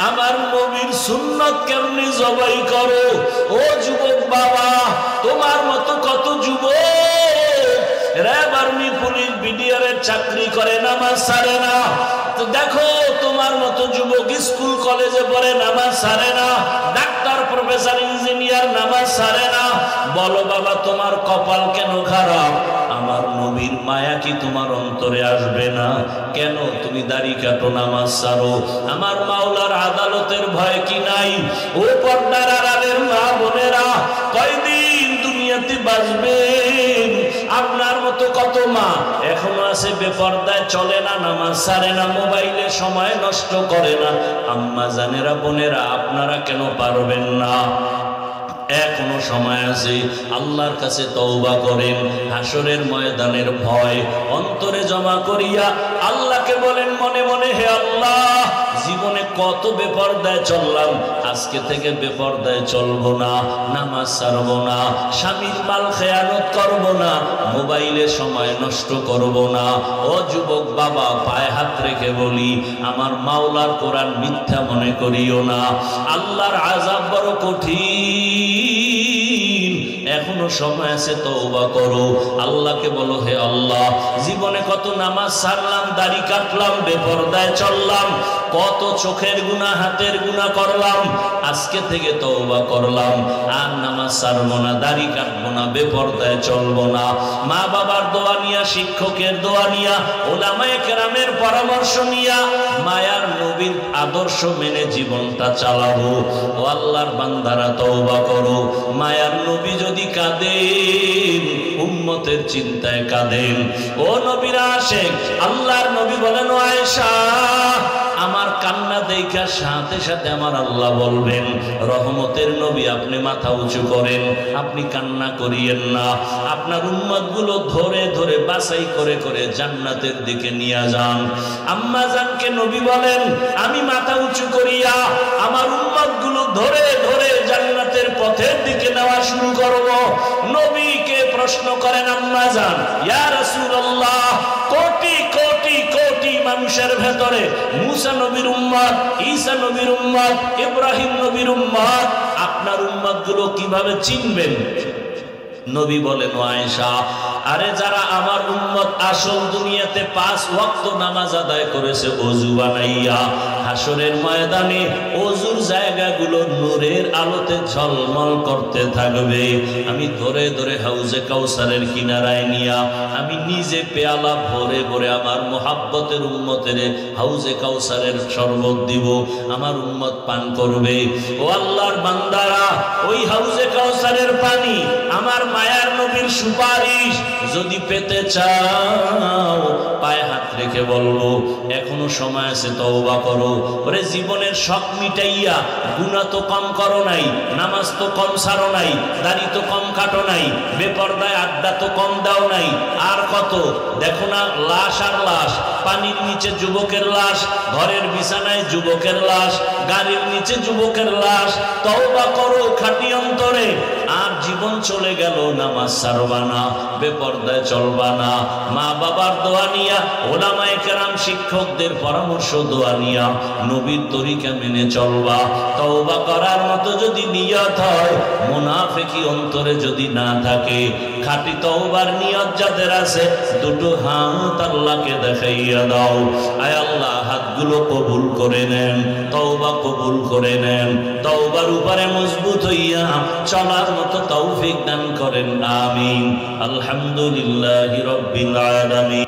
আমার নবীর সুন্নাত কেমনি জবাই করো। ও যুবক বাবা, তোমার মতো কত যুবক র্যাব, আর্মি, পুলিশ, বিডিআরের চাকরি করে, নামাজ ছাড়ে না। তো দেখো, তোমার মতো যুবক স্কুল কলেজে পড়ে, নামাজ ছাড়ে না। ডাক্তার, প্রফেসর, ইঞ্জিনিয়ার, নামাজ ছাড়ে না। বলো বাবা, তোমার কপাল কেন খারাপ? আমার নবীর মায়া কি তোমার অন্তরে আসবে না? কেন তুমি দাড়ি কাটো, নামাজ ছাড়ো? আমার মাওলার আদালতের ভয় কি নাই? ও পর্দার আড়ালের মা বোনেরা, কয়দিন দুনিয়াতে বাঁচবেন? আপনার মতো কত মা এখনো আছে বেপর্দায়, চলে না, নামাজ ছাড়ে না, মোবাইলে সময় নষ্ট করে না। আম্মা জানেরা, বোনেরা, আপনারা কেন পারবেন না? এখনো সময় আছে, আল্লাহর কাছে তওবা করেন। হাসরের ময়দানের ভয় অন্তরে জমা করিয়া আল্লাহকে বলেন মনে মনে, হে আল্লাহ, জীবনে কত বেপরদায় চললাম, আজকে থেকে বেপরদায় চলবো না, নামাজ ছাড়বো না, স্বামীর মাল খেয়ানত করবো না, মোবাইলে সময় নষ্ট করবো না। ও যুবক বাবা, পায়ে হাত রেখে বলি, আমার মাওলার কোরআন মিথ্যা মনে করিও না। আল্লাহর আযাব বড় কঠিন, এখনো সময় আছে, তওবা করো। আল্লাহকে বলো, হে আল্লাহ, জীবনে কত নামাজ ছাড়লাম, দাড়ি কাটলাম, বেপরদায় চললাম, কত চোখের গুনাহ, হাতের গুনাহ করলাম, আজকে থেকে তওবা করলাম, আর নামাজ ছাড়বো না, দাড়ি কাটবো না, বেপরদায় চলবো না। মা বাবার দোয়া নিয়া, শিক্ষকের দোয়া নিয়া, ওলামায়ে কেরামের পরামর্শ নিয়া, মায়ার নবীর আদর্শ মেনে জীবনটা চালাবো। ও আল্লাহর বান্দারা, তওবা করো। মায়ার নবী যদি কাঁদেন, উম্মতের চিন্তায় কাঁদেন। ও নবীর আশিক, আল্লাহর নবী বলেন, ও আয়েশা, আমার কান্না দেখা সাথে সাথে আমার আল্লাহ বলবেন, রহমতের নবী, আপনি মাথা উঁচু করেন, আপনি কান্না করিয়েন না, আপনার উম্মতগুলো ধরে ধরে বাছাই করে করে জান্নাতের দিকে নিয়ে যান। আম্মা জানকে নবী বলেন, আমি মাথা উঁচু করিয়া আমার উম্মতগুলো ধরে ধরে জান্নাতের পথের দিকে নেওয়া শুরু করব। নবীকে প্রশ্ন করেন আম্মা জান, ইয়া রাসূলুল্লাহ, কোটি কোটি কোটি বংশের ভেতরে মুসা নবীর উম্মত, ঈসা নবীর উম্মত, ইব্রাহিম নবীর উম্মত, আপনার উম্মতগুলো কিভাবে চিনবেন? নবী বলেন, ও আয়েশা, আরে যারা আমার উম্মত আসল দুনিয়াতে 5 ওয়াক্ত নামাজ আদায় করেছে ওযু বানাইয়া, হাসরের ময়দানে ওযুর জায়গাগুলো নূরের আলোতে ঝলমল করতে থাকবে। আমি ধরে ধরে হাউজে কাউসারের কিনারায় নিয়া আমি নিজে পেয়ালা ভরে ভরে আমার মোহাব্বতের উম্মতের হাউজে কাউসারের শরবত দিব, আমার উম্মত পান করবে। ও আল্লাহর বান্দারা, ওই হাউজে কাউসারের পানি আমার মায়ার নবীর সুপারিশ যদি পেতে চাও, পায়ে হাত রেখে বলবো এখনো সময় আছে, তওবা করো। ওরে জীবনের শখ মিটাইয়া গুনাহ তো কম করো নাই, নামাজ তো কম ছাড়ো নাই, দাড়ি তো কম কাটো নাই, বেপরদায় আড্ডা তো কম দাও নাই, আর কত দেখো না লাশ আর লাশ, পানির নিচে যুবকের লাশ, ঘরের বিছানায় যুবকের লাশ, গাড়ির নিচে যুবকের লাশ। তওবা করো খাঁটি অন্তরে, আর জীবন চলে গেল নামাজ ছাড়বা না, বেপরদায় চলবা না, মা বাবার দোয়া নিয়া, ওলামায়ে কেরাম শিক্ষকদের পরামর্শ দোয়া নিয়া নবীর তরিকা মেনে চলবা। তওবা করার মতো যদি নিয়ত হয়, মুনাফিকি অন্তরে যদি না থাকে, খাঁটি তওবার নিয়ত যাদের আছে, দুটো হাত আল্লাহকে দেখাইয়া দাও। আয় আল্লাহ, হাতগুলো কবুল করে নেন, তওবা কবুল করে নেন, তওবার উপরে মজবুত হইয়া চলার মতো তৌফিক দান করেন, আমিন। আলহামদুলিল্লাহি রাব্বিল আলামিন।